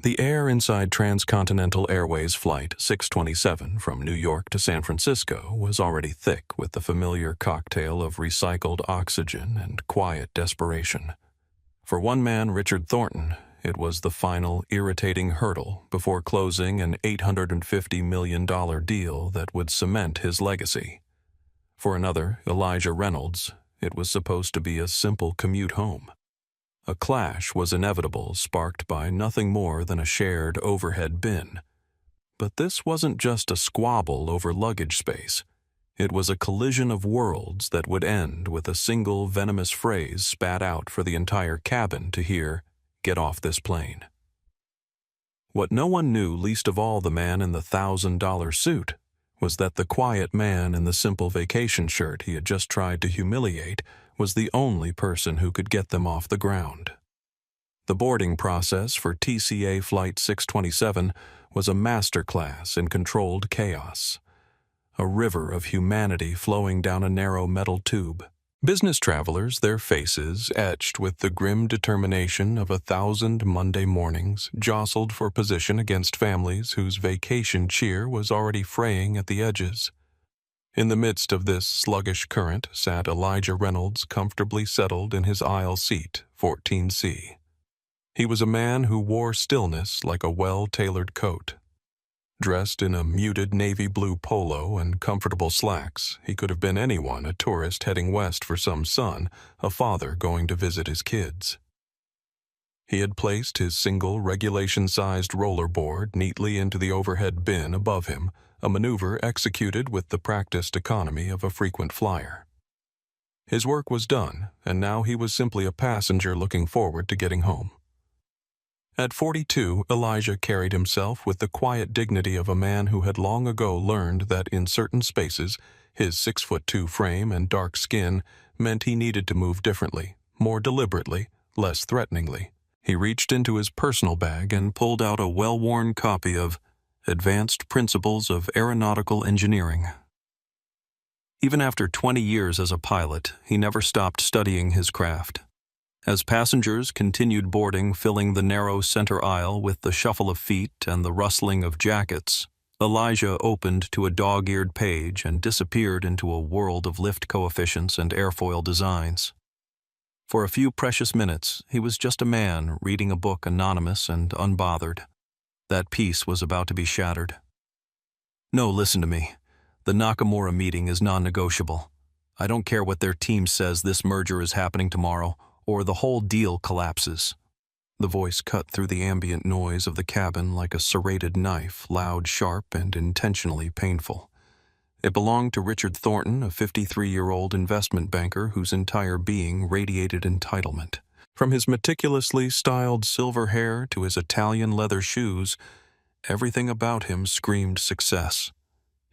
The air inside Transcontinental Airways Flight 627 from New York to San Francisco was already thick with the familiar cocktail of recycled oxygen and quiet desperation. For one man, Richard Thornton, it was the final irritating hurdle before closing an $850 million deal that would cement his legacy. For another, Elijah Reynolds, it was supposed to be a simple commute home. A clash was inevitable, sparked by nothing more than a shared overhead bin. But this wasn't just a squabble over luggage space. It was a collision of worlds that would end with a single venomous phrase spat out for the entire cabin to hear, "Get off this plane." What no one knew, least of all the man in the $1,000 suit, was that the quiet man in the simple vacation shirt he had just tried to humiliate was the only person who could get them off the ground. The boarding process for TCA Flight 627 was a masterclass in controlled chaos, a river of humanity flowing down a narrow metal tube. Business travelers, their faces etched with the grim determination of 1,000 Monday mornings, jostled for position against families whose vacation cheer was already fraying at the edges. In the midst of this sluggish current sat Elijah Reynolds, comfortably settled in his aisle seat, 14C. He was a man who wore stillness like a well-tailored coat. Dressed in a muted navy blue polo and comfortable slacks, he could have been anyone, a tourist heading west for some sun, a father going to visit his kids. He had placed his single regulation-sized rollerboard neatly into the overhead bin above him, a maneuver executed with the practiced economy of a frequent flyer. His work was done, and now he was simply a passenger looking forward to getting home. At 42, Elijah carried himself with the quiet dignity of a man who had long ago learned that in certain spaces, his 6'2" frame and dark skin meant he needed to move differently, more deliberately, less threateningly. He reached into his personal bag and pulled out a well-worn copy of Advanced Principles of Aeronautical Engineering. Even after 20 years as a pilot, he never stopped studying his craft. As passengers continued boarding, filling the narrow center aisle with the shuffle of feet and the rustling of jackets, Elijah opened to a dog-eared page and disappeared into a world of lift coefficients and airfoil designs. For a few precious minutes, he was just a man reading a book, anonymous and unbothered. That peace was about to be shattered. "No, listen to me. The Nakamura meeting is non-negotiable. I don't care what their team says this merger is happening tomorrow, or the whole deal collapses." The voice cut through the ambient noise of the cabin like a serrated knife, loud, sharp, and intentionally painful. It belonged to Richard Thornton, a 53-year-old investment banker whose entire being radiated entitlement. From his meticulously styled silver hair to his Italian leather shoes, everything about him screamed success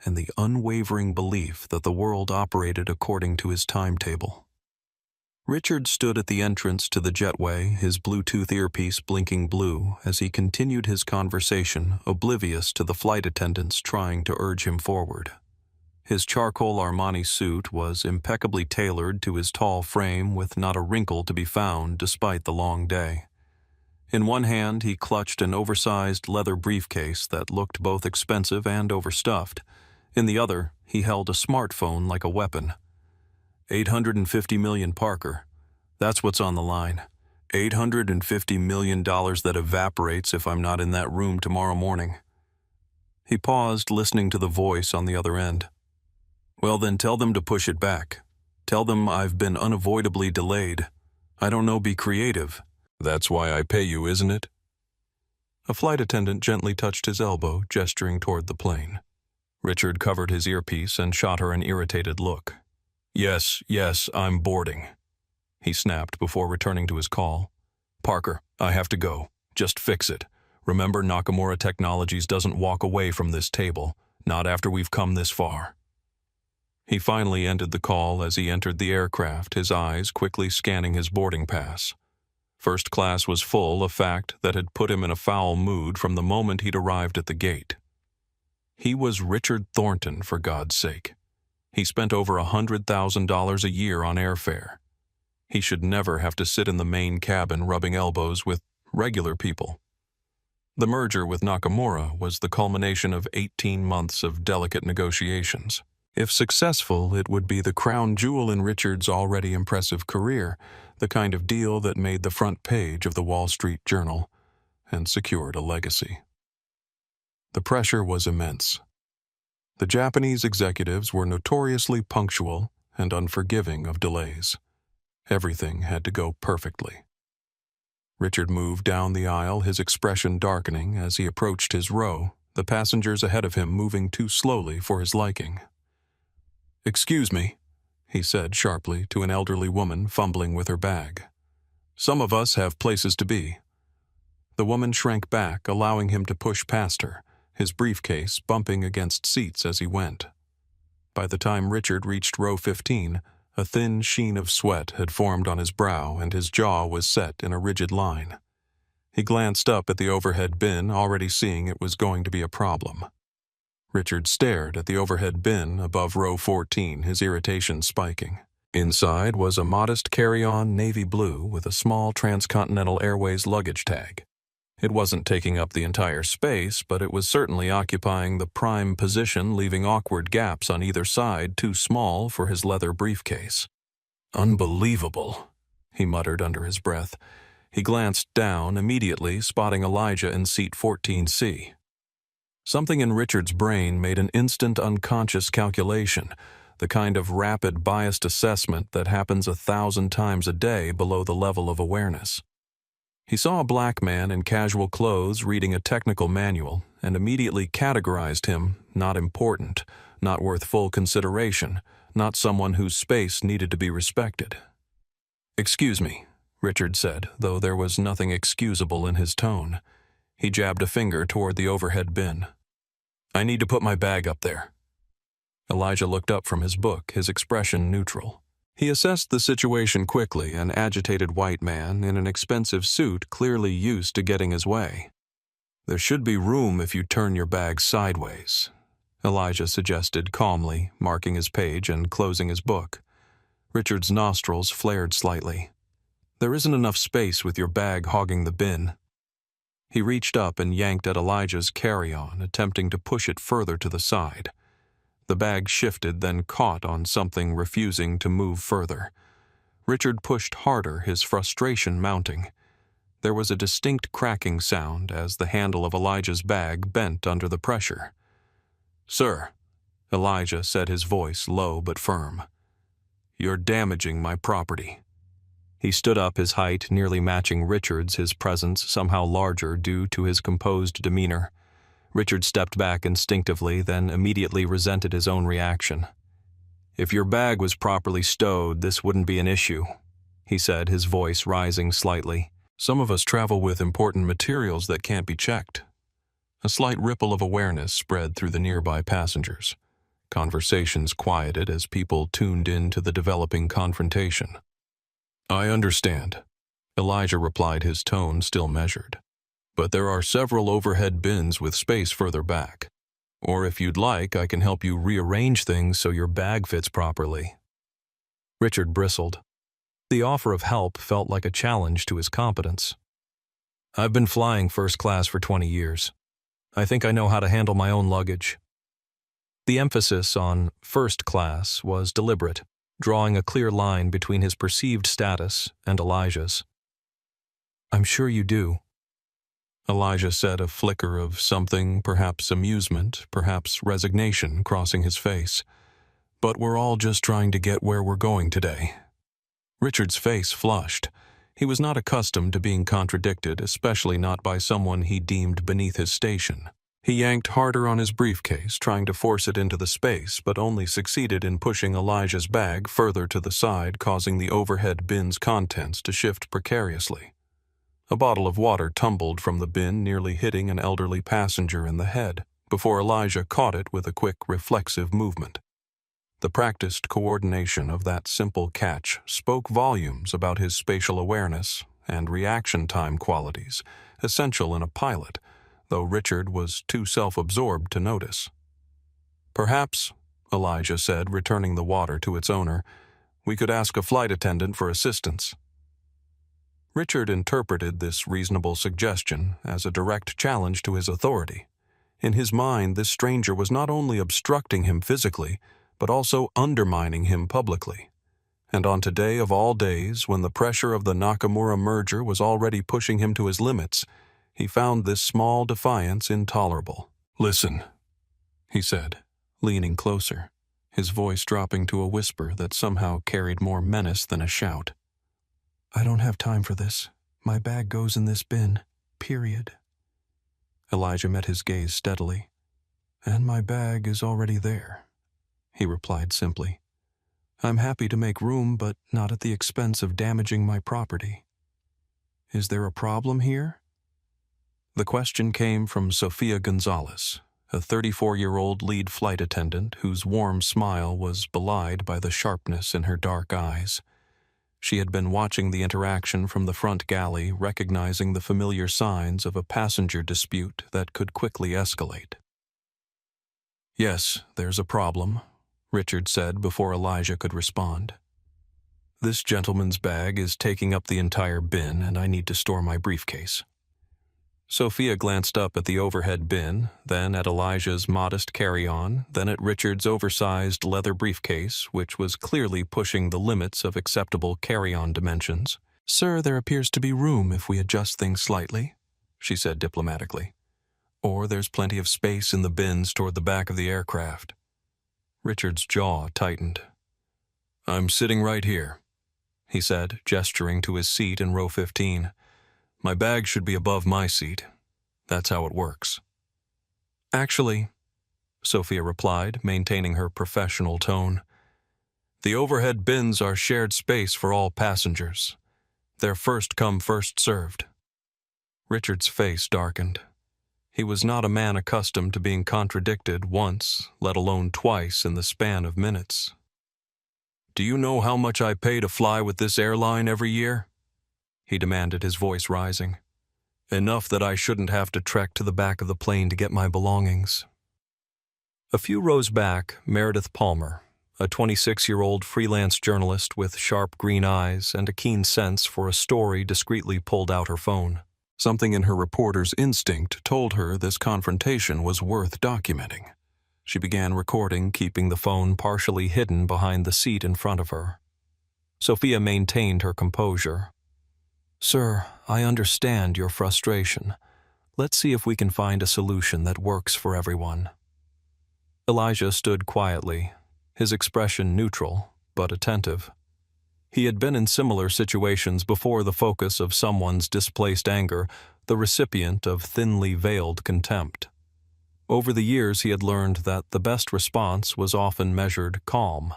and the unwavering belief that the world operated according to his timetable. Richard stood at the entrance to the jetway, his Bluetooth earpiece blinking blue, as he continued his conversation, oblivious to the flight attendants trying to urge him forward. His charcoal Armani suit was impeccably tailored to his tall frame, with not a wrinkle to be found despite the long day. In one hand, he clutched an oversized leather briefcase that looked both expensive and overstuffed. In the other, he held a smartphone like a weapon. 850 million, Parker. That's what's on the line. $850 million that evaporates if I'm not in that room tomorrow morning. He paused, listening to the voice on the other end. "Well, then tell them to push it back. Tell them I've been unavoidably delayed. I don't know, be creative. That's why I pay you, isn't it?" A flight attendant gently touched his elbow, gesturing toward the plane. Richard covered his earpiece and shot her an irritated look. Yes, I'm boarding," he snapped before returning to his call. "Parker, I have to go. Just fix it. Remember, Nakamura Technologies doesn't walk away from this table, not after we've come this far." He finally ended the call as he entered the aircraft, his eyes quickly scanning his boarding pass. First class was full, a fact that had put him in a foul mood from the moment he'd arrived at the gate. He was Richard Thornton, for God's sake. He spent over $100,000 a year on airfare. He should never have to sit in the main cabin rubbing elbows with regular people. The merger with Nakamura was the culmination of 18 months of delicate negotiations. If successful, it would be the crown jewel in Richard's already impressive career, the kind of deal that made the front page of the Wall Street Journal and secured a legacy. The pressure was immense. The Japanese executives were notoriously punctual and unforgiving of delays. Everything had to go perfectly. Richard moved down the aisle, his expression darkening as he approached his row, the passengers ahead of him moving too slowly for his liking. "Excuse me," he said sharply to an elderly woman fumbling with her bag. "Some of us have places to be." The woman shrank back, allowing him to push past her, his briefcase bumping against seats as he went. By the time Richard reached row 15, a thin sheen of sweat had formed on his brow and his jaw was set in a rigid line. He glanced up at the overhead bin, already seeing it was going to be a problem. Richard stared at the overhead bin above row 14, his irritation spiking. Inside was a modest carry-on navy blue with a small Transcontinental Airways luggage tag. It wasn't taking up the entire space, but it was certainly occupying the prime position, leaving awkward gaps on either side too small for his leather briefcase. "Unbelievable," he muttered under his breath. He glanced down, immediately spotting Elijah in seat 14C. Something in Richard's brain made an instant unconscious calculation, the kind of rapid biased assessment that happens 1,000 times a day below the level of awareness. He saw a black man in casual clothes reading a technical manual and immediately categorized him not important, not worth full consideration, not someone whose space needed to be respected. "Excuse me," Richard said, though there was nothing excusable in his tone. He jabbed a finger toward the overhead bin. "I need to put my bag up there." Elijah looked up from his book, his expression neutral. He assessed the situation quickly, an agitated white man in an expensive suit clearly used to getting his way. "There should be room if you turn your bag sideways," Elijah suggested calmly, marking his page and closing his book. Richard's nostrils flared slightly. "There isn't enough space with your bag hogging the bin." He reached up and yanked at Elijah's carry-on, attempting to push it further to the side. The bag shifted, then caught on something, refusing to move further. Richard pushed harder, his frustration mounting. There was a distinct cracking sound as the handle of Elijah's bag bent under the pressure. "Sir," Elijah said, his voice low but firm, "you're damaging my property." He stood up, his height nearly matching Richard's, his presence somehow larger due to his composed demeanor. Richard stepped back instinctively, then immediately resented his own reaction. "If your bag was properly stowed, this wouldn't be an issue," he said, his voice rising slightly. "Some of us travel with important materials that can't be checked." A slight ripple of awareness spread through the nearby passengers. Conversations quieted as people tuned in to the developing confrontation. "I understand," Elijah replied, his tone still measured. "But there are several overhead bins with space further back. Or if you'd like, I can help you rearrange things so your bag fits properly." Richard bristled. The offer of help felt like a challenge to his competence. "I've been flying first class for 20 years. I think I know how to handle my own luggage." The emphasis on first class was deliberate, drawing a clear line between his perceived status and Elijah's. "I'm sure you do," Elijah said, a flicker of something, perhaps amusement, perhaps resignation, crossing his face. "But we're all just trying to get where we're going today." Richard's face flushed. He was not accustomed to being contradicted, especially not by someone he deemed beneath his station. He yanked harder on his briefcase, trying to force it into the space, but only succeeded in pushing Elijah's bag further to the side, causing the overhead bin's contents to shift precariously. A bottle of water tumbled from the bin, nearly hitting an elderly passenger in the head, before Elijah caught it with a quick, reflexive movement. The practiced coordination of that simple catch spoke volumes about his spatial awareness and reaction time qualities, essential in a pilot, though Richard was too self-absorbed to notice. "Perhaps," Elijah said, returning the water to its owner, "we could ask a flight attendant for assistance." Richard interpreted this reasonable suggestion as a direct challenge to his authority. In his mind, this stranger was not only obstructing him physically, but also undermining him publicly. And on today of all days, when the pressure of the Nakamura merger was already pushing him to his limits, he found this small defiance intolerable. "Listen," he said, leaning closer, his voice dropping to a whisper that somehow carried more menace than a shout. "I don't have time for this. My bag goes in this bin, period." Elijah met his gaze steadily. "And my bag is already there," he replied simply. "I'm happy to make room, but not at the expense of damaging my property. Is there a problem here?" The question came from Sofia Gonzalez, a 34-year-old lead flight attendant whose warm smile was belied by the sharpness in her dark eyes. She had been watching the interaction from the front galley, recognizing the familiar signs of a passenger dispute that could quickly escalate. "Yes, there's a problem," Richard said before Elijah could respond. "This gentleman's bag is taking up the entire bin, and I need to store my briefcase." Sophia glanced up at the overhead bin, then at Elijah's modest carry-on, then at Richard's oversized leather briefcase, which was clearly pushing the limits of acceptable carry-on dimensions. "Sir, there appears to be room if we adjust things slightly," she said diplomatically. "Or there's plenty of space in the bins toward the back of the aircraft." Richard's jaw tightened. "I'm sitting right here," he said, gesturing to his seat in row 15. "My bag should be above my seat. That's how it works." "Actually," Sophia replied, maintaining her professional tone, "the overhead bins are shared space for all passengers. They're first come, first served." Richard's face darkened. He was not a man accustomed to being contradicted once, let alone twice in the span of minutes. "Do you know how much I pay to fly with this airline every year?" he demanded, his voice rising. "Enough that I shouldn't have to trek to the back of the plane to get my belongings." A few rows back, Meredith Palmer, a 26-year-old freelance journalist with sharp green eyes and a keen sense for a story, discreetly pulled out her phone. Something in her reporter's instinct told her this confrontation was worth documenting. She began recording, keeping the phone partially hidden behind the seat in front of her. Sophia maintained her composure. "Sir, I understand your frustration. Let's see if we can find a solution that works for everyone." Elijah stood quietly, his expression neutral, but attentive. He had been in similar situations before, the focus of someone's displaced anger, the recipient of thinly veiled contempt. Over the years, he had learned that the best response was often measured calm.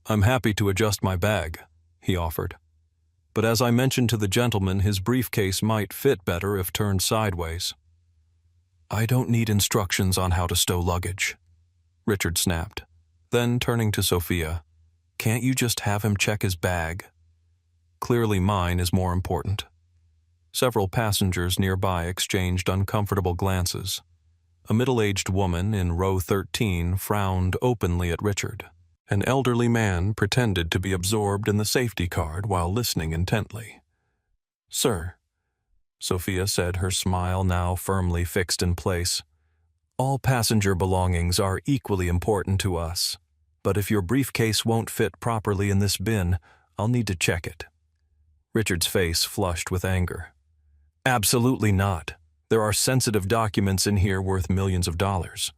"I'm happy to adjust my bag," he offered. "But as I mentioned to the gentleman, his briefcase might fit better if turned sideways." "I don't need instructions on how to stow luggage," Richard snapped. Then, turning to Sophia, "Can't you just have him check his bag? Clearly mine is more important." Several passengers nearby exchanged uncomfortable glances. A middle-aged woman in row 13 frowned openly at Richard. An elderly man pretended to be absorbed in the safety card while listening intently. "Sir," Sophia said, her smile now firmly fixed in place, "all passenger belongings are equally important to us. But if your briefcase won't fit properly in this bin, I'll need to check it." Richard's face flushed with anger. "Absolutely not. There are sensitive documents in here worth millions of dollars."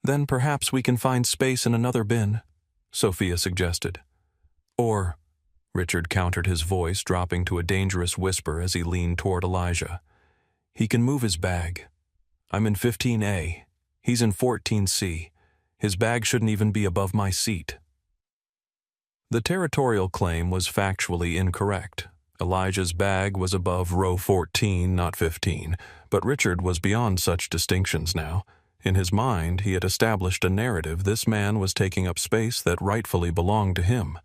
"Then perhaps we can find space in another bin," Sophia suggested. "Or," Richard countered, his voice dropping to a dangerous whisper as he leaned toward Elijah, "he can move his bag. I'm in 15A. He's in 14C. His bag shouldn't even be above my seat." The territorial claim was factually incorrect. Elijah's bag was above row 14, not 15, but Richard was beyond such distinctions now. In his mind, he had established a narrative this man was taking up space that rightfully belonged to him.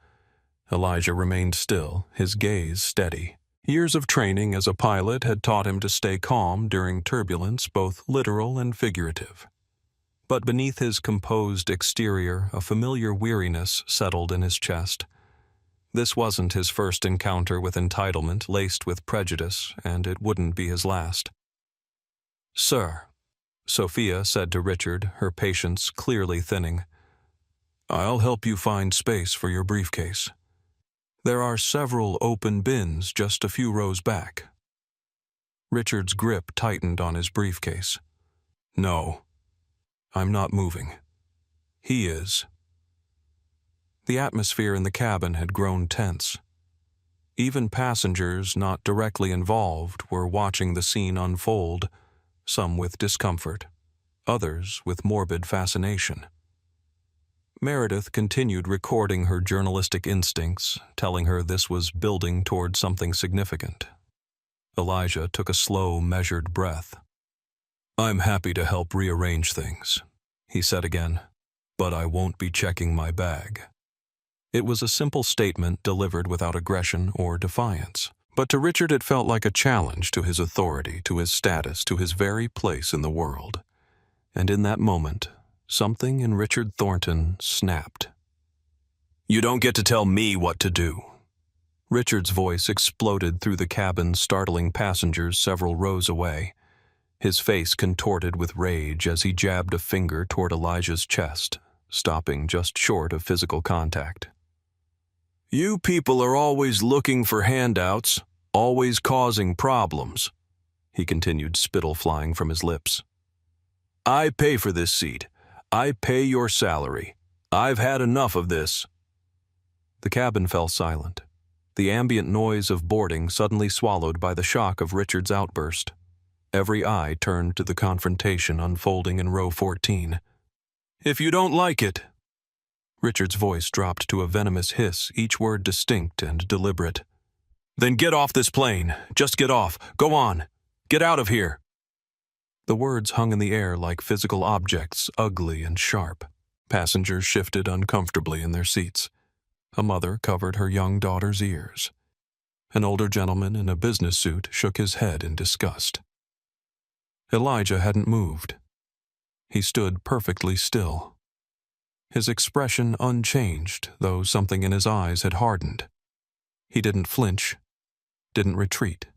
Elijah remained still, his gaze steady. Years of training as a pilot had taught him to stay calm during turbulence, both literal and figurative. But beneath his composed exterior, a familiar weariness settled in his chest. This wasn't his first encounter with entitlement laced with prejudice, and it wouldn't be his last. "Sir," Sophia said to Richard, her patience clearly thinning, "I'll help you find space for your briefcase. There are several open bins just a few rows back." Richard's grip tightened on his briefcase. "No, I'm not moving. He is." The atmosphere in the cabin had grown tense. Even passengers not directly involved were watching the scene unfold, some with discomfort, others with morbid fascination. Meredith continued recording her journalistic instincts, telling her this was building toward something significant. Elijah took a slow, measured breath. "I'm happy to help rearrange things," he said again, "but I won't be checking my bag." It was a simple statement delivered without aggression or defiance, but to Richard it felt like a challenge to his authority, to his status, to his very place in the world. And in that moment, something in Richard Thornton snapped. "You don't get to tell me what to do." Richard's voice exploded through the cabin, startling passengers several rows away. His face contorted with rage as he jabbed a finger toward Elijah's chest, stopping just short of physical contact. "You people are always looking for handouts, always causing problems," he continued, spittle flying from his lips. "I pay for this seat. I pay your salary. I've had enough of this." The cabin fell silent, the ambient noise of boarding suddenly swallowed by the shock of Richard's outburst. Every eye turned to the confrontation unfolding in row 14. "If you don't like it—" Richard's voice dropped to a venomous hiss, each word distinct and deliberate. "Then get off this plane. Just get off. Go on. Get out of here." The words hung in the air like physical objects, ugly and sharp. Passengers shifted uncomfortably in their seats. A mother covered her young daughter's ears. An older gentleman in a business suit shook his head in disgust. Elijah hadn't moved. He stood perfectly still. His expression unchanged, though something in his eyes had hardened. He didn't flinch, didn't retreat,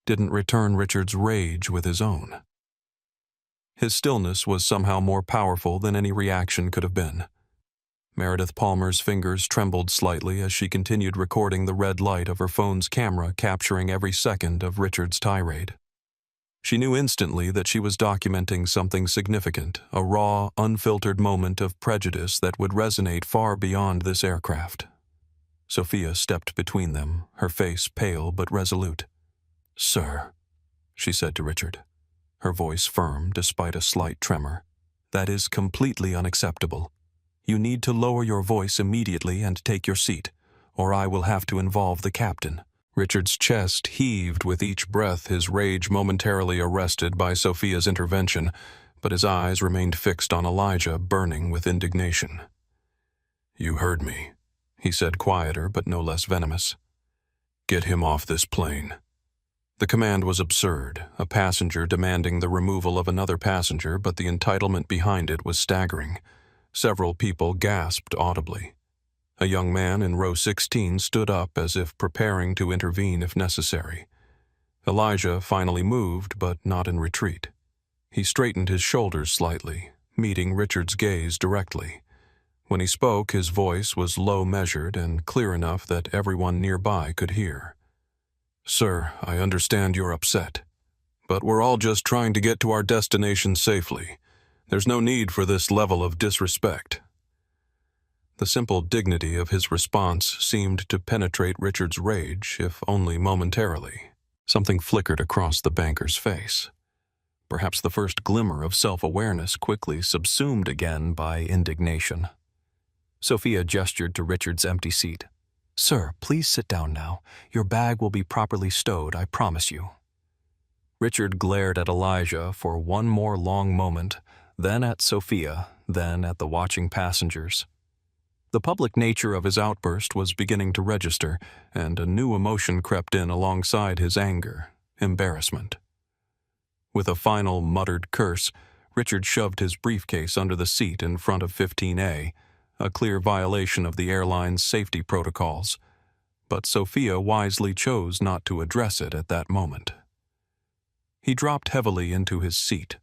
didn't return Richard's rage with his own. His stillness was somehow more powerful than any reaction could have been. Meredith Palmer's fingers trembled slightly as she continued recording the red light of her phone's camera, capturing every second of Richard's tirade. She knew instantly that she was documenting something significant, a raw, unfiltered moment of prejudice that would resonate far beyond this aircraft. Sophia stepped between them, her face pale but resolute. "Sir," she said to Richard, her voice firm despite a slight tremor, "that is completely unacceptable. You need to lower your voice immediately and take your seat, or I will have to involve the captain." Richard's chest heaved with each breath, his rage momentarily arrested by Sophia's intervention, but his eyes remained fixed on Elijah, burning with indignation. "You heard me," he said, quieter but no less venomous. "Get him off this plane." The command was absurd, a passenger demanding the removal of another passenger, but the entitlement behind it was staggering. Several people gasped audibly. A young man in row 16 stood up as if preparing to intervene if necessary. Elijah finally moved, but not in retreat. He straightened his shoulders slightly, meeting Richard's gaze directly. When he spoke, his voice was low-measured and clear enough that everyone nearby could hear. "Sir, I understand you're upset, but we're all just trying to get to our destination safely. There's no need for this level of disrespect." The simple dignity of his response seemed to penetrate Richard's rage, if only momentarily. Something flickered across the banker's face. Perhaps the first glimmer of self-awareness quickly subsumed again by indignation. Sophia gestured to Richard's empty seat. "Sir, please sit down now. Your bag will be properly stowed, I promise you." Richard glared at Elijah for one more long moment, then at Sophia, then at the watching passengers. The public nature of his outburst was beginning to register, and a new emotion crept in alongside his anger, embarrassment. With a final muttered curse, Richard shoved his briefcase under the seat in front of 15A, a clear violation of the airline's safety protocols, but Sophia wisely chose not to address it at that moment. He dropped heavily into his seat,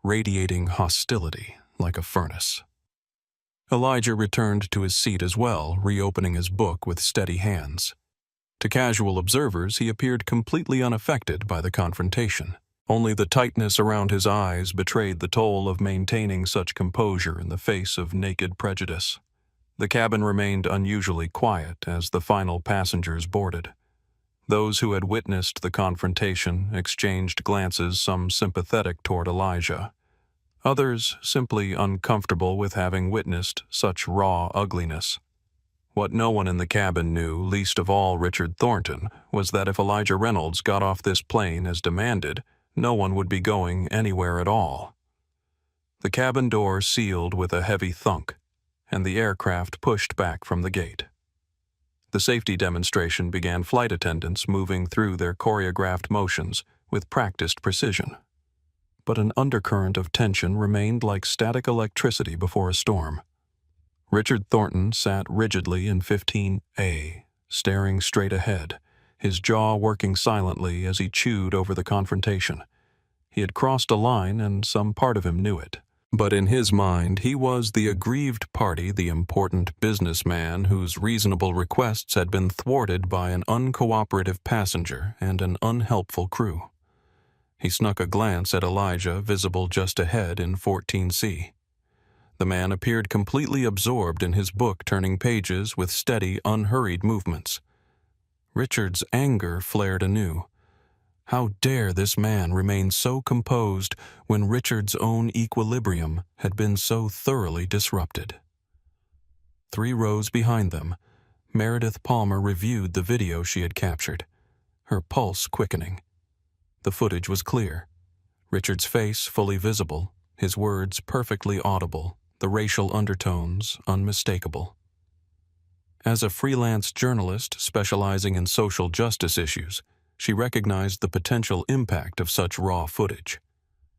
radiating hostility like a furnace. Elijah returned to his seat as well, reopening his book with steady hands. To casual observers, he appeared completely unaffected by the confrontation. Only the tightness around his eyes betrayed the toll of maintaining such composure in the face of naked prejudice. The cabin remained unusually quiet as the final passengers boarded. Those who had witnessed the confrontation exchanged glances, some sympathetic toward Elijah. Others simply uncomfortable with having witnessed such raw ugliness. What no one in the cabin knew, least of all Richard Thornton, was that if Elijah Reynolds got off this plane as demanded, no one would be going anywhere at all. The cabin door sealed with a heavy thunk, and the aircraft pushed back from the gate. The safety demonstration began, flight attendants moving through their choreographed motions with practiced precision. But an undercurrent of tension remained like static electricity before a storm. Richard Thornton sat rigidly in 15A, staring straight ahead, his jaw working silently as he chewed over the confrontation. He had crossed a line, and some part of him knew it. But in his mind, he was the aggrieved party, the important businessman whose reasonable requests had been thwarted by an uncooperative passenger and an unhelpful crew. He snuck a glance at Elijah, visible just ahead in 14C. The man appeared completely absorbed in his book, turning pages with steady, unhurried movements. Richard's anger flared anew. How dare this man remain so composed when Richard's own equilibrium had been so thoroughly disrupted? 3 rows behind them, Meredith Palmer reviewed the video she had captured, her pulse quickening. The footage was clear. Richard's face fully visible, his words perfectly audible, the racial undertones unmistakable. As a freelance journalist specializing in social justice issues, she recognized the potential impact of such raw footage.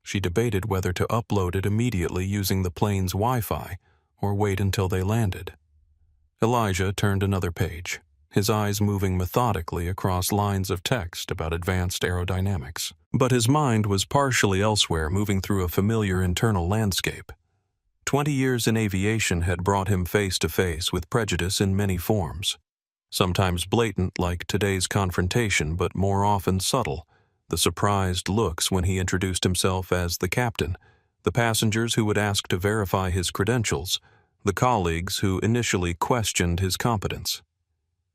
She debated whether to upload it immediately using the plane's Wi-Fi or wait until they landed. Elijah turned another page, his eyes moving methodically across lines of text about advanced aerodynamics. But his mind was partially elsewhere, moving through a familiar internal landscape. 20 years in aviation had brought him face to face with prejudice in many forms. Sometimes blatant, like today's confrontation, but more often subtle. The surprised looks when he introduced himself as the captain, the passengers who would ask to verify his credentials, the colleagues who initially questioned his competence.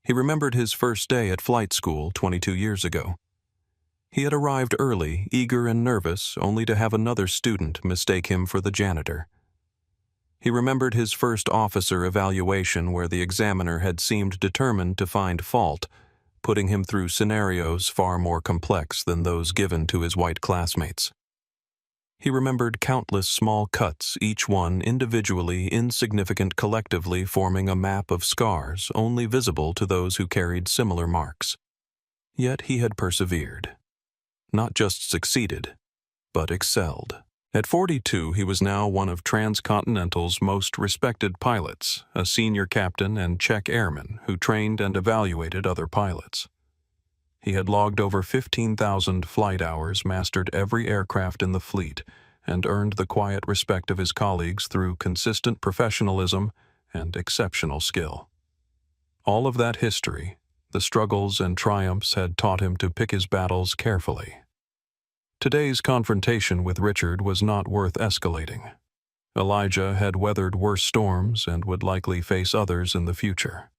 He remembered his first day at flight school 22 years ago. He had arrived early, eager and nervous, only to have another student mistake him for the janitor. He remembered his first officer evaluation where the examiner had seemed determined to find fault, putting him through scenarios far more complex than those given to his white classmates. He remembered countless small cuts, each one individually insignificant, collectively forming a map of scars only visible to those who carried similar marks. Yet he had persevered. Not just succeeded, but excelled. At 42, he was now one of Transcontinental's most respected pilots, a senior captain and check airman who trained and evaluated other pilots. He had logged over 15,000 flight hours, mastered every aircraft in the fleet, and earned the quiet respect of his colleagues through consistent professionalism and exceptional skill. All of that history, the struggles and triumphs, had taught him to pick his battles carefully. Today's confrontation with Richard was not worth escalating. Elijah had weathered worse storms and would likely face others in the future.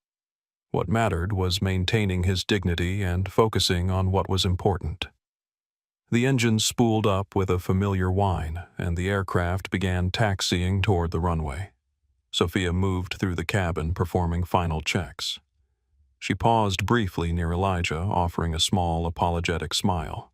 What mattered was maintaining his dignity and focusing on what was important. The engine spooled up with a familiar whine, and the aircraft began taxiing toward the runway. Sophia moved through the cabin, performing final checks. She paused briefly near Elijah, offering a small, apologetic smile.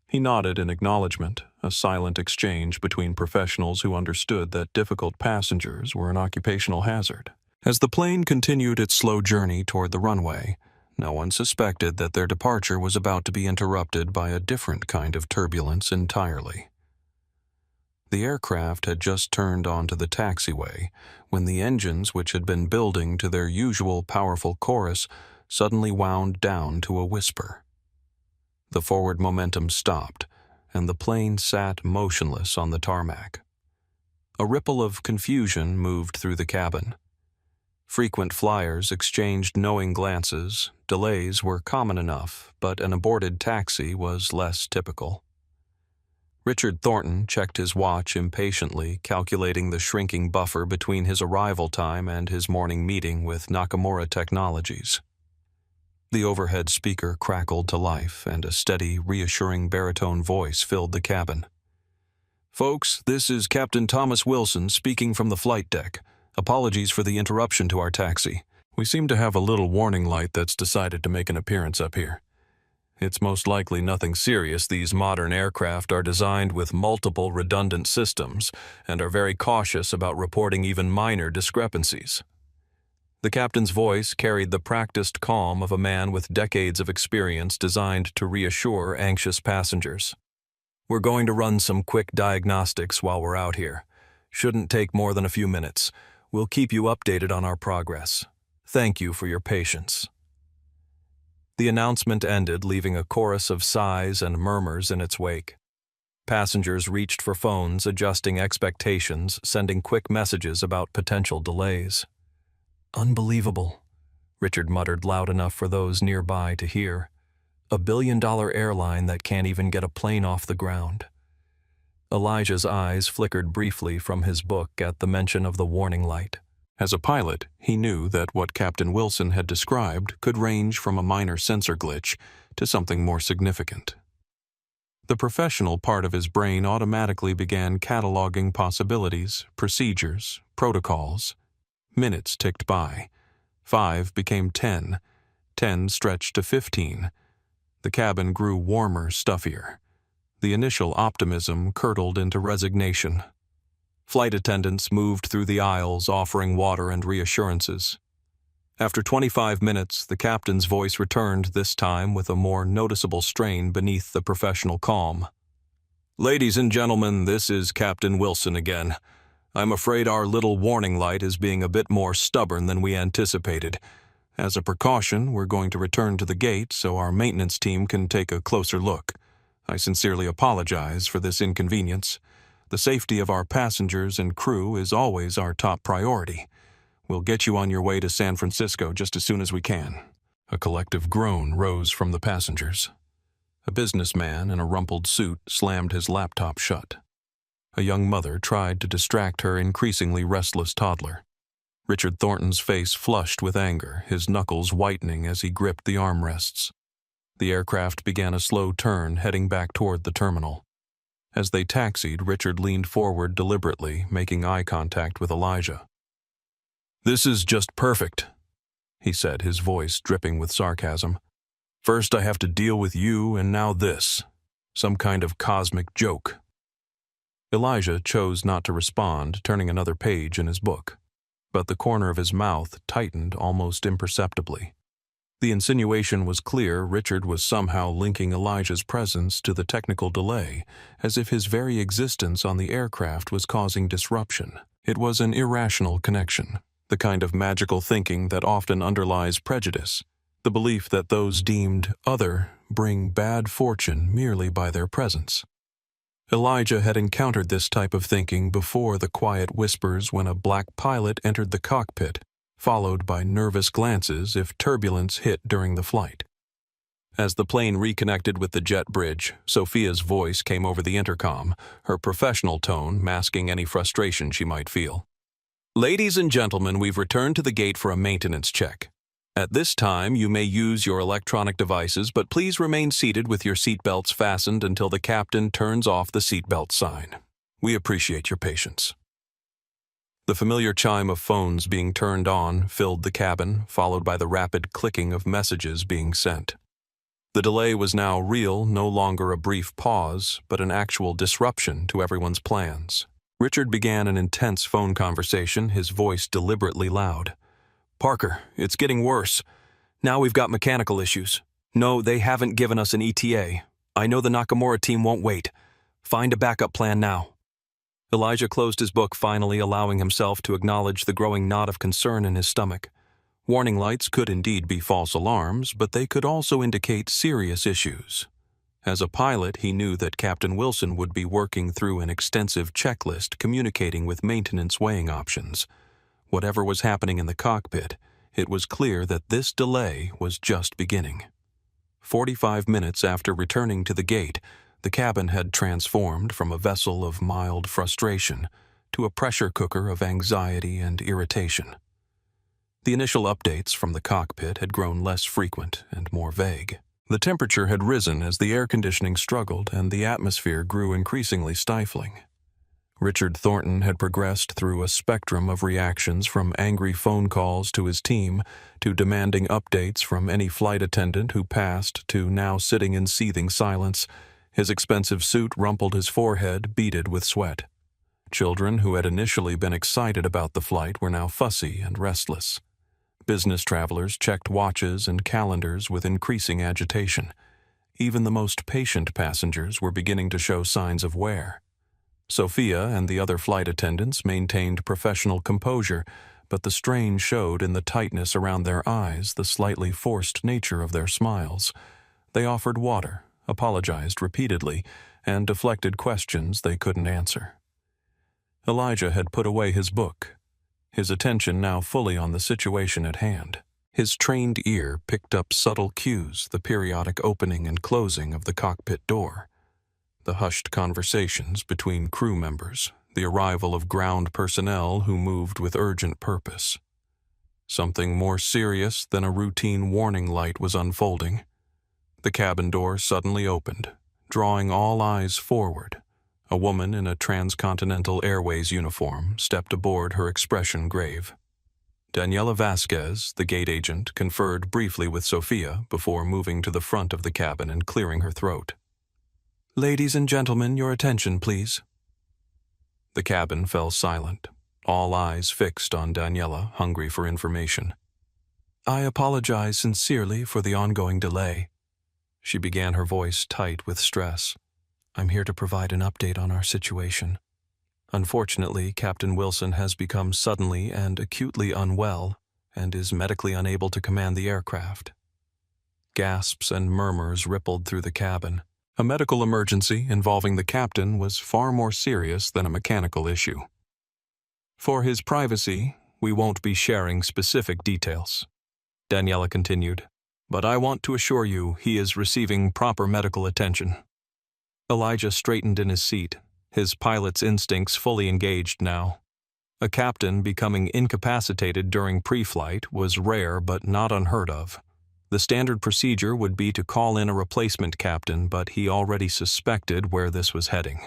He nodded in acknowledgement, a silent exchange between professionals who understood that difficult passengers were an occupational hazard. As the plane continued its slow journey toward the runway, no one suspected that their departure was about to be interrupted by a different kind of turbulence entirely. The aircraft had just turned onto the taxiway when the engines, which had been building to their usual powerful chorus, suddenly wound down to a whisper. The forward momentum stopped, and the plane sat motionless on the tarmac. A ripple of confusion moved through the cabin. Frequent flyers exchanged knowing glances. Delays were common enough, but an aborted taxi was less typical. Richard Thornton checked his watch impatiently, calculating the shrinking buffer between his arrival time and his morning meeting with Nakamura Technologies. The overhead speaker crackled to life, and a steady, reassuring baritone voice filled the cabin. "Folks, this is Captain Thomas Wilson speaking from the flight deck. Apologies for the interruption to our taxi. We seem to have a little warning light that's decided to make an appearance up here. It's most likely nothing serious. These modern aircraft are designed with multiple redundant systems and are very cautious about reporting even minor discrepancies." The captain's voice carried the practiced calm of a man with decades of experience designed to reassure anxious passengers. "We're going to run some quick diagnostics while we're out here. Shouldn't take more than a few minutes. We'll keep you updated on our progress. Thank you for your patience." The announcement ended, leaving a chorus of sighs and murmurs in its wake. Passengers reached for phones, adjusting expectations, sending quick messages about potential delays. "Unbelievable," Richard muttered loud enough for those nearby to hear. "A billion-dollar airline that can't even get a plane off the ground." Elijah's eyes flickered briefly from his book at the mention of the warning light. As a pilot, he knew that what Captain Wilson had described could range from a minor sensor glitch to something more significant. The professional part of his brain automatically began cataloging possibilities, procedures, protocols. Minutes ticked by. 5 became 10. 10 stretched to 15. The cabin grew warmer, stuffier. The initial optimism curdled into resignation. Flight attendants moved through the aisles, offering water and reassurances. After 25 minutes, the captain's voice returned, this time with a more noticeable strain beneath the professional calm. "Ladies and gentlemen, this is Captain Wilson again. I'm afraid our little warning light is being a bit more stubborn than we anticipated. As a precaution, we're going to return to the gate so our maintenance team can take a closer look. I sincerely apologize for this inconvenience. The safety of our passengers and crew is always our top priority. We'll get you on your way to San Francisco just as soon as we can." A collective groan rose from the passengers. A businessman in a rumpled suit slammed his laptop shut. A young mother tried to distract her increasingly restless toddler. Richard Thornton's face flushed with anger, his knuckles whitening as he gripped the armrests. The aircraft began a slow turn, heading back toward the terminal. As they taxied, Richard leaned forward deliberately, making eye contact with Elijah. "This is just perfect," he said, his voice dripping with sarcasm. "First I have to deal with you, and now this. Some kind of cosmic joke." Elijah chose not to respond, turning another page in his book, but the corner of his mouth tightened almost imperceptibly. The insinuation was clear. Richard was somehow linking Elijah's presence to the technical delay, as if his very existence on the aircraft was causing disruption. It was an irrational connection, the kind of magical thinking that often underlies prejudice, the belief that those deemed other bring bad fortune merely by their presence. Elijah had encountered this type of thinking before, the quiet whispers when a black pilot entered the cockpit, followed by nervous glances if turbulence hit during the flight. As the plane reconnected with the jet bridge, Sophia's voice came over the intercom, her professional tone masking any frustration she might feel. "Ladies and gentlemen, we've returned to the gate for a maintenance check. At this time, you may use your electronic devices, but please remain seated with your seatbelts fastened until the captain turns off the seatbelt sign. We appreciate your patience." The familiar chime of phones being turned on filled the cabin, followed by the rapid clicking of messages being sent. The delay was now real, no longer a brief pause, but an actual disruption to everyone's plans. Richard began an intense phone conversation, his voice deliberately loud. "Parker, it's getting worse. Now we've got mechanical issues. No, they haven't given us an ETA. I know the Nakamura team won't wait. Find a backup plan now." Elijah closed his book, finally allowing himself to acknowledge the growing knot of concern in his stomach. Warning lights could indeed be false alarms, but they could also indicate serious issues. As a pilot, he knew that Captain Wilson would be working through an extensive checklist communicating with maintenance weighing options. Whatever was happening in the cockpit, it was clear that this delay was just beginning. 45 minutes after returning to the gate, the cabin had transformed from a vessel of mild frustration to a pressure cooker of anxiety and irritation. The initial updates from the cockpit had grown less frequent and more vague. The temperature had risen as the air conditioning struggled and the atmosphere grew increasingly stifling. Richard Thornton had progressed through a spectrum of reactions, from angry phone calls to his team to demanding updates from any flight attendant who passed to now sitting in seething silence. His expensive suit rumpled his forehead, beaded with sweat. Children who had initially been excited about the flight were now fussy and restless. Business travelers checked watches and calendars with increasing agitation. Even the most patient passengers were beginning to show signs of wear. Sophia and the other flight attendants maintained professional composure, but the strain showed in the tightness around their eyes, the slightly forced nature of their smiles. They offered water, apologized repeatedly, and deflected questions they couldn't answer. Elijah had put away his book, his attention now fully on the situation at hand. His trained ear picked up subtle cues, the periodic opening and closing of the cockpit door, the hushed conversations between crew members, the arrival of ground personnel who moved with urgent purpose. Something more serious than a routine warning light was unfolding. The cabin door suddenly opened, drawing all eyes forward. A woman in a Transcontinental Airways uniform stepped aboard, her expression grave. Daniela Vasquez, the gate agent, conferred briefly with Sophia before moving to the front of the cabin and clearing her throat. "Ladies and gentlemen, your attention, please." The cabin fell silent, all eyes fixed on Daniela, hungry for information. "I apologize sincerely for the ongoing delay." She began, her voice tight with stress. "I'm here to provide an update on our situation. Unfortunately, Captain Wilson has become suddenly and acutely unwell and is medically unable to command the aircraft." Gasps and murmurs rippled through the cabin. A medical emergency involving the captain was far more serious than a mechanical issue. "For his privacy, we won't be sharing specific details," Daniela continued, "but I want to assure you he is receiving proper medical attention." Elijah straightened in his seat, his pilot's instincts fully engaged now. A captain becoming incapacitated during pre-flight was rare but not unheard of. The standard procedure would be to call in a replacement captain, but he already suspected where this was heading.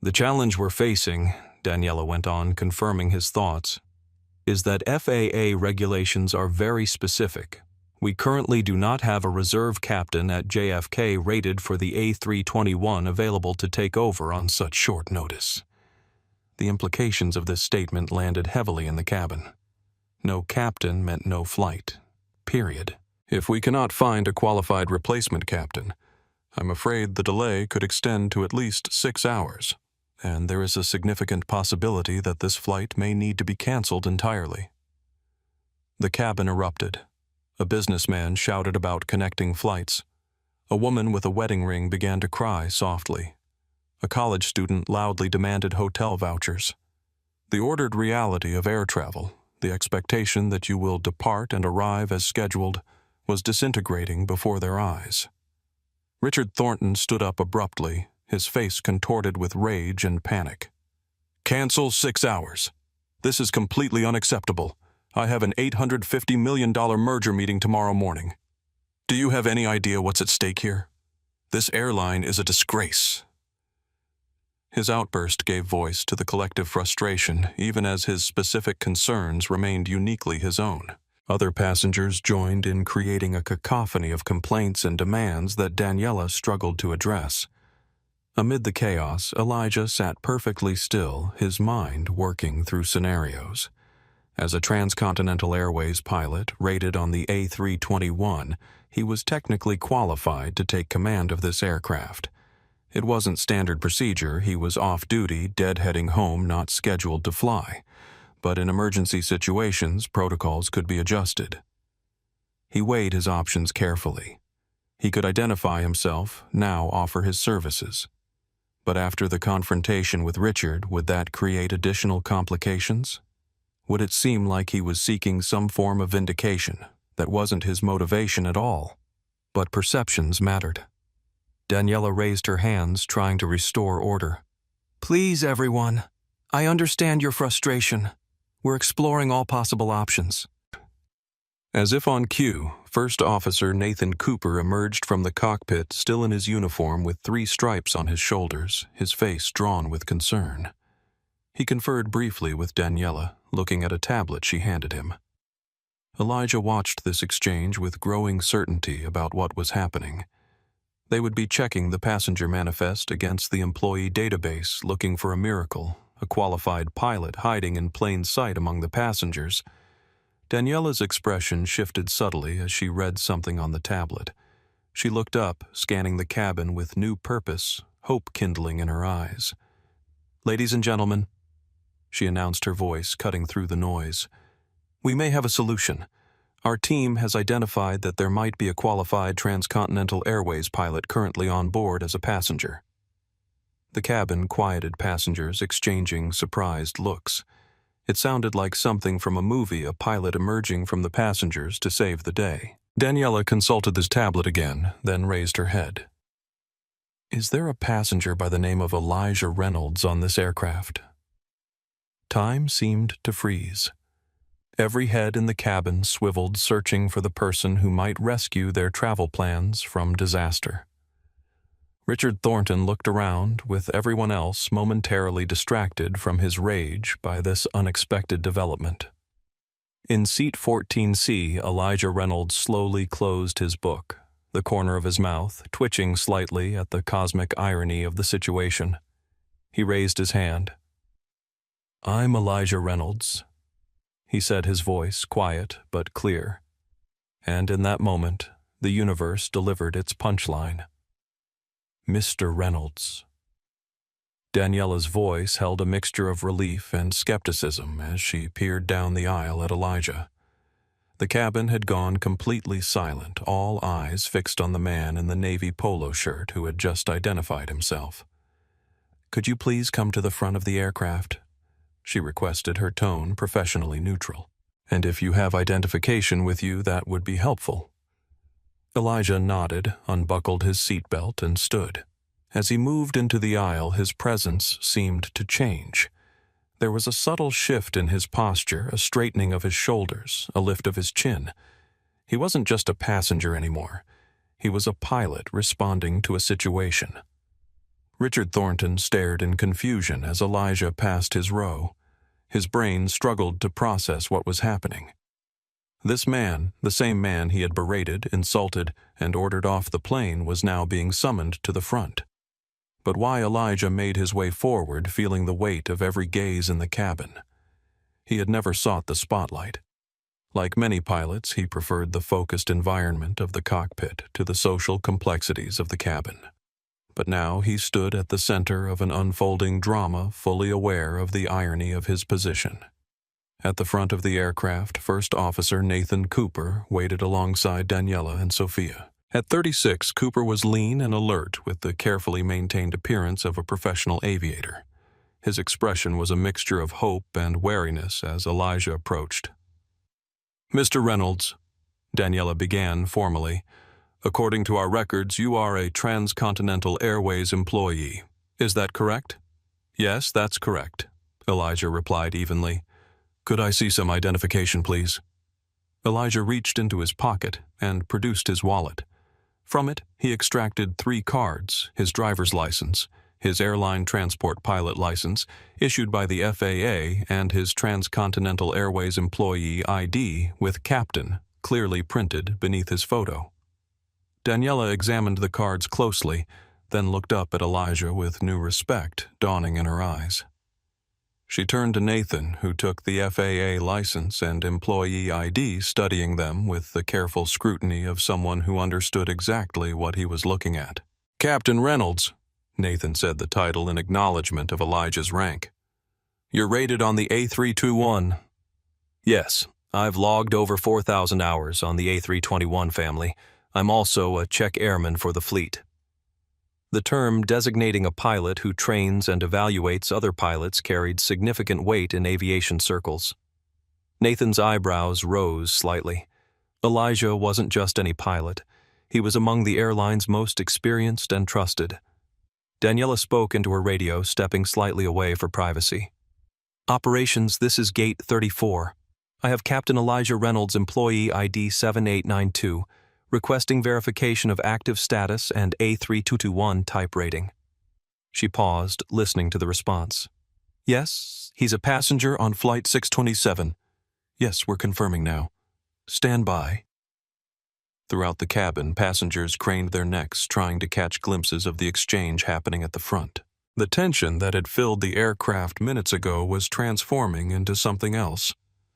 "The challenge we're facing," Daniela went on, confirming his thoughts, "is that FAA regulations are very specific. We currently do not have a reserve captain at JFK rated for the A321 available to take over on such short notice." The implications of this statement landed heavily in the cabin. No captain meant no flight. Period. "If we cannot find a qualified replacement captain, I'm afraid the delay could extend to at least 6 hours, and there is a significant possibility that this flight may need to be canceled entirely." The cabin erupted. A businessman shouted about connecting flights. A woman with a wedding ring began to cry softly. A college student loudly demanded hotel vouchers. The ordered reality of air travel, the expectation that you will depart and arrive as scheduled, was disintegrating before their eyes. Richard Thornton stood up abruptly, his face contorted with rage and panic. "Cancel 6 hours. This is completely unacceptable. I have an $850 million merger meeting tomorrow morning. Do you have any idea what's at stake here? This airline is a disgrace." His outburst gave voice to the collective frustration, even as his specific concerns remained uniquely his own. Other passengers joined in creating a cacophony of complaints and demands that Daniela struggled to address. Amid the chaos, Elijah sat perfectly still, his mind working through scenarios. As a Transcontinental Airways pilot rated on the A321, he was technically qualified to take command of this aircraft. It wasn't standard procedure. He was off-duty, deadheading home, not scheduled to fly. But in emergency situations, protocols could be adjusted. He weighed his options carefully. He could identify himself, now offer his services. But after the confrontation with Richard, would that create additional complications? Would it seem like he was seeking some form of vindication that wasn't his motivation at all? But perceptions mattered. Daniela raised her hands, trying to restore order. "Please, everyone. I understand your frustration. We're exploring all possible options." As if on cue, First Officer Nathan Cooper emerged from the cockpit, still in his uniform with 3 stripes on his shoulders, his face drawn with concern. He conferred briefly with Daniela, looking at a tablet she handed him. Elijah watched this exchange with growing certainty about what was happening. They would be checking the passenger manifest against the employee database, looking for a miracle, a qualified pilot hiding in plain sight among the passengers. Daniela's expression shifted subtly as she read something on the tablet. She looked up, scanning the cabin with new purpose, hope kindling in her eyes. "Ladies and gentlemen," she announced, her voice cutting through the noise, "we may have a solution. Our team has identified that there might be a qualified Transcontinental Airways pilot currently on board as a passenger." The cabin quieted passengers, exchanging surprised looks. It sounded like something from a movie, a pilot emerging from the passengers to save the day. Daniela consulted this tablet again, then raised her head. "Is there a passenger by the name of Elijah Reynolds on this aircraft?" Time seemed to freeze. Every head in the cabin swiveled, searching for the person who might rescue their travel plans from disaster. Richard Thornton looked around, with everyone else momentarily distracted from his rage by this unexpected development. In seat 14C, Elijah Reynolds slowly closed his book, the corner of his mouth twitching slightly at the cosmic irony of the situation. He raised his hand. "I'm Elijah Reynolds," he said, his voice quiet but clear. And in that moment, the universe delivered its punchline. "Mr. Reynolds." Daniela's voice held a mixture of relief and skepticism as she peered down the aisle at Elijah. The cabin had gone completely silent, all eyes fixed on the man in the navy polo shirt who had just identified himself. "Could you please come to the front of the aircraft?" she requested, her tone professionally neutral. "And if you have identification with you, that would be helpful." Elijah nodded, unbuckled his seatbelt, and stood. As he moved into the aisle, his presence seemed to change. There was a subtle shift in his posture, a straightening of his shoulders, a lift of his chin. He wasn't just a passenger anymore. He was a pilot responding to a situation. Richard Thornton stared in confusion as Elijah passed his row. His brain struggled to process what was happening. This man, the same man he had berated, insulted, and ordered off the plane, was now being summoned to the front. But why Elijah made his way forward, feeling the weight of every gaze in the cabin? He had never sought the spotlight. Like many pilots, he preferred the focused environment of the cockpit to the social complexities of the cabin. But now he stood at the center of an unfolding drama, fully aware of the irony of his position. At the front of the aircraft, First Officer Nathan Cooper waited alongside Daniela and Sophia. At 36, Cooper was lean and alert, with the carefully maintained appearance of a professional aviator. His expression was a mixture of hope and wariness as Elijah approached. "Mr. Reynolds," Daniela began formally, "according to our records, you are a Transcontinental Airways employee. Is that correct?" "Yes, that's correct," Elijah replied evenly. "Could I see some identification, please?" Elijah reached into his pocket and produced his wallet. From it, he extracted 3 cards, his driver's license, his airline transport pilot license, issued by the FAA, and his Transcontinental Airways employee ID with Captain, clearly printed beneath his photo. Daniela examined the cards closely, then looked up at Elijah with new respect dawning in her eyes. She turned to Nathan, who took the FAA license and employee ID, studying them with the careful scrutiny of someone who understood exactly what he was looking at. "Captain Reynolds," Nathan said the title in acknowledgement of Elijah's rank. "You're rated on the A321. Yes, I've logged over 4,000 hours on the A321 family. I'm also a check airman for the fleet." The term designating a pilot who trains and evaluates other pilots carried significant weight in aviation circles. Nathan's eyebrows rose slightly. Elijah wasn't just any pilot. He was among the airline's most experienced and trusted. Daniela spoke into her radio, stepping slightly away for privacy. "Operations, this is Gate 34. I have Captain Elijah Reynolds, employee ID 7892, requesting verification of active status and A3221 type rating." She paused, listening to the response. "Yes, he's a passenger on Flight 627. Yes, we're confirming now. Stand by." Throughout the cabin, passengers craned their necks, trying to catch glimpses of the exchange happening at the front. The tension that had filled the aircraft minutes ago was transforming into something else,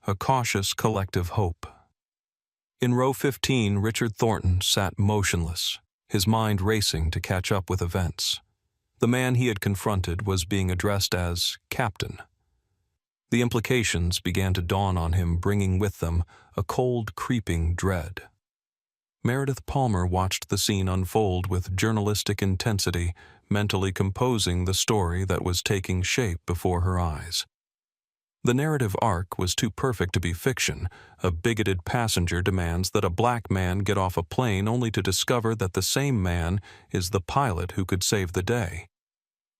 a cautious collective hope. In row 15, Richard Thornton sat motionless, his mind racing to catch up with events. The man he had confronted was being addressed as Captain. The implications began to dawn on him, bringing with them a cold, creeping dread. Meredith Palmer watched the scene unfold with journalistic intensity, mentally composing the story that was taking shape before her eyes. The narrative arc was too perfect to be fiction. A bigoted passenger demands that a black man get off a plane only to discover that the same man is the pilot who could save the day.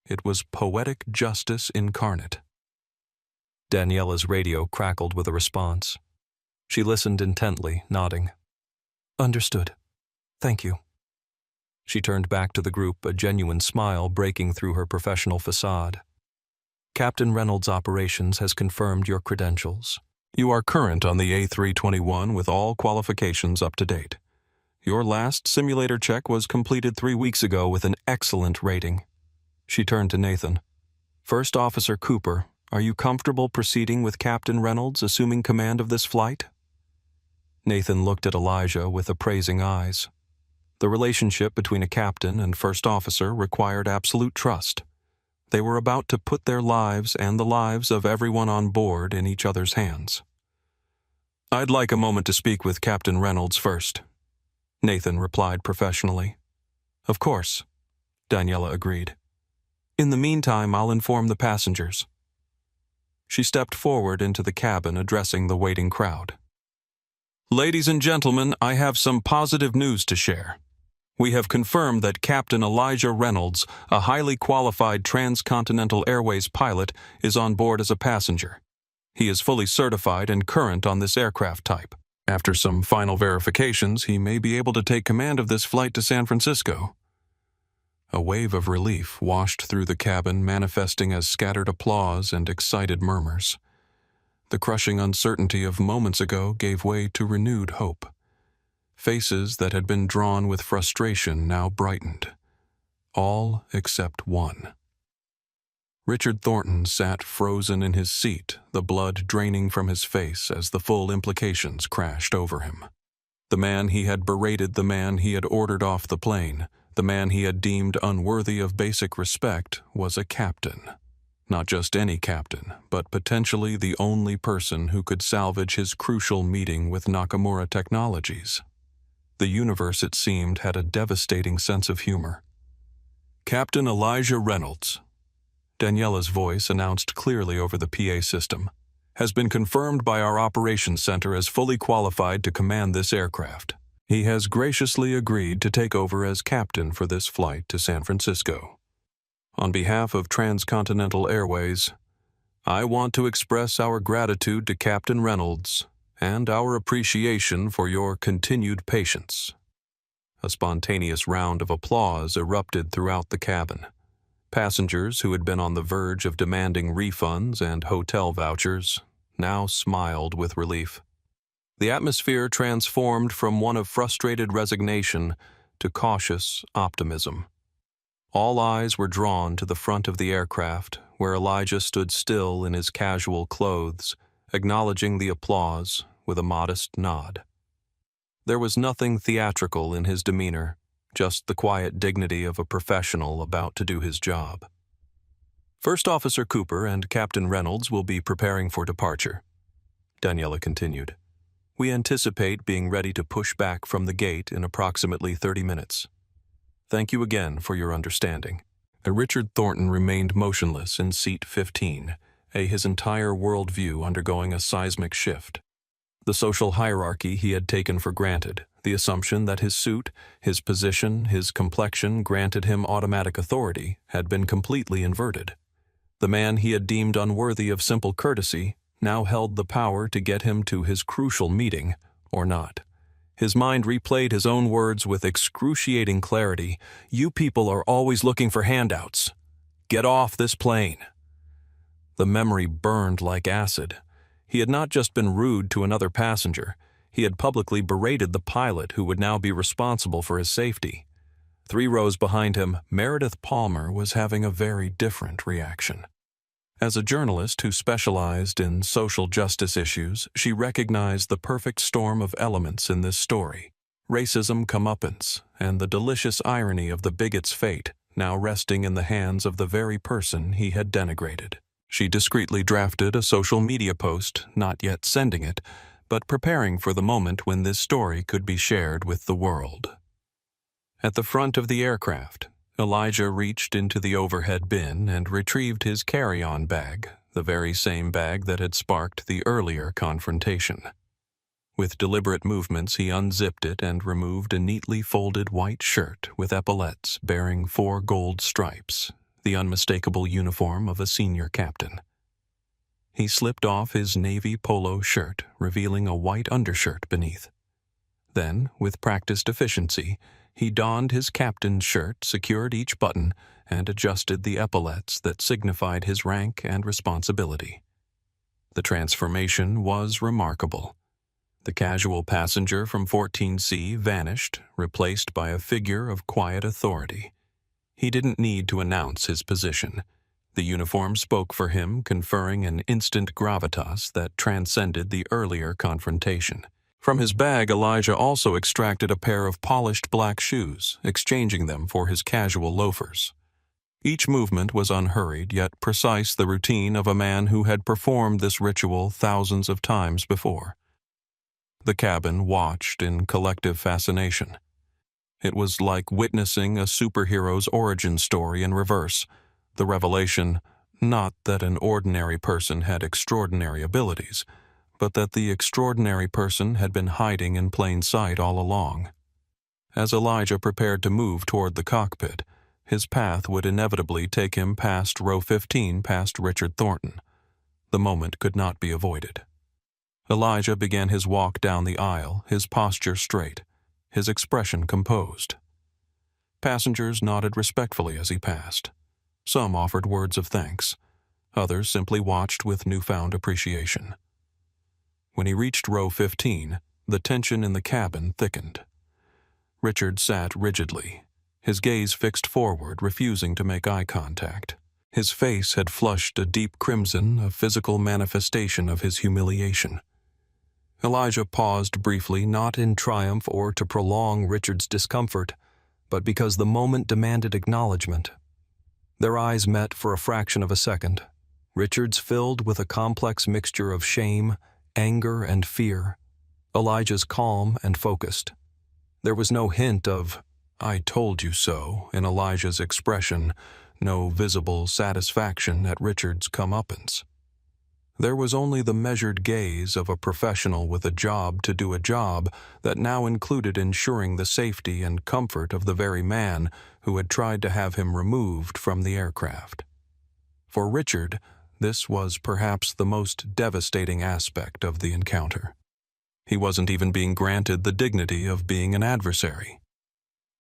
It was poetic justice incarnate. Daniela's radio crackled with a response. She listened intently, nodding. "Understood. Thank you." She turned back to the group, a genuine smile breaking through her professional facade. "Captain Reynolds Operations has confirmed your credentials. You are current on the A321 with all qualifications up to date. Your last simulator check was completed 3 weeks ago with an excellent rating." She turned to Nathan. "First Officer Cooper, are you comfortable proceeding with Captain Reynolds assuming command of this flight?" Nathan looked at Elijah with appraising eyes. The relationship between a captain and first officer required absolute trust. They were about to put their lives and the lives of everyone on board in each other's hands. "I'd like a moment to speak with Captain Reynolds first," Nathan replied professionally. "Of course," Daniela agreed. "In the meantime, I'll inform the passengers." She stepped forward into the cabin, addressing the waiting crowd. "Ladies and gentlemen, I have some positive news to share. We have confirmed that Captain Elijah Reynolds, a highly qualified Transcontinental Airways pilot, is on board as a passenger. He is fully certified and current on this aircraft type. After some final verifications, he may be able to take command of this flight to San Francisco." A wave of relief washed through the cabin, manifesting as scattered applause and excited murmurs. The crushing uncertainty of moments ago gave way to renewed hope. Faces that had been drawn with frustration now brightened. All except one. Richard Thornton sat frozen in his seat, the blood draining from his face as the full implications crashed over him. The man he had berated, the man he had ordered off the plane, the man he had deemed unworthy of basic respect, was a captain. Not just any captain, but potentially the only person who could salvage his crucial meeting with Nakamura Technologies. The universe, it seemed, had a devastating sense of humor. "Captain Elijah Reynolds," Daniela's voice announced clearly over the PA system, "has been confirmed by our operations center as fully qualified to command this aircraft. He has graciously agreed to take over as captain for this flight to San Francisco. On behalf of Transcontinental Airways, I want to express our gratitude to Captain Reynolds and our appreciation for your continued patience." A spontaneous round of applause erupted throughout the cabin. Passengers who had been on the verge of demanding refunds and hotel vouchers now smiled with relief. The atmosphere transformed from one of frustrated resignation to cautious optimism. All eyes were drawn to the front of the aircraft, where Elijah stood still in his casual clothes, acknowledging the applause with a modest nod. There was nothing theatrical in his demeanor, just the quiet dignity of a professional about to do his job. First Officer Cooper and Captain Reynolds will be preparing for departure, Daniela continued. We anticipate being ready to push back from the gate in approximately 30 minutes. Thank you again for your understanding. Richard Thornton remained motionless in seat 15, his entire worldview undergoing a seismic shift. The social hierarchy he had taken for granted, the assumption that his suit, his position, his complexion granted him automatic authority, had been completely inverted. The man he had deemed unworthy of simple courtesy now held the power to get him to his crucial meeting, or not. His mind replayed his own words with excruciating clarity. You people are always looking for handouts. Get off this plane. The memory burned like acid. He had not just been rude to another passenger. He had publicly berated the pilot who would now be responsible for his safety. 3 rows behind him, Meredith Palmer was having a very different reaction. As a journalist who specialized in social justice issues, she recognized the perfect storm of elements in this story. Racism comeuppance, and the delicious irony of the bigot's fate, now resting in the hands of the very person he had denigrated. She discreetly drafted a social media post, not yet sending it, but preparing for the moment when this story could be shared with the world. At the front of the aircraft, Elijah reached into the overhead bin and retrieved his carry-on bag, the very same bag that had sparked the earlier confrontation. With deliberate movements, he unzipped it and removed a neatly folded white shirt with epaulettes bearing 4 gold stripes, the unmistakable uniform of a senior captain. He slipped off his navy polo shirt, revealing a white undershirt beneath. Then, with practiced efficiency, he donned his captain's shirt, secured each button, and adjusted the epaulettes that signified his rank and responsibility. The transformation was remarkable. The casual passenger from 14C vanished, replaced by a figure of quiet authority. He didn't need to announce his position. The uniform spoke for him, conferring an instant gravitas that transcended the earlier confrontation. From his bag, Elijah also extracted a pair of polished black shoes, exchanging them for his casual loafers. Each movement was unhurried, yet precise, the routine of a man who had performed this ritual thousands of times before. The cabin watched in collective fascination. It was like witnessing a superhero's origin story in reverse, the revelation not that an ordinary person had extraordinary abilities, but that the extraordinary person had been hiding in plain sight all along. As Elijah prepared to move toward the cockpit, his path would inevitably take him past row 15, past Richard Thornton. The moment could not be avoided. Elijah began his walk down the aisle, his posture straight, his expression composed. Passengers nodded respectfully as he passed. Some offered words of thanks. Others simply watched with newfound appreciation. When he reached row 15, the tension in the cabin thickened. Richard sat rigidly, his gaze fixed forward, refusing to make eye contact. His face had flushed a deep crimson, a physical manifestation of his humiliation. Elijah paused briefly, not in triumph or to prolong Richard's discomfort, but because the moment demanded acknowledgement. Their eyes met for a fraction of a second, Richard's filled with a complex mixture of shame, anger, and fear, Elijah's calm and focused. There was no hint of, "I told you so," in Elijah's expression, no visible satisfaction at Richard's comeuppance. There was only the measured gaze of a professional with a job to do a job that now included ensuring the safety and comfort of the very man who had tried to have him removed from the aircraft. For Richard, this was perhaps the most devastating aspect of the encounter. He wasn't even being granted the dignity of being an adversary.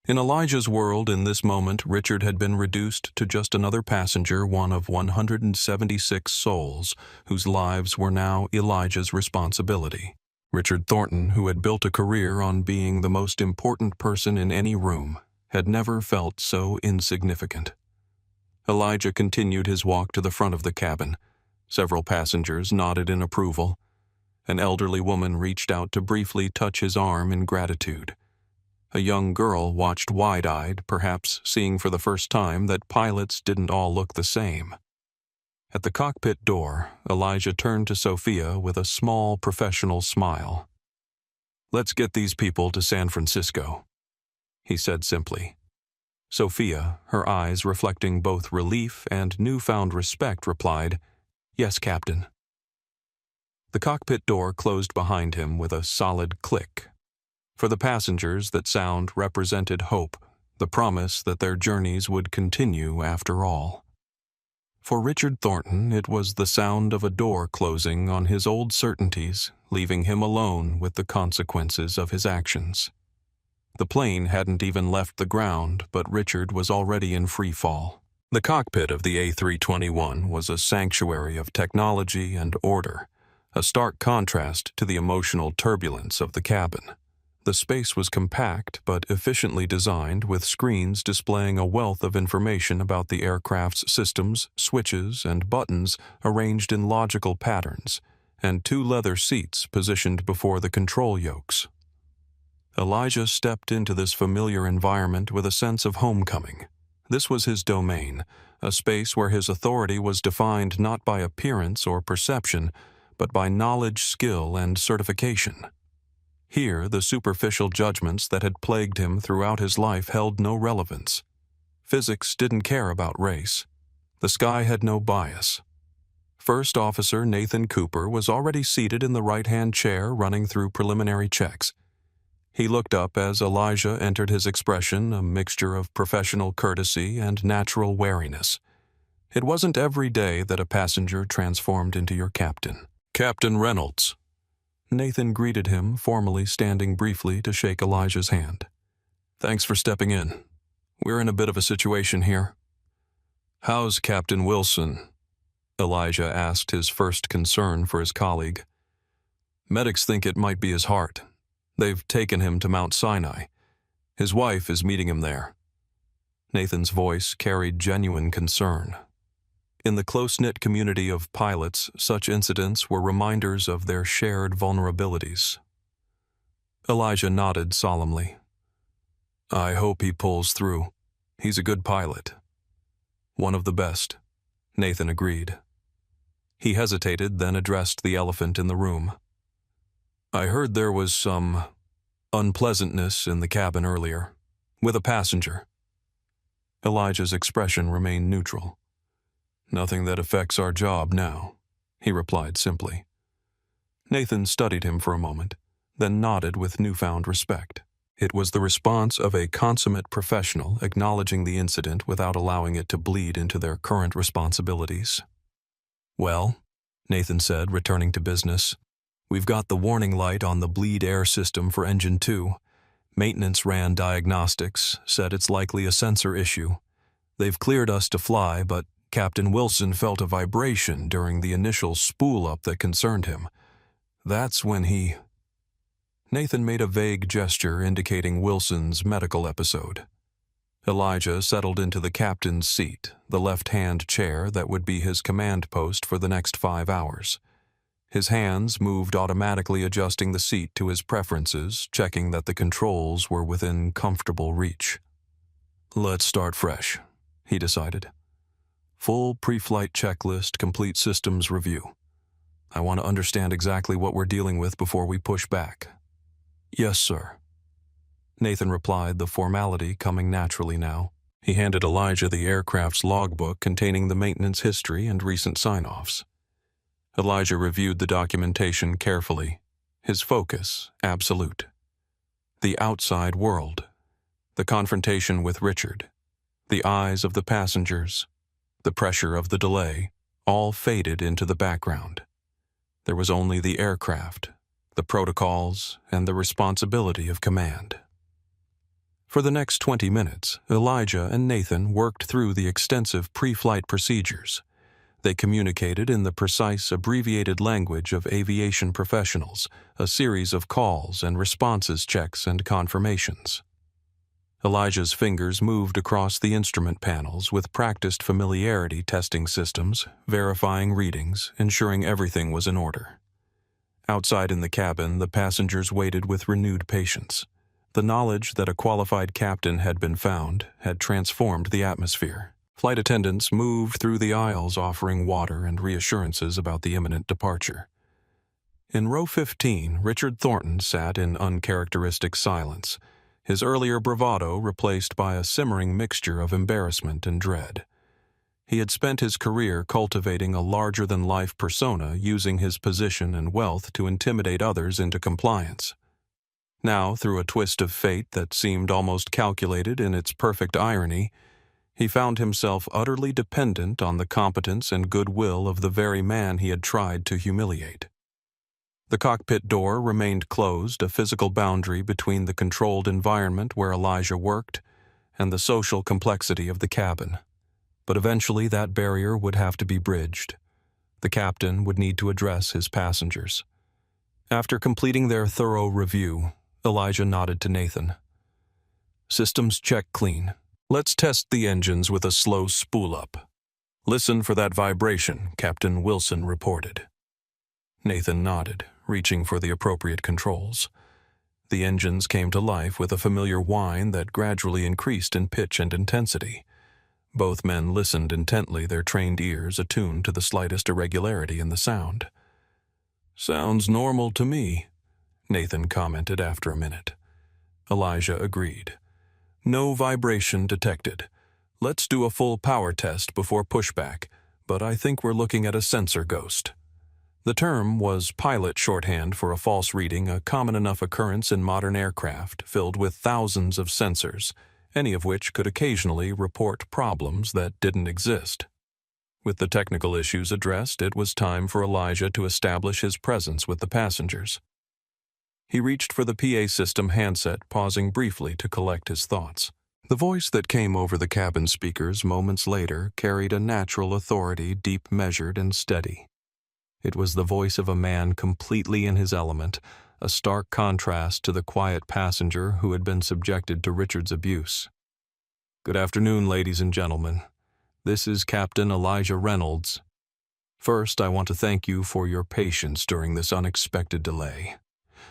In Elijah's world, in this moment, Richard had been reduced to just another passenger, one of 176 souls, whose lives were now Elijah's responsibility. Richard Thornton, who had built a career on being the most important person in any room, had never felt so insignificant. Elijah continued his walk to the front of the cabin. Several passengers nodded in approval. An elderly woman reached out to briefly touch his arm in gratitude. A young girl watched wide-eyed, perhaps seeing for the first time that pilots didn't all look the same. At the cockpit door, Elijah turned to Sophia with a small professional smile. "Let's get these people to San Francisco," he said simply. Sophia, her eyes reflecting both relief and newfound respect, replied, "Yes, Captain." The cockpit door closed behind him with a solid click. For the passengers, that sound represented hope, the promise that their journeys would continue after all. For Richard Thornton, it was the sound of a door closing on his old certainties, leaving him alone with the consequences of his actions. The plane hadn't even left the ground, but Richard was already in free fall. The cockpit of the A321 was a sanctuary of technology and order, a stark contrast to the emotional turbulence of the cabin. The space was compact but efficiently designed, with screens displaying a wealth of information about the aircraft's systems, switches, and buttons arranged in logical patterns, and 2 leather seats positioned before the control yokes. Elijah stepped into this familiar environment with a sense of homecoming. This was his domain, a space where his authority was defined not by appearance or perception, but by knowledge, skill, and certification. Here, the superficial judgments that had plagued him throughout his life held no relevance. Physics didn't care about race. The sky had no bias. First Officer Nathan Cooper was already seated in the right-hand chair, running through preliminary checks. He looked up as Elijah entered, his expression a mixture of professional courtesy and natural wariness. It wasn't every day that a passenger transformed into your captain. "Captain Reynolds." Nathan greeted him, formally standing briefly to shake Elijah's hand. "Thanks for stepping in. We're in a bit of a situation here." "How's Captain Wilson?" Elijah asked, his first concern for his colleague. "Medics think it might be his heart. They've taken him to Mount Sinai. His wife is meeting him there." Nathan's voice carried genuine concern. In the close-knit community of pilots, such incidents were reminders of their shared vulnerabilities. Elijah nodded solemnly. "I hope he pulls through. He's a good pilot." "One of the best," Nathan agreed. He hesitated, then addressed the elephant in the room. "I heard there was some unpleasantness in the cabin earlier, with a passenger." Elijah's expression remained neutral. "Nothing that affects our job now," he replied simply. Nathan studied him for a moment, then nodded with newfound respect. It was the response of a consummate professional, acknowledging the incident without allowing it to bleed into their current responsibilities. "Well," Nathan said, returning to business, "we've got the warning light on the bleed air system for Engine 2. Maintenance ran diagnostics, said it's likely a sensor issue. They've cleared us to fly, but Captain Wilson felt a vibration during the initial spool-up that concerned him. That's when he—" Nathan made a vague gesture indicating Wilson's medical episode. Elijah settled into the captain's seat, the left-hand chair that would be his command post for the next 5 hours. His hands moved automatically, adjusting the seat to his preferences, checking that the controls were within comfortable reach. "Let's start fresh," he decided. "Full pre-flight checklist, complete systems review. I want to understand exactly what we're dealing with before we push back." "Yes, sir," Nathan replied, the formality coming naturally now. He handed Elijah the aircraft's logbook containing the maintenance history and recent sign-offs. Elijah reviewed the documentation carefully, his focus absolute. The outside world, the confrontation with Richard, the eyes of the passengers, the pressure of the delay, all faded into the background. There was only the aircraft, the protocols, and the responsibility of command. For the next 20 minutes, Elijah and Nathan worked through the extensive pre-flight procedures. They communicated in the precise, abbreviated language of aviation professionals, a series of calls and responses, checks and confirmations. Elijah's fingers moved across the instrument panels with practiced familiarity, testing systems, verifying readings, ensuring everything was in order. Outside in the cabin, the passengers waited with renewed patience. The knowledge that a qualified captain had been found had transformed the atmosphere. Flight attendants moved through the aisles offering water and reassurances about the imminent departure. In row 15, Richard Thornton sat in uncharacteristic silence, his earlier bravado replaced by a simmering mixture of embarrassment and dread. He had spent his career cultivating a larger-than-life persona using his position and wealth to intimidate others into compliance. Now, through a twist of fate that seemed almost calculated in its perfect irony, he found himself utterly dependent on the competence and goodwill of the very man he had tried to humiliate. The cockpit door remained closed, a physical boundary between the controlled environment where Elijah worked and the social complexity of the cabin. But eventually that barrier would have to be bridged. The captain would need to address his passengers. After completing their thorough review, Elijah nodded to Nathan. "Systems check clean. Let's test the engines with a slow spool-up. Listen for that vibration," Captain Wilson reported. Nathan nodded, reaching for the appropriate controls. The engines came to life with a familiar whine that gradually increased in pitch and intensity. Both men listened intently, their trained ears attuned to the slightest irregularity in the sound. "Sounds normal to me," Nathan commented after a minute. Elijah agreed. "No vibration detected. Let's do a full power test before pushback, but I think we're looking at a sensor ghost." The term was pilot shorthand for a false reading, a common enough occurrence in modern aircraft filled with thousands of sensors, any of which could occasionally report problems that didn't exist. With the technical issues addressed, it was time for Elijah to establish his presence with the passengers. He reached for the PA system handset, pausing briefly to collect his thoughts. The voice that came over the cabin speakers moments later carried a natural authority, deep measured and steady. It was the voice of a man completely in his element, a stark contrast to the quiet passenger who had been subjected to Richard's abuse. "Good afternoon, ladies and gentlemen. This is Captain Elijah Reynolds. First, I want to thank you for your patience during this unexpected delay.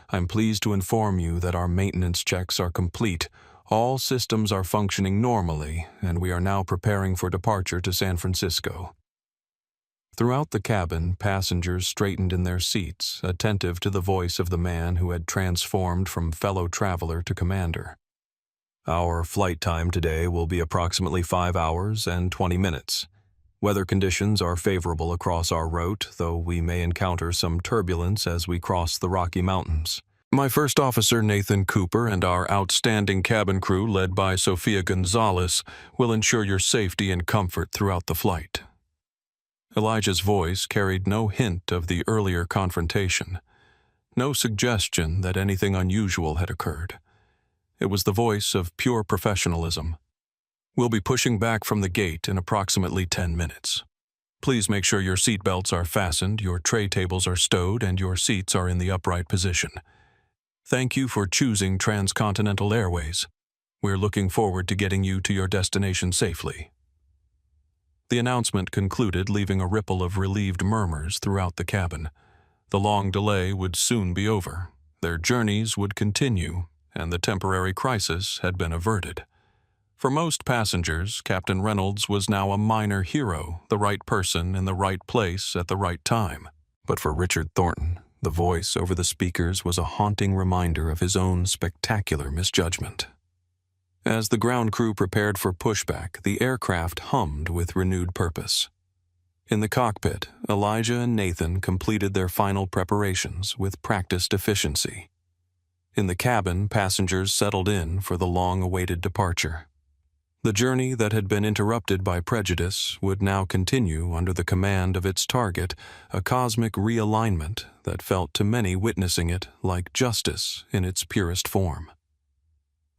I'm pleased to inform you that our maintenance checks are complete, all systems are functioning normally, and we are now preparing for departure to San Francisco." Throughout the cabin, passengers straightened in their seats, attentive to the voice of the man who had transformed from fellow traveler to commander. "Our flight time today will be approximately 5 hours and 20 minutes. Weather conditions are favorable across our route, though we may encounter some turbulence as we cross the Rocky Mountains. My first officer, Nathan Cooper, and our outstanding cabin crew, led by Sofia Gonzalez, will ensure your safety and comfort throughout the flight." Elijah's voice carried no hint of the earlier confrontation, no suggestion that anything unusual had occurred. It was the voice of pure professionalism. "We'll be pushing back from the gate in approximately 10 minutes. Please make sure your seat belts are fastened, your tray tables are stowed, and your seats are in the upright position. Thank you for choosing Transcontinental Airways. We're looking forward to getting you to your destination safely." The announcement concluded, leaving a ripple of relieved murmurs throughout the cabin. The long delay would soon be over. Their journeys would continue, and the temporary crisis had been averted. For most passengers, Captain Reynolds was now a minor hero, the right person in the right place at the right time. But for Richard Thornton, the voice over the speakers was a haunting reminder of his own spectacular misjudgment. As the ground crew prepared for pushback, the aircraft hummed with renewed purpose. In the cockpit, Elijah and Nathan completed their final preparations with practiced efficiency. In the cabin, passengers settled in for the long-awaited departure. The journey that had been interrupted by prejudice would now continue under the command of its target, a cosmic realignment that felt to many witnessing it like justice in its purest form.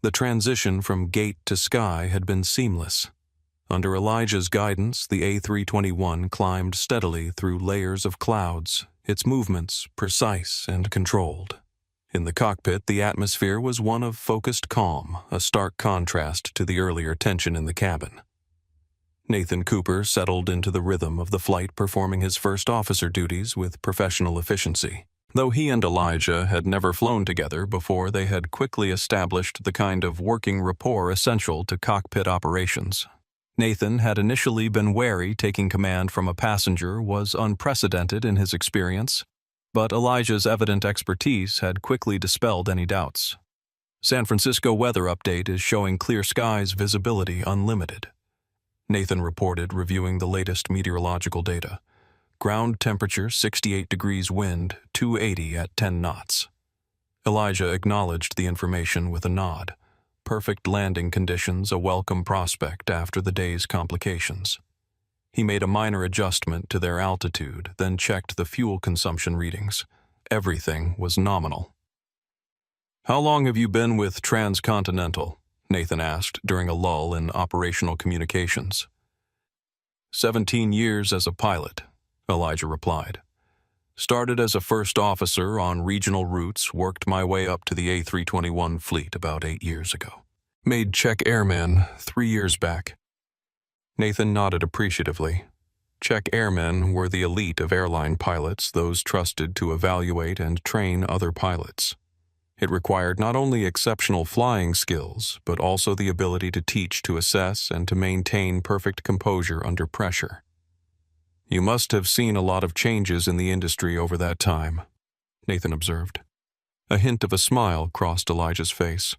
The transition from gate to sky had been seamless. Under Elijah's guidance, the A321 climbed steadily through layers of clouds, its movements precise and controlled. In the cockpit, the atmosphere was one of focused calm, a stark contrast to the earlier tension in the cabin. Nathan Cooper settled into the rhythm of the flight, performing his first officer duties with professional efficiency. Though he and Elijah had never flown together before, they had quickly established the kind of working rapport essential to cockpit operations. Nathan had initially been wary taking command from a passenger was unprecedented in his experience, but Elijah's evident expertise had quickly dispelled any doubts. San Francisco weather update is showing clear skies visibility unlimited, Nathan reported, reviewing the latest meteorological data. Ground temperature 68 degrees, wind 280 at 10 knots. Elijah acknowledged the information with a nod. Perfect landing conditions, a welcome prospect after the day's complications. He made a minor adjustment to their altitude, then checked the fuel consumption readings. Everything was nominal. "How long have you been with Transcontinental?" Nathan asked during a lull in operational communications. 17 years as a pilot, Elijah replied. "Started as a first officer on regional routes, worked my way up to the A321 fleet about 8 years ago. Made Czech airman 3 years back." Nathan nodded appreciatively. Czech airmen were the elite of airline pilots, those trusted to evaluate and train other pilots. It required not only exceptional flying skills, but also the ability to teach, to assess, and to maintain perfect composure under pressure. "You must have seen a lot of changes in the industry over that time," Nathan observed. A hint of a smile crossed Elijah's face.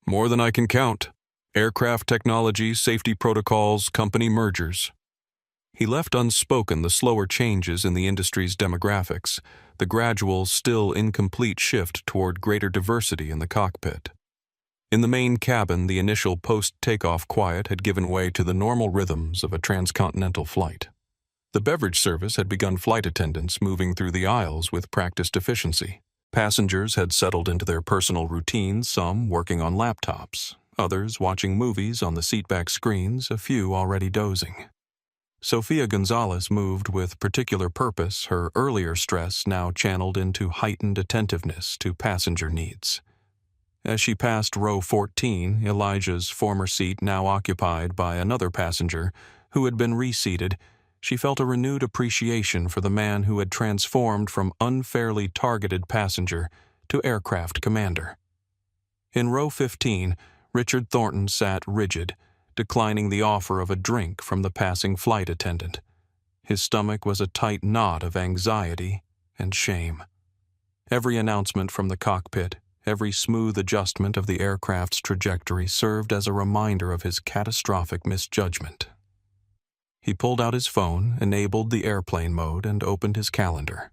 "More than I can count. Aircraft technology, safety protocols, company mergers." He left unspoken the slower changes in the industry's demographics, the gradual, still incomplete shift toward greater diversity in the cockpit. In the main cabin, the initial post-takeoff quiet had given way to the normal rhythms of a transcontinental flight. The beverage service had begun flight attendants moving through the aisles with practiced efficiency. Passengers had settled into their personal routines, some working on laptops, others watching movies on the seatback screens, a few already dozing. Sofia Gonzalez moved with particular purpose, her earlier stress now channeled into heightened attentiveness to passenger needs. As she passed row 14, Elijah's former seat now occupied by another passenger who had been reseated, she felt a renewed appreciation for the man who had transformed from unfairly targeted passenger to aircraft commander. In row 15, Richard Thornton sat rigid, declining the offer of a drink from the passing flight attendant. His stomach was a tight knot of anxiety and shame. Every announcement from the cockpit, every smooth adjustment of the aircraft's trajectory served as a reminder of his catastrophic misjudgment. He pulled out his phone, enabled the airplane mode, and opened his calendar.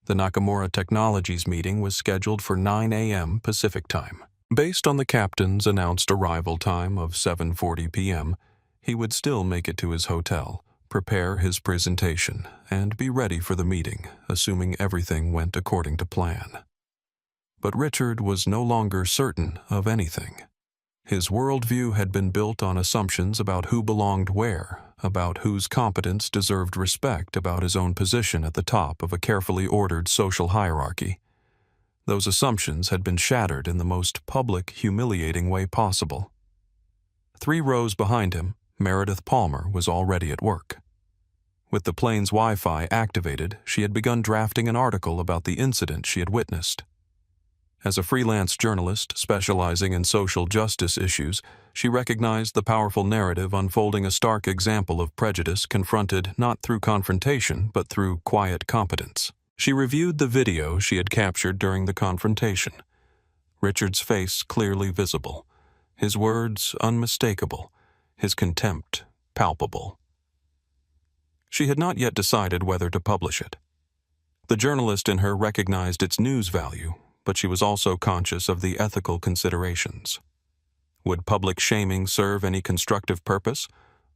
The Nakamura Technologies meeting was scheduled for 9 a.m. Pacific time. Based on the captain's announced arrival time of 7:40 p.m., he would still make it to his hotel, prepare his presentation, and be ready for the meeting, assuming everything went according to plan. But Richard was no longer certain of anything. His worldview had been built on assumptions about who belonged where, about whose competence deserved respect, about his own position at the top of a carefully ordered social hierarchy. Those assumptions had been shattered in the most public, humiliating way possible. 3 rows behind him, Meredith Palmer was already at work. With the plane's Wi-Fi activated, she had begun drafting an article about the incident she had witnessed. As a freelance journalist specializing in social justice issues, she recognized the powerful narrative unfolding a stark example of prejudice confronted not through confrontation but through quiet competence. She reviewed the video she had captured during the confrontation. Richard's face clearly visible, his words unmistakable, his contempt palpable. She had not yet decided whether to publish it. The journalist in her recognized its news value, but she was also conscious of the ethical considerations. Would public shaming serve any constructive purpose,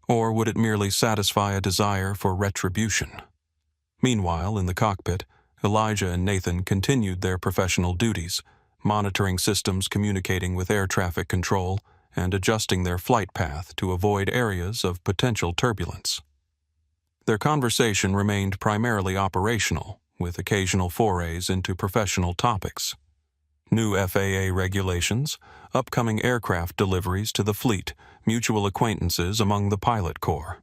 or would it merely satisfy a desire for retribution? Meanwhile, in the cockpit, Elijah and Nathan continued their professional duties, monitoring systems communicating with air traffic control and adjusting their flight path to avoid areas of potential turbulence. Their conversation remained primarily operational, with occasional forays into professional topics. New FAA regulations, upcoming aircraft deliveries to the fleet, mutual acquaintances among the pilot corps.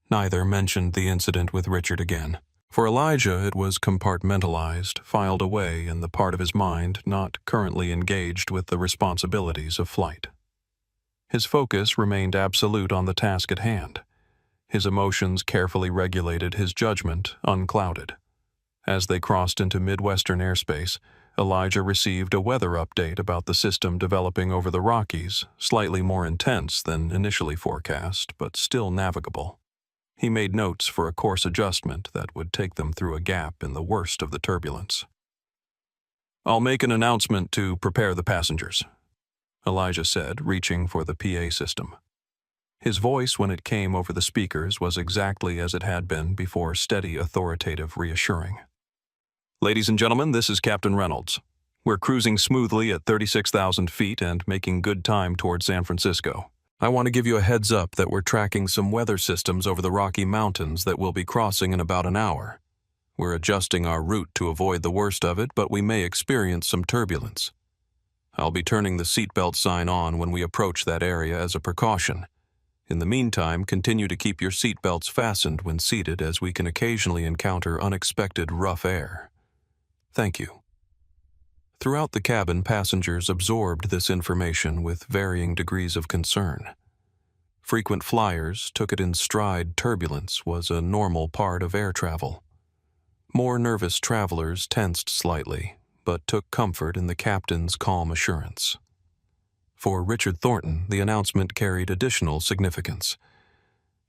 Neither mentioned the incident with Richard again. For Elijah, it was compartmentalized, filed away in the part of his mind not currently engaged with the responsibilities of flight. His focus remained absolute on the task at hand. His emotions carefully regulated, his judgment unclouded. As they crossed into Midwestern airspace, Elijah received a weather update about the system developing over the Rockies, slightly more intense than initially forecast, but still navigable. He made notes for a course adjustment that would take them through a gap in the worst of the turbulence. "I'll make an announcement to prepare the passengers," Elijah said, reaching for the PA system. His voice, when it came over the speakers, was exactly as it had been before, steady, authoritative, reassuring. "Ladies and gentlemen, this is Captain Reynolds. We're cruising smoothly at 36,000 feet and making good time towards San Francisco. I want to give you a heads up that we're tracking some weather systems over the Rocky Mountains that we'll be crossing in about an hour. We're adjusting our route to avoid the worst of it, but we may experience some turbulence. I'll be turning the seatbelt sign on when we approach that area as a precaution. In the meantime, continue to keep your seatbelts fastened when seated, as we can occasionally encounter unexpected rough air. Thank you." Throughout the cabin, passengers absorbed this information with varying degrees of concern. Frequent flyers took it in stride turbulence was a normal part of air travel. More nervous travelers tensed slightly, but took comfort in the captain's calm assurance. For Richard Thornton, the announcement carried additional significance.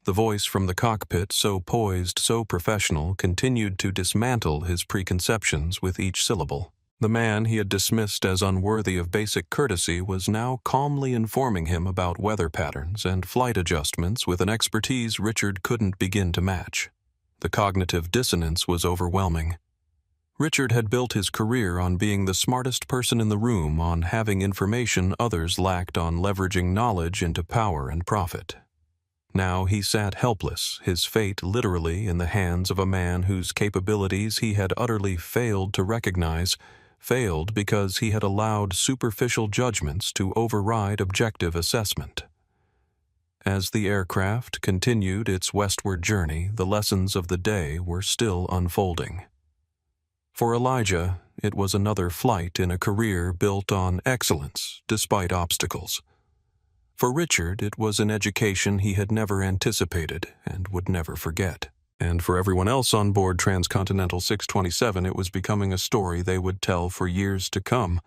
The voice from the cockpit, so poised, so professional, continued to dismantle his preconceptions with each syllable. The man he had dismissed as unworthy of basic courtesy was now calmly informing him about weather patterns and flight adjustments with an expertise Richard couldn't begin to match. The cognitive dissonance was overwhelming. Richard had built his career on being the smartest person in the room, on having information others lacked, on leveraging knowledge into power and profit. Now he sat helpless, his fate literally in the hands of a man whose capabilities he had utterly failed to recognize, failed because he had allowed superficial judgments to override objective assessment. As the aircraft continued its westward journey, the lessons of the day were still unfolding. For Elijah, it was another flight in a career built on excellence despite obstacles. For Richard, it was an education he had never anticipated and would never forget. And for everyone else on board Transcontinental 627, it was becoming a story they would tell for years to come,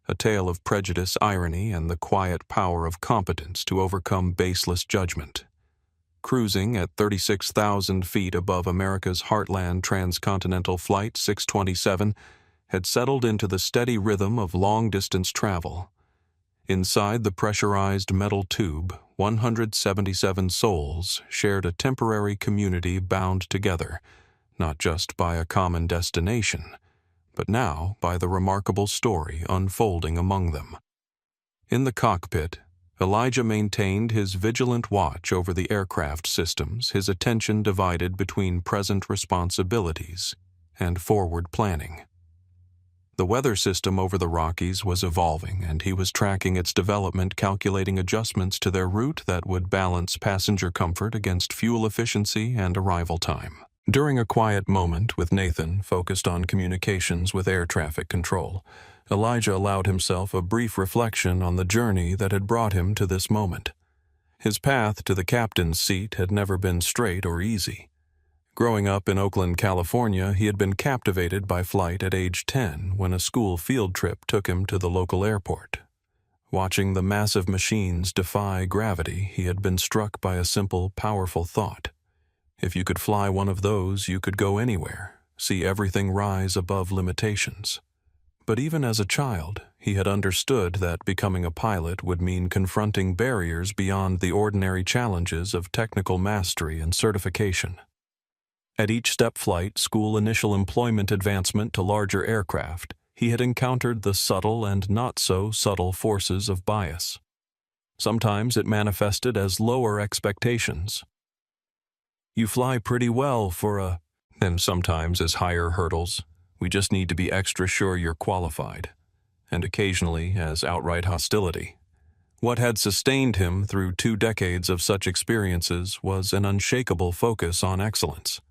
a tale of prejudice, irony, and the quiet power of competence to overcome baseless judgment. Cruising at 36,000 feet above America's heartland, Transcontinental Flight 627 had settled into the steady rhythm of long-distance travel. Inside the pressurized metal tube, 177 souls shared a temporary community bound together, not just by a common destination, but now by the remarkable story unfolding among them. In the cockpit, Elijah maintained his vigilant watch over the aircraft systems, his attention divided between present responsibilities and forward planning. The weather system over the Rockies was evolving, and he was tracking its development, calculating adjustments to their route that would balance passenger comfort against fuel efficiency and arrival time. During a quiet moment with Nathan, focused on communications with air traffic control, Elijah allowed himself a brief reflection on the journey that had brought him to this moment. His path to the captain's seat had never been straight or easy. Growing up in Oakland, California, he had been captivated by flight at age 10 when a school field trip took him to the local airport. Watching the massive machines defy gravity, he had been struck by a simple, powerful thought. If you could fly one of those, you could go anywhere, see everything rise above limitations. But even as a child, he had understood that becoming a pilot would mean confronting barriers beyond the ordinary challenges of technical mastery and certification. At each step flight, school initial employment advancement to larger aircraft, he had encountered the subtle and not-so-subtle forces of bias. Sometimes it manifested as lower expectations. "You fly pretty well for a..." And sometimes as higher hurdles. "We just need to be extra sure you're qualified." And occasionally as outright hostility. What had sustained him through 2 decades of such experiences was an unshakable focus on excellence.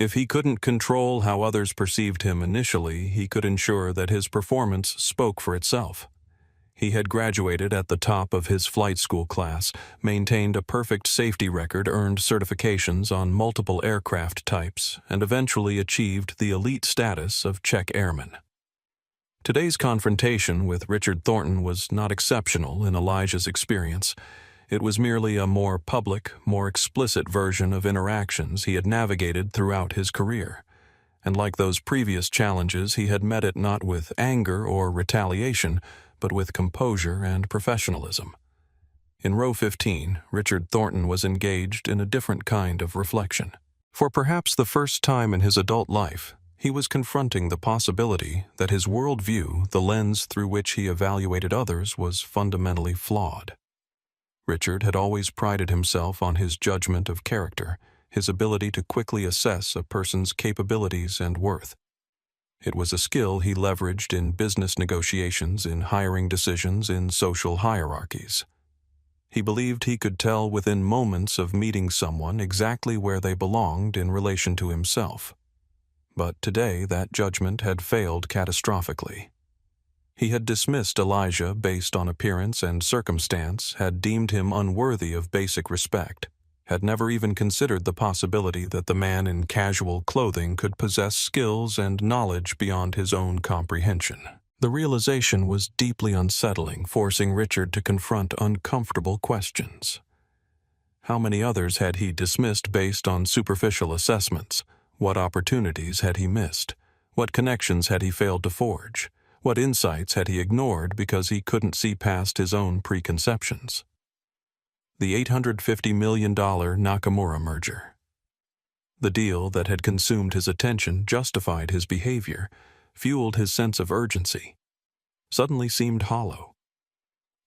If he couldn't control how others perceived him initially, he could ensure that his performance spoke for itself. He had graduated at the top of his flight school class, maintained a perfect safety record, earned certifications on multiple aircraft types, and eventually achieved the elite status of check airman. Today's confrontation with Richard Thornton was not exceptional in Elijah's experience. It was merely a more public, more explicit version of interactions he had navigated throughout his career. And like those previous challenges, he had met it not with anger or retaliation, but with composure and professionalism. In row 15, Richard Thornton was engaged in a different kind of reflection. For perhaps the first time in his adult life, he was confronting the possibility that his worldview, the lens through which he evaluated others, was fundamentally flawed. Richard had always prided himself on his judgment of character, his ability to quickly assess a person's capabilities and worth. It was a skill he leveraged in business negotiations, in hiring decisions, in social hierarchies. He believed he could tell within moments of meeting someone exactly where they belonged in relation to himself. But today that judgment had failed catastrophically. He had dismissed Elijah based on appearance and circumstance, had deemed him unworthy of basic respect, had never even considered the possibility that the man in casual clothing could possess skills and knowledge beyond his own comprehension. The realization was deeply unsettling, forcing Richard to confront uncomfortable questions. How many others had he dismissed based on superficial assessments? What opportunities had he missed? What connections had he failed to forge? What insights had he ignored because he couldn't see past his own preconceptions? The $850 million Nakamura merger. The deal that had consumed his attention, justified his behavior, fueled his sense of urgency, suddenly seemed hollow.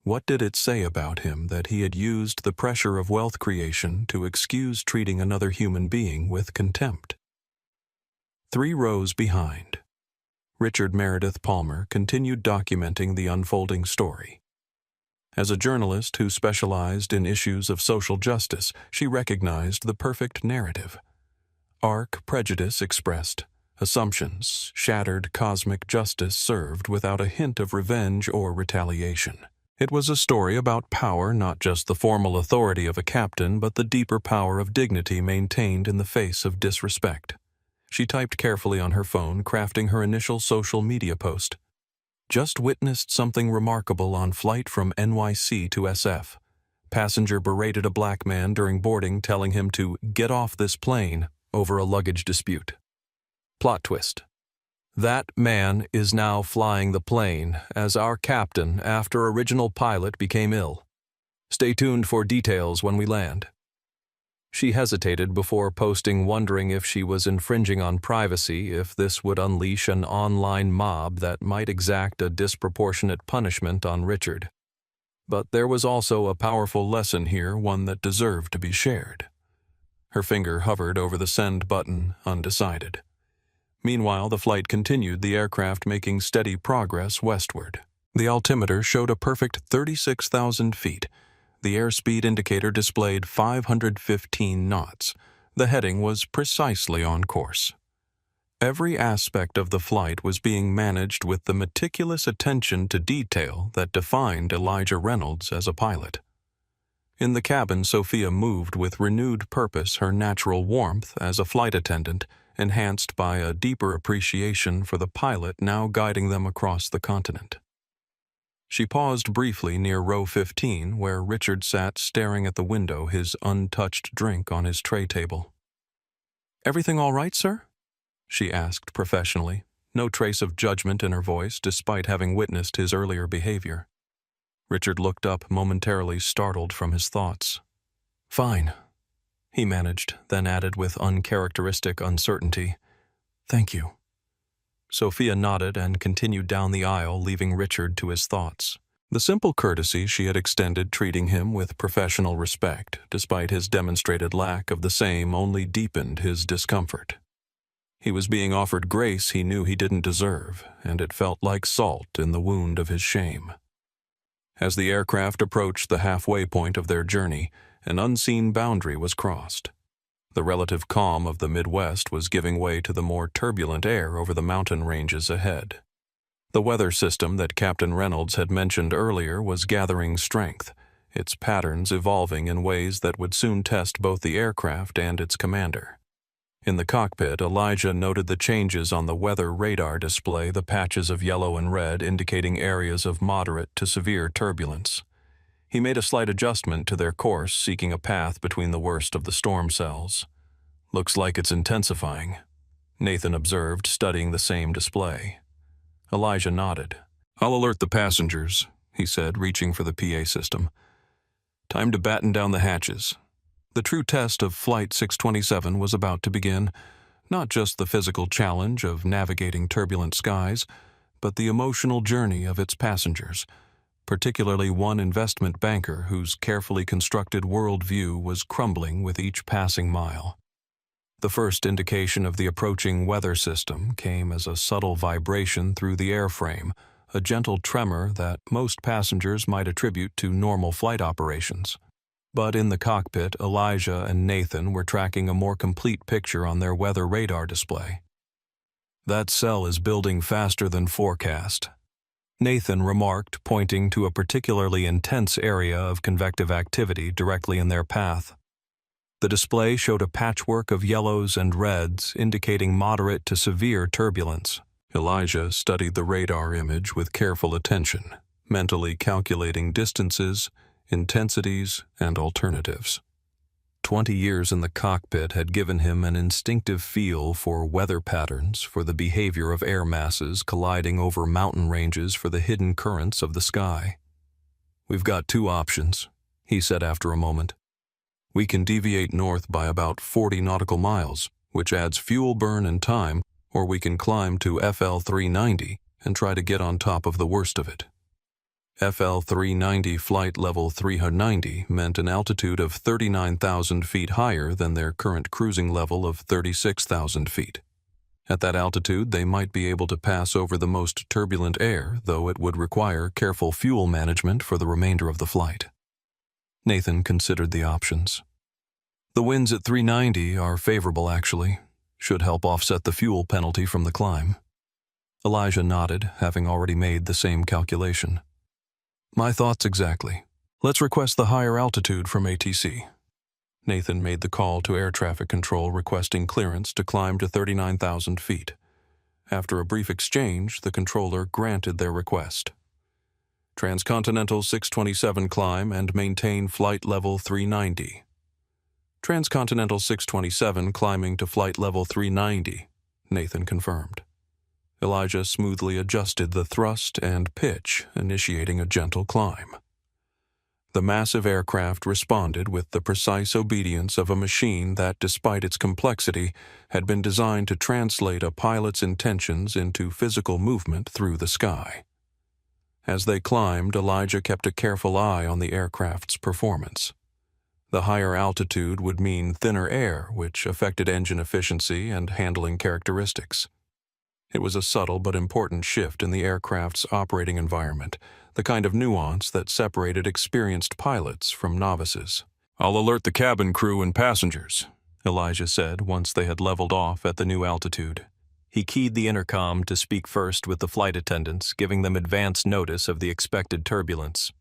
What did it say about him that he had used the pressure of wealth creation to excuse treating another human being with contempt? 3 rows behind, Richard Meredith Palmer continued documenting the unfolding story. As a journalist who specialized in issues of social justice, she recognized the perfect narrative. Arc prejudice expressed, assumptions shattered, cosmic justice served without a hint of revenge or retaliation. It was a story about power, not just the formal authority of a captain, but the deeper power of dignity maintained in the face of disrespect. She typed carefully on her phone, crafting her initial social media post. Just witnessed something remarkable on flight from NYC to SF. Passenger berated a black man during boarding, telling him to get off this plane over a luggage dispute. Plot twist. That man is now flying the plane as our captain after original pilot became ill. Stay tuned for details when we land. She hesitated before posting, wondering if she was infringing on privacy, if this would unleash an online mob that might exact a disproportionate punishment on Richard. But there was also a powerful lesson here, one that deserved to be shared. Her finger hovered over the send button, undecided. Meanwhile, the flight continued, the aircraft making steady progress westward. The altimeter showed a perfect 36,000 feet. The airspeed indicator displayed 515 knots. The heading was precisely on course. Every aspect of the flight was being managed with the meticulous attention to detail that defined Elijah Reynolds as a pilot. In the cabin, Sophia moved with renewed purpose, her natural warmth as a flight attendant, enhanced by a deeper appreciation for the pilot now guiding them across the continent. She paused briefly near row 15, where Richard sat staring at the window, his untouched drink on his tray table. "Everything all right, sir?" she asked professionally, no trace of judgment in her voice despite having witnessed his earlier behavior. Richard looked up, momentarily startled from his thoughts. "Fine," he managed, then added with uncharacteristic uncertainty, "Thank you." Sophia nodded and continued down the aisle, leaving Richard to his thoughts. The simple courtesy she had extended, treating him with professional respect, despite his demonstrated lack of the same, only deepened his discomfort. He was being offered grace he knew he didn't deserve, and it felt like salt in the wound of his shame. As the aircraft approached the halfway point of their journey, an unseen boundary was crossed. The relative calm of the Midwest was giving way to the more turbulent air over the mountain ranges ahead. The weather system that Captain Reynolds had mentioned earlier was gathering strength, its patterns evolving in ways that would soon test both the aircraft and its commander. In the cockpit, Elijah noted the changes on the weather radar display, the patches of yellow and red indicating areas of moderate to severe turbulence. He made a slight adjustment to their course, seeking a path between the worst of the storm cells. "Looks like it's intensifying," Nathan observed, studying the same display. Elijah nodded. "I'll alert the passengers," he said, reaching for the PA system. "Time to batten down the hatches." The true test of Flight 627 was about to begin, not just the physical challenge of navigating turbulent skies, but the emotional journey of its passengers, particularly one investment banker whose carefully constructed worldview was crumbling with each passing mile. The first indication of the approaching weather system came as a subtle vibration through the airframe, a gentle tremor that most passengers might attribute to normal flight operations. But in the cockpit, Elijah and Nathan were tracking a more complete picture on their weather radar display. "That cell is building faster than forecast," Nathan remarked, pointing to a particularly intense area of convective activity directly in their path. The display showed a patchwork of yellows and reds, indicating moderate to severe turbulence. Elijah studied the radar image with careful attention, mentally calculating distances, intensities, and alternatives. 20 years in the cockpit had given him an instinctive feel for weather patterns, for the behavior of air masses colliding over mountain ranges, for the hidden currents of the sky. "We've got two options," he said after a moment. "We can deviate north by about 40 nautical miles, which adds fuel burn and time, or we can climb to FL 390 and try to get on top of the worst of it." FL 390 flight level 390 meant an altitude of 39,000 feet higher than their current cruising level of 36,000 feet. At that altitude, they might be able to pass over the most turbulent air, though it would require careful fuel management for the remainder of the flight. Nathan considered the options. "The winds at 390 are favorable, actually. Should help offset the fuel penalty from the climb." Elijah nodded, having already made the same calculation. "My thoughts exactly. Let's request the higher altitude from ATC." Nathan made the call to air traffic control requesting clearance to climb to 39,000 feet. After a brief exchange, the controller granted their request. "Transcontinental 627 climb and maintain flight level 390. Transcontinental 627 climbing to flight level 390, Nathan confirmed. Elijah smoothly adjusted the thrust and pitch, initiating a gentle climb. The massive aircraft responded with the precise obedience of a machine that, despite its complexity, had been designed to translate a pilot's intentions into physical movement through the sky. As they climbed, Elijah kept a careful eye on the aircraft's performance. The higher altitude would mean thinner air, which affected engine efficiency and handling characteristics. It was a subtle but important shift in the aircraft's operating environment, the kind of nuance that separated experienced pilots from novices. "I'll alert the cabin crew and passengers," Elijah said once they had leveled off at the new altitude. He keyed the intercom to speak first with the flight attendants, giving them advance notice of the expected turbulence.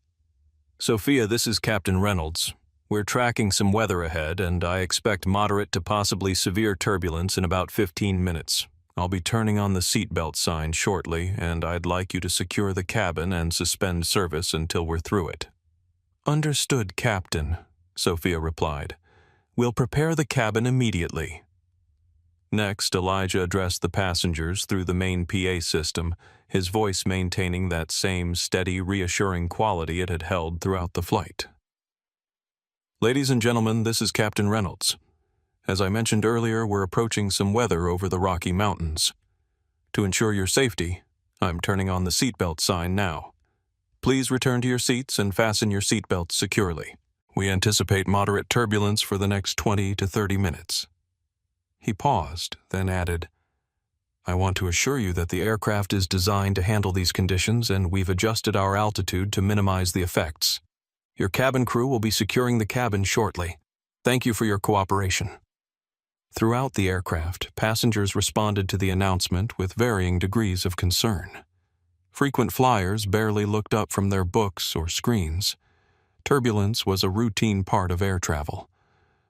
"Sophia, this is Captain Reynolds. We're tracking some weather ahead, and I expect moderate to possibly severe turbulence in about 15 minutes. I'll be turning on the seatbelt sign shortly, and I'd like you to secure the cabin and suspend service until we're through it." "Understood, Captain," Sophia replied. "We'll prepare the cabin immediately." Next, Elijah addressed the passengers through the main PA system, his voice maintaining that same steady, reassuring quality it had held throughout the flight. "Ladies and gentlemen, this is Captain Reynolds. As I mentioned earlier, we're approaching some weather over the Rocky Mountains. To ensure your safety, I'm turning on the seatbelt sign now. Please return to your seats and fasten your seatbelts securely. We anticipate moderate turbulence for the next 20 to 30 minutes. He paused, then added, "I want to assure you that the aircraft is designed to handle these conditions, and we've adjusted our altitude to minimize the effects. Your cabin crew will be securing the cabin shortly. Thank you for your cooperation." Throughout the aircraft, passengers responded to the announcement with varying degrees of concern. Frequent flyers barely looked up from their books or screens. Turbulence was a routine part of air travel.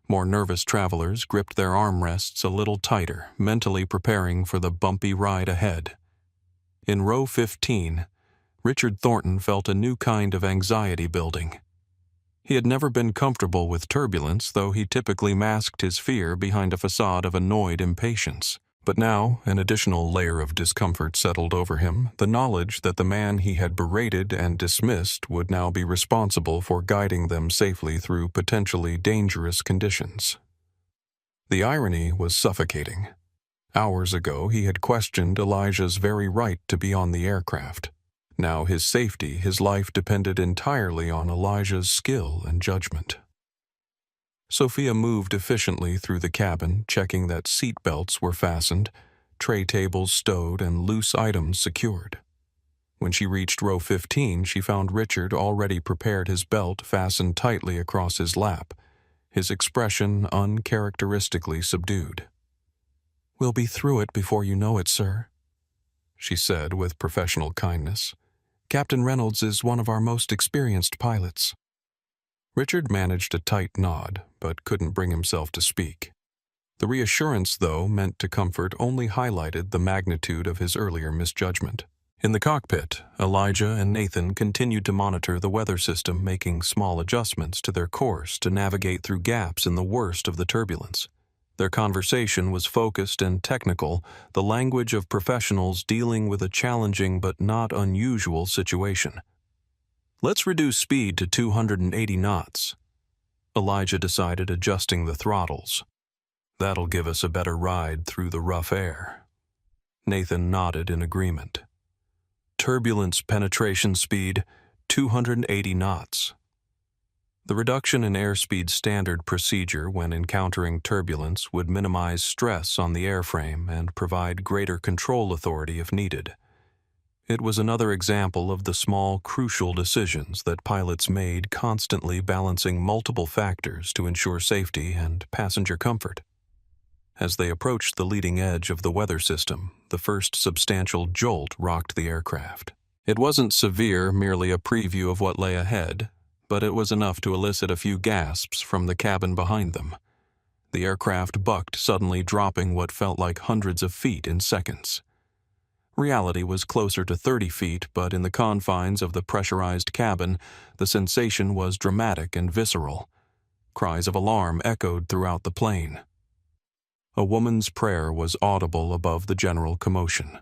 More nervous travelers gripped their armrests a little tighter, mentally preparing for the bumpy ride ahead. In row 15, Richard Thornton felt a new kind of anxiety building. He had never been comfortable with turbulence, though he typically masked his fear behind a facade of annoyed impatience. But now, an additional layer of discomfort settled over him, the knowledge that the man he had berated and dismissed would now be responsible for guiding them safely through potentially dangerous conditions. The irony was suffocating. Hours ago, he had questioned Elijah's very right to be on the aircraft. Now his safety, his life depended entirely on Elijah's skill and judgment. Sophia moved efficiently through the cabin, checking that seat belts were fastened, tray tables stowed, and loose items secured. When she reached row 15, she found Richard already prepared his belt fastened tightly across his lap, his expression uncharacteristically subdued. "We'll be through it before you know it, sir," she said with professional kindness. "Captain Reynolds is one of our most experienced pilots." Richard managed a tight nod, but couldn't bring himself to speak. The reassurance, though, meant to comfort only highlighted the magnitude of his earlier misjudgment. In the cockpit, Elijah and Nathan continued to monitor the weather system, making small adjustments to their course to navigate through gaps in the worst of the turbulence. Their conversation was focused and technical, the language of professionals dealing with a challenging but not unusual situation. "Let's reduce speed to 280 knots. Elijah decided, adjusting the throttles. "That'll give us a better ride through the rough air." Nathan nodded in agreement. "Turbulence penetration speed, 280 knots. The reduction in airspeed standard procedure when encountering turbulence would minimize stress on the airframe and provide greater control authority if needed. It was another example of the small, crucial decisions that pilots made, constantly balancing multiple factors to ensure safety and passenger comfort. As they approached the leading edge of the weather system, the first substantial jolt rocked the aircraft. It wasn't severe, merely a preview of what lay ahead, but it was enough to elicit a few gasps from the cabin behind them. The aircraft bucked, suddenly dropping what felt like hundreds of feet in seconds. Reality was closer to 30 feet, but in the confines of the pressurized cabin, the sensation was dramatic and visceral. Cries of alarm echoed throughout the plane. A woman's prayer was audible above the general commotion.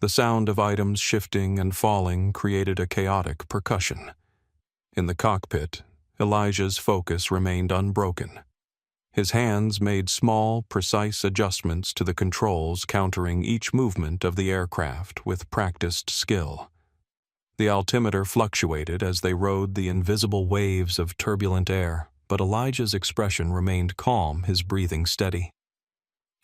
The sound of items shifting and falling created a chaotic percussion. In the cockpit, Elijah's focus remained unbroken. His hands made small, precise adjustments to the controls, countering each movement of the aircraft with practiced skill. The altimeter fluctuated as they rode the invisible waves of turbulent air, but Elijah's expression remained calm, his breathing steady.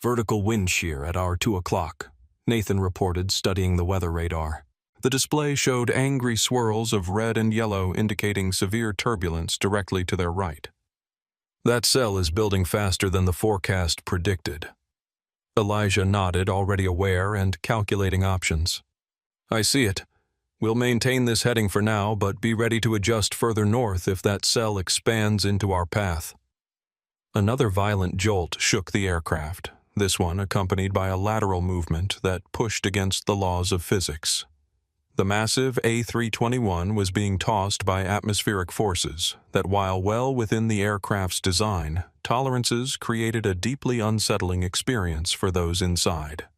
"Vertical wind shear at our 2 o'clock, Nathan reported, studying the weather radar. The display showed angry swirls of red and yellow indicating severe turbulence directly to their right. "That cell is building faster than the forecast predicted." Elijah nodded, already aware and calculating options. "I see it. We'll maintain this heading for now, but be ready to adjust further north if that cell expands into our path." Another violent jolt shook the aircraft, this one accompanied by a lateral movement that pushed against the laws of physics. The massive A321 was being tossed by atmospheric forces that, while well within the aircraft's design, tolerances created a deeply unsettling experience for those inside.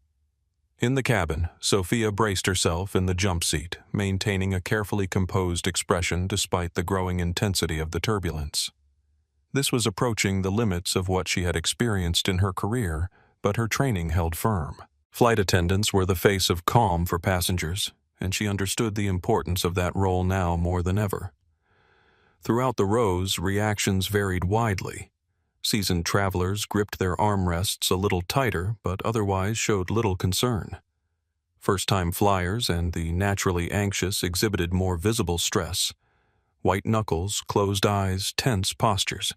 In the cabin, Sophia braced herself in the jump seat, maintaining a carefully composed expression despite the growing intensity of the turbulence. This was approaching the limits of what she had experienced in her career, but her training held firm. Flight attendants were the face of calm for passengers, and she understood the importance of that role now more than ever. Throughout the rows, reactions varied widely. Seasoned travelers gripped their armrests a little tighter, but otherwise showed little concern. First-time flyers and the naturally anxious exhibited more visible stress. White knuckles, closed eyes, tense postures.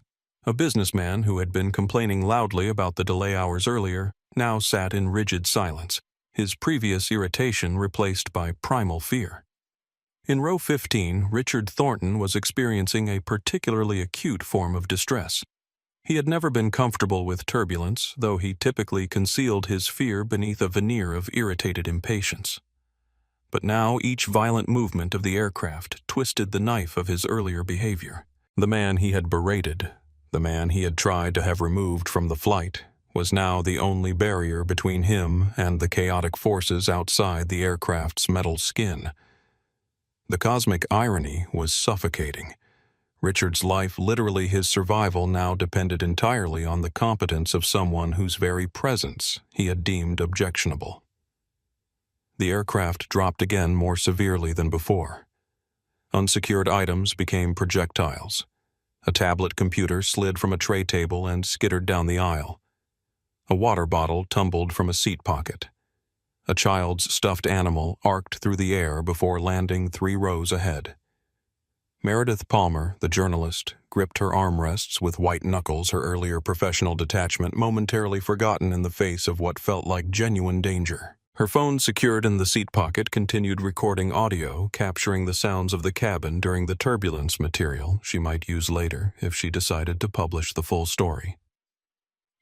A businessman who had been complaining loudly about the delay hours earlier now sat in rigid silence, his previous irritation replaced by primal fear. In row 15, Richard Thornton was experiencing a particularly acute form of distress. He had never been comfortable with turbulence, though he typically concealed his fear beneath a veneer of irritated impatience. But now each violent movement of the aircraft twisted the knife of his earlier behavior. The man he had berated, the man he had tried to have removed from the flight, was now the only barrier between him and the chaotic forces outside the aircraft's metal skin. The cosmic irony was suffocating. Richard's life, literally his survival, now depended entirely on the competence of someone whose very presence he had deemed objectionable. The aircraft dropped again more severely than before. Unsecured items became projectiles. A tablet computer slid from a tray table and skittered down the aisle. A water bottle tumbled from a seat pocket. A child's stuffed animal arced through the air before landing 3 rows ahead. Meredith Palmer, the journalist, gripped her armrests with white knuckles, her earlier professional detachment momentarily forgotten in the face of what felt like genuine danger. Her phone, secured in the seat pocket, continued recording audio, capturing the sounds of the cabin during the turbulence, material she might use later if she decided to publish the full story.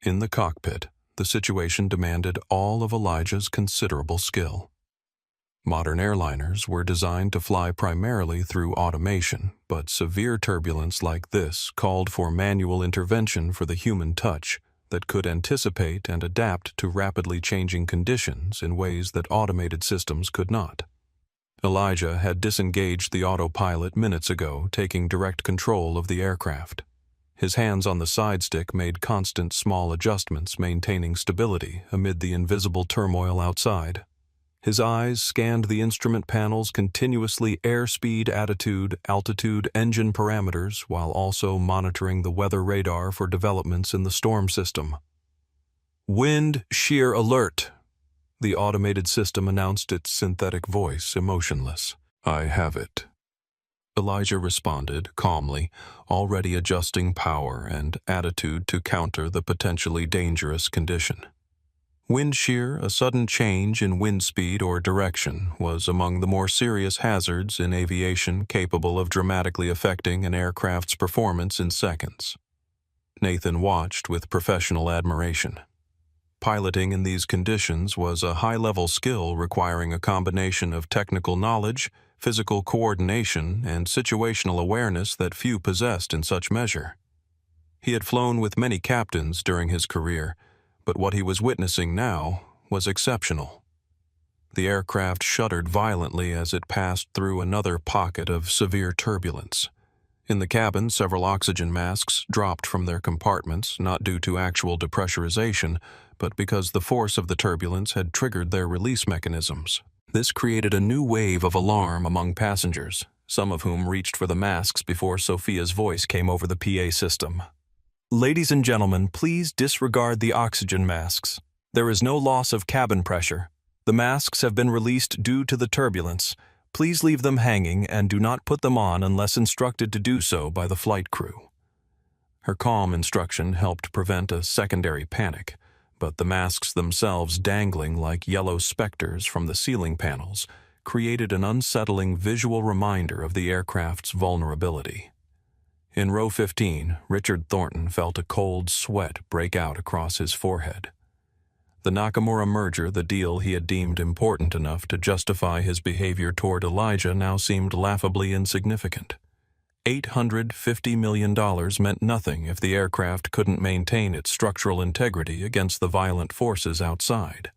In the cockpit, the situation demanded all of Elijah's considerable skill. Modern airliners were designed to fly primarily through automation, but severe turbulence like this called for manual intervention for the human touch that could anticipate and adapt to rapidly changing conditions in ways that automated systems could not. Elijah had disengaged the autopilot minutes ago, taking direct control of the aircraft. His hands on the side stick made constant small adjustments, maintaining stability amid the invisible turmoil outside. His eyes scanned the instrument panels continuously, airspeed, attitude, altitude, engine parameters, while also monitoring the weather radar for developments in the storm system. "Wind shear alert," the automated system announced, its synthetic voice emotionless. "I have it," Elijah responded calmly, already adjusting power and attitude to counter the potentially dangerous condition. Wind shear, a sudden change in wind speed or direction, was among the more serious hazards in aviation, capable of dramatically affecting an aircraft's performance in seconds. Nathan watched with professional admiration. Piloting in these conditions was a high-level skill requiring a combination of technical knowledge, physical coordination, and situational awareness that few possessed in such measure. He had flown with many captains during his career, but what he was witnessing now was exceptional. The aircraft shuddered violently as it passed through another pocket of severe turbulence. In the cabin, several oxygen masks dropped from their compartments, not due to actual depressurization, but because the force of the turbulence had triggered their release mechanisms. This created a new wave of alarm among passengers, some of whom reached for the masks before Sophia's voice came over the PA system. "Ladies and gentlemen, please disregard the oxygen masks. There is no loss of cabin pressure. The masks have been released due to the turbulence. Please leave them hanging and do not put them on unless instructed to do so by the flight crew." Her calm instruction helped prevent a secondary panic, but the masks themselves, dangling like yellow specters from the ceiling panels, created an unsettling visual reminder of the aircraft's vulnerability. In row 15, Richard Thornton felt a cold sweat break out across his forehead. The Nakamura merger, the deal he had deemed important enough to justify his behavior toward Elijah, now seemed laughably insignificant. $850 million meant nothing if the aircraft couldn't maintain its structural integrity against the violent forces outside.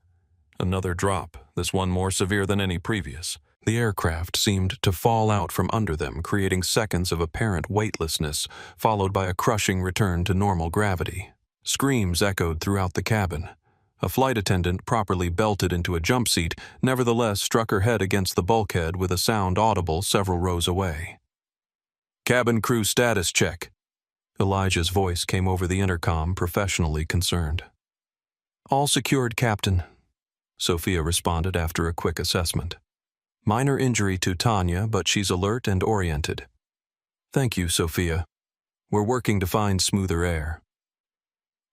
Another drop, this one more severe than any previous. The aircraft seemed to fall out from under them, creating seconds of apparent weightlessness, followed by a crushing return to normal gravity. Screams echoed throughout the cabin. A flight attendant, properly belted into a jump seat, nevertheless struck her head against the bulkhead with a sound audible several rows away. "Cabin crew status check." Elijah's voice came over the intercom, professionally concerned. "All secured, Captain," Sophia responded after a quick assessment. "Minor injury to Tanya, but she's alert and oriented." "Thank you, Sophia." We're working to find smoother air."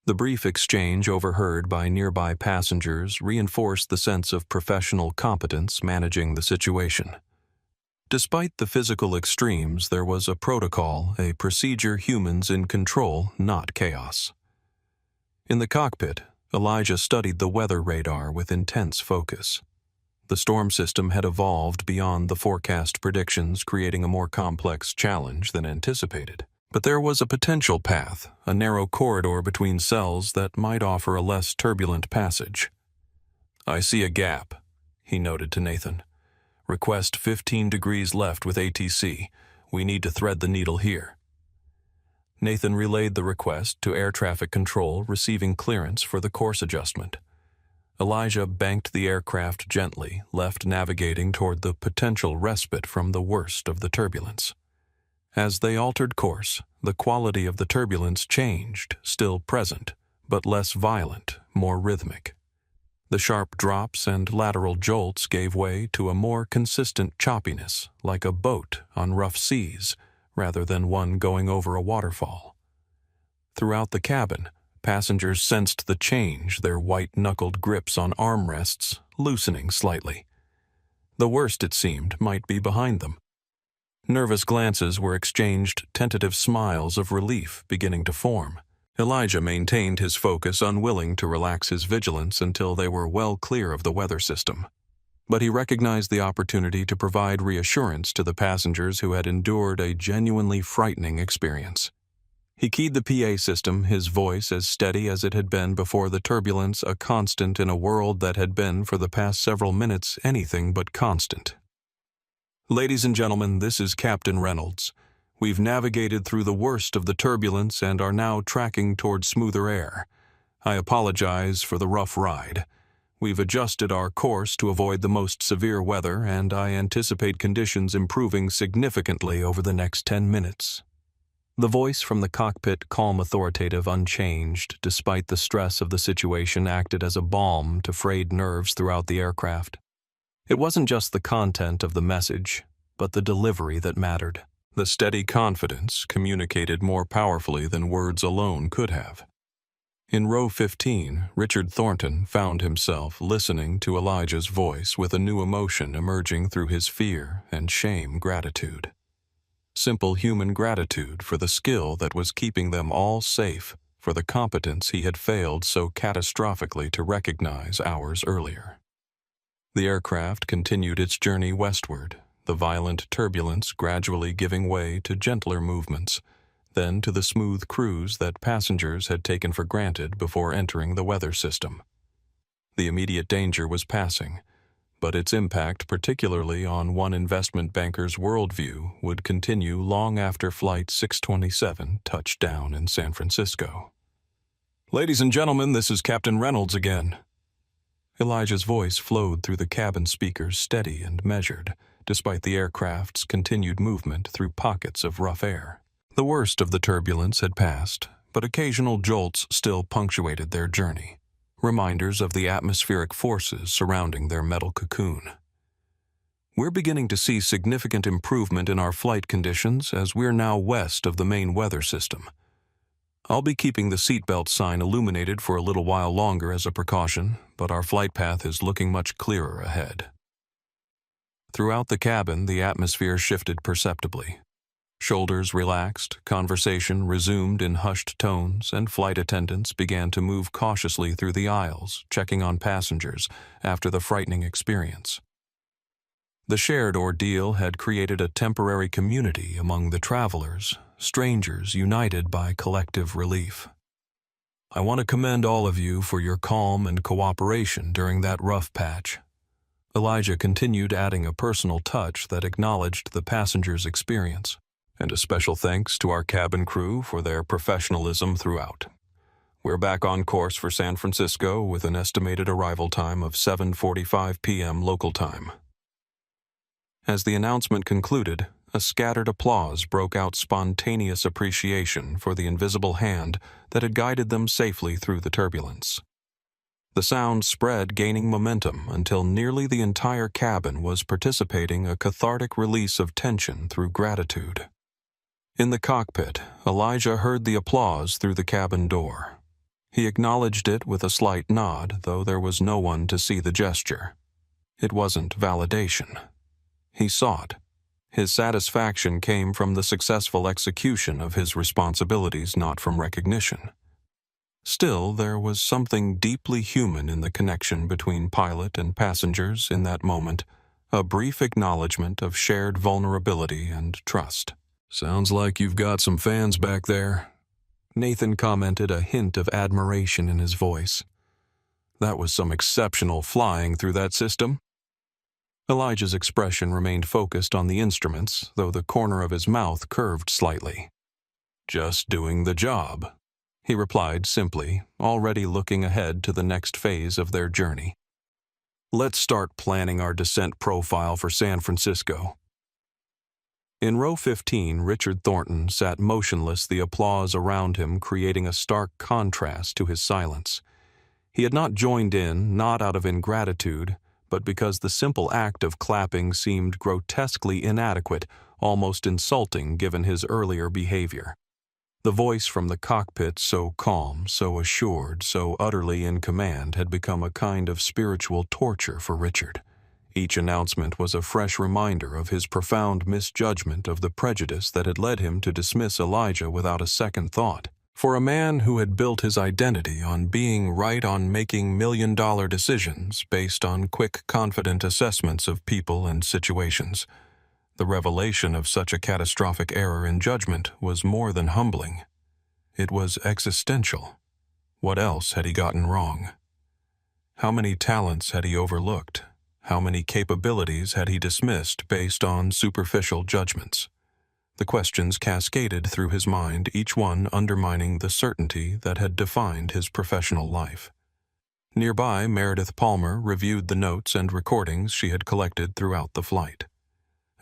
The brief exchange overheard by nearby passengers reinforced the sense of professional competence managing the situation. Despite the physical extremes, there was a protocol, a procedure, humans in control, not chaos. In the cockpit, Elijah studied the weather radar with intense focus. The storm system had evolved beyond the forecast predictions, creating a more complex challenge than anticipated. But there was a potential path, a narrow corridor between cells that might offer a less turbulent passage. "I see a gap," he noted to Nathan. "Request 15 degrees left with ATC. We need to thread the needle here." Nathan relayed the request to air traffic control, receiving clearance for the course adjustment. Elijah banked the aircraft gently, left navigating toward the potential respite from the worst of the turbulence. As they altered course, the quality of the turbulence changed, still present, but less violent, more rhythmic. The sharp drops and lateral jolts gave way to a more consistent choppiness, like a boat on rough seas, rather than one going over a waterfall. Throughout the cabin, passengers sensed the change, their white-knuckled grips on armrests loosening slightly. The worst, it seemed, might be behind them. Nervous glances were exchanged, tentative smiles of relief beginning to form. Elijah maintained his focus, unwilling to relax his vigilance until they were well clear of the weather system. But he recognized the opportunity to provide reassurance to the passengers who had endured a genuinely frightening experience. He keyed the PA system, his voice as steady as it had been before the turbulence, a constant in a world that had been, for the past several minutes, anything but constant. "Ladies and gentlemen, this is Captain Reynolds. We've navigated through the worst of the turbulence and are now tracking toward smoother air. I apologize for the rough ride. We've adjusted our course to avoid the most severe weather, and I anticipate conditions improving significantly over the next 10 minutes. The voice from the cockpit, calm, authoritative, unchanged, despite the stress of the situation, acted as a balm to frayed nerves throughout the aircraft. It wasn't just the content of the message, but the delivery that mattered. The steady confidence communicated more powerfully than words alone could have. In row 15, Richard Thornton found himself listening to Elijah's voice with a new emotion emerging through his fear and shame. Gratitude. Simple human gratitude for the skill that was keeping them all safe, for the competence he had failed so catastrophically to recognize hours earlier. The aircraft continued its journey westward, the violent turbulence gradually giving way to gentler movements, then to the smooth cruise that passengers had taken for granted before entering the weather system. The immediate danger was passing, but its impact, particularly on one investment banker's worldview, would continue long after Flight 627 touched down in San Francisco. "Ladies and gentlemen, this is Captain Reynolds again." Elijah's voice flowed through the cabin speakers, steady and measured, despite the aircraft's continued movement through pockets of rough air. The worst of the turbulence had passed, but occasional jolts still punctuated their journey, reminders of the atmospheric forces surrounding their metal cocoon. "We're beginning to see significant improvement in our flight conditions as we're now west of the main weather system. I'll be keeping the seatbelt sign illuminated for a little while longer as a precaution, but our flight path is looking much clearer ahead." Throughout the cabin, the atmosphere shifted perceptibly. Shoulders relaxed, conversation resumed in hushed tones, and flight attendants began to move cautiously through the aisles, checking on passengers after the frightening experience. The shared ordeal had created a temporary community among the travelers, strangers united by collective relief. "I want to commend all of you for your calm and cooperation during that rough patch." Elijah continued, adding a personal touch that acknowledged the passengers' experience. "And a special thanks to our cabin crew for their professionalism throughout. We're back on course for San Francisco with an estimated arrival time of 7:45 p.m. local time." As the announcement concluded, a scattered applause broke out, spontaneous appreciation for the invisible hand that had guided them safely through the turbulence. The sound spread, gaining momentum until nearly the entire cabin was participating, a cathartic release of tension through gratitude. In the cockpit, Elijah heard the applause through the cabin door. He acknowledged it with a slight nod, though there was no one to see the gesture. It wasn't validation. He sought. His satisfaction came from the successful execution of his responsibilities, not from recognition. Still, there was something deeply human in the connection between pilot and passengers in that moment, a brief acknowledgement of shared vulnerability and trust. "Sounds like you've got some fans back there," Nathan commented, a hint of admiration in his voice. "That was some exceptional flying through that system." Elijah's expression remained focused on the instruments, though the corner of his mouth curved slightly. "Just doing the job," he replied simply, already looking ahead to the next phase of their journey. "Let's start planning our descent profile for San Francisco." In row 15, Richard Thornton sat motionless, the applause around him creating a stark contrast to his silence. He had not joined in, not out of ingratitude, but because the simple act of clapping seemed grotesquely inadequate, almost insulting given his earlier behavior. The voice from the cockpit, so calm, so assured, so utterly in command, had become a kind of spiritual torture for Richard. Each announcement was a fresh reminder of his profound misjudgment of the prejudice that had led him to dismiss Elijah without a second thought. For a man who had built his identity on being right, on making million-dollar decisions based on quick, confident assessments of people and situations, the revelation of such a catastrophic error in judgment was more than humbling. It was existential. What else had he gotten wrong? How many talents had he overlooked? How many capabilities had he dismissed based on superficial judgments? The questions cascaded through his mind, each one undermining the certainty that had defined his professional life. Nearby, Meredith Palmer reviewed the notes and recordings she had collected throughout the flight.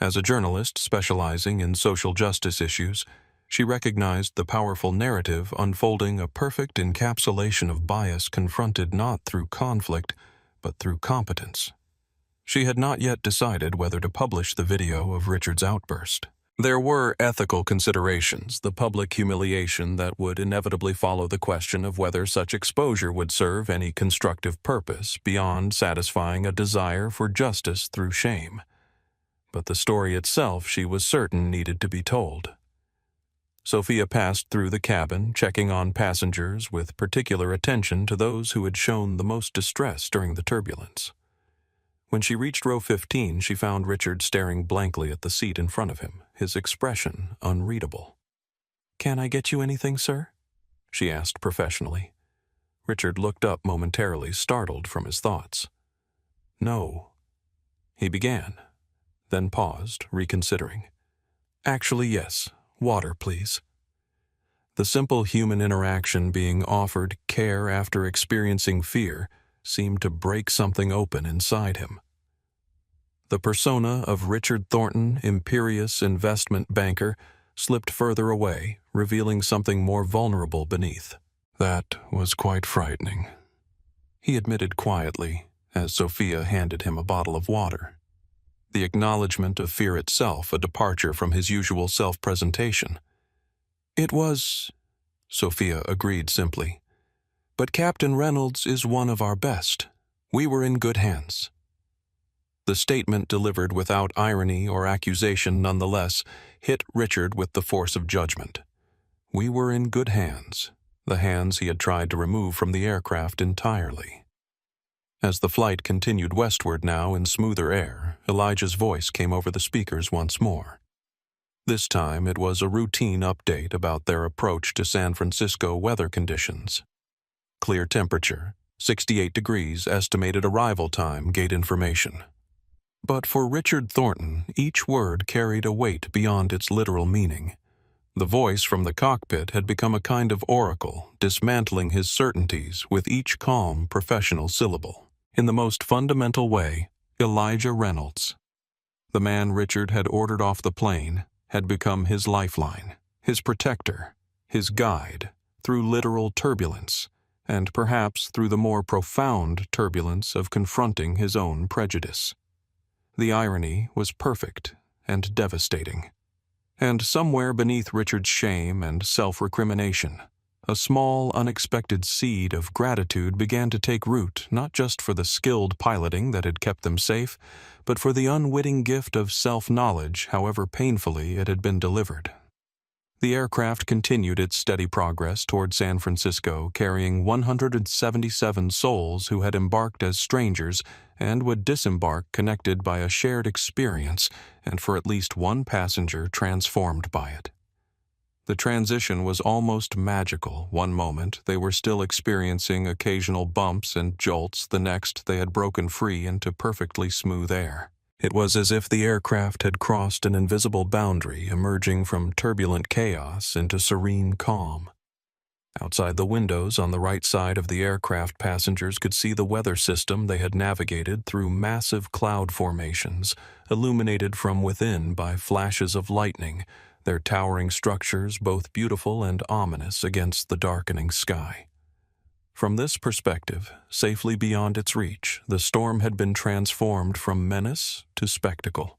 As a journalist specializing in social justice issues, she recognized the powerful narrative unfolding, a perfect encapsulation of bias confronted not through conflict, but through competence. She had not yet decided whether to publish the video of Richard's outburst. There were ethical considerations, the public humiliation that would inevitably follow the question of whether such exposure would serve any constructive purpose beyond satisfying a desire for justice through shame. But the story itself, she was certain, needed to be told. Sophia passed through the cabin, checking on passengers with particular attention to those who had shown the most distress during the turbulence. When she reached row 15, she found Richard staring blankly at the seat in front of him, his expression unreadable. "Can I get you anything, sir?" she asked professionally. Richard looked up momentarily, startled from his thoughts. "No," he began, then paused, reconsidering. "Actually, yes. Water, please." The simple human interaction being offered care after experiencing fear seemed to break something open inside him. The persona of Richard Thornton, imperious investment banker, slipped further away, revealing something more vulnerable beneath. "That was quite frightening," he admitted quietly, as Sophia handed him a bottle of water. The acknowledgement of fear itself a departure from his usual self-presentation. "It was," Sophia agreed simply. "But Captain Reynolds is one of our best. We were in good hands." The statement, delivered without irony or accusation nonetheless, hit Richard with the force of judgment. We were in good hands, the hands he had tried to remove from the aircraft entirely. As the flight continued westward now in smoother air, Elijah's voice came over the speakers once more. This time it was a routine update about their approach to San Francisco weather conditions. Clear temperature, 68 degrees estimated arrival time, gate information. But for Richard Thornton, each word carried a weight beyond its literal meaning. The voice from the cockpit had become a kind of oracle, dismantling his certainties with each calm, professional syllable. In the most fundamental way, Elijah Reynolds, the man Richard had ordered off the plane, had become his lifeline, his protector, his guide, through literal turbulence, and perhaps through the more profound turbulence of confronting his own prejudice. The irony was perfect and devastating. And somewhere beneath Richard's shame and self-recrimination, a small, unexpected seed of gratitude began to take root, not just for the skilled piloting that had kept them safe, but for the unwitting gift of self-knowledge, however painfully it had been delivered. The aircraft continued its steady progress toward San Francisco, carrying 177 souls who had embarked as strangers and would disembark connected by a shared experience, and for at least one passenger transformed by it. The transition was almost magical. One moment, they were still experiencing occasional bumps and jolts. The next, they had broken free into perfectly smooth air. It was as if the aircraft had crossed an invisible boundary, emerging from turbulent chaos into serene calm. Outside the windows on the right side of the aircraft, passengers could see the weather system they had navigated through massive cloud formations, illuminated from within by flashes of lightning, their towering structures both beautiful and ominous against the darkening sky. From this perspective, safely beyond its reach, the storm had been transformed from menace to spectacle.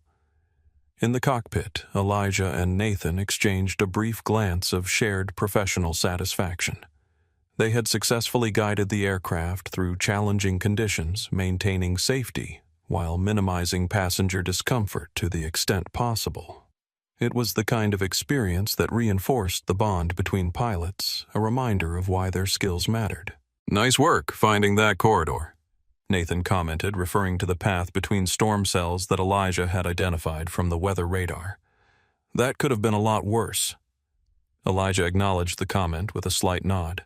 In the cockpit, Elijah and Nathan exchanged a brief glance of shared professional satisfaction. They had successfully guided the aircraft through challenging conditions, maintaining safety while minimizing passenger discomfort to the extent possible. It was the kind of experience that reinforced the bond between pilots, a reminder of why their skills mattered. "Nice work finding that corridor," Nathan commented, referring to the path between storm cells that Elijah had identified from the weather radar. "That could have been a lot worse." Elijah acknowledged the comment with a slight nod.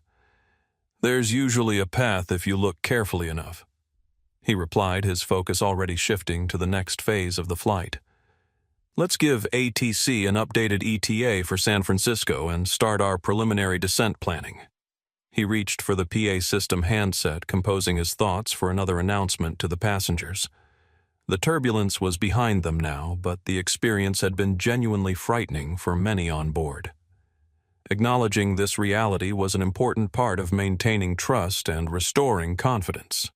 "There's usually a path if you look carefully enough," he replied, his focus already shifting to the next phase of the flight. "Let's give ATC an updated ETA for San Francisco and start our preliminary descent planning." He reached for the PA system handset, composing his thoughts for another announcement to the passengers. The turbulence was behind them now, but the experience had been genuinely frightening for many on board. Acknowledging this reality was an important part of maintaining trust and restoring confidence.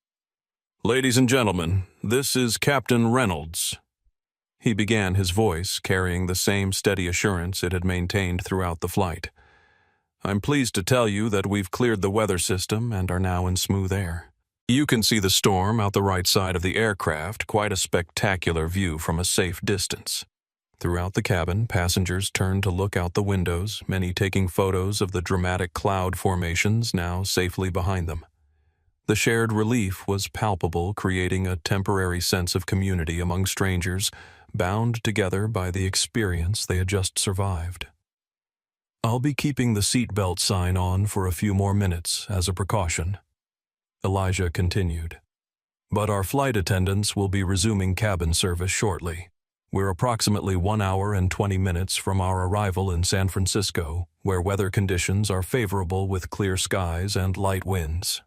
"Ladies and gentlemen, this is Captain Reynolds." He began, his voice carrying the same steady assurance it had maintained throughout the flight. "I'm pleased to tell you that we've cleared the weather system and are now in smooth air. You can see the storm out the right side of the aircraft, quite a spectacular view from a safe distance." Throughout the cabin, passengers turned to look out the windows, many taking photos of the dramatic cloud formations now safely behind them. The shared relief was palpable, creating a temporary sense of community among strangers, bound together by the experience they had just survived. "I'll be keeping the seatbelt sign on for a few more minutes as a precaution," Elijah continued. "But our flight attendants will be resuming cabin service shortly. We're approximately 1 hour and 20 minutes from our arrival in San Francisco, where weather conditions are favorable with clear skies and light winds."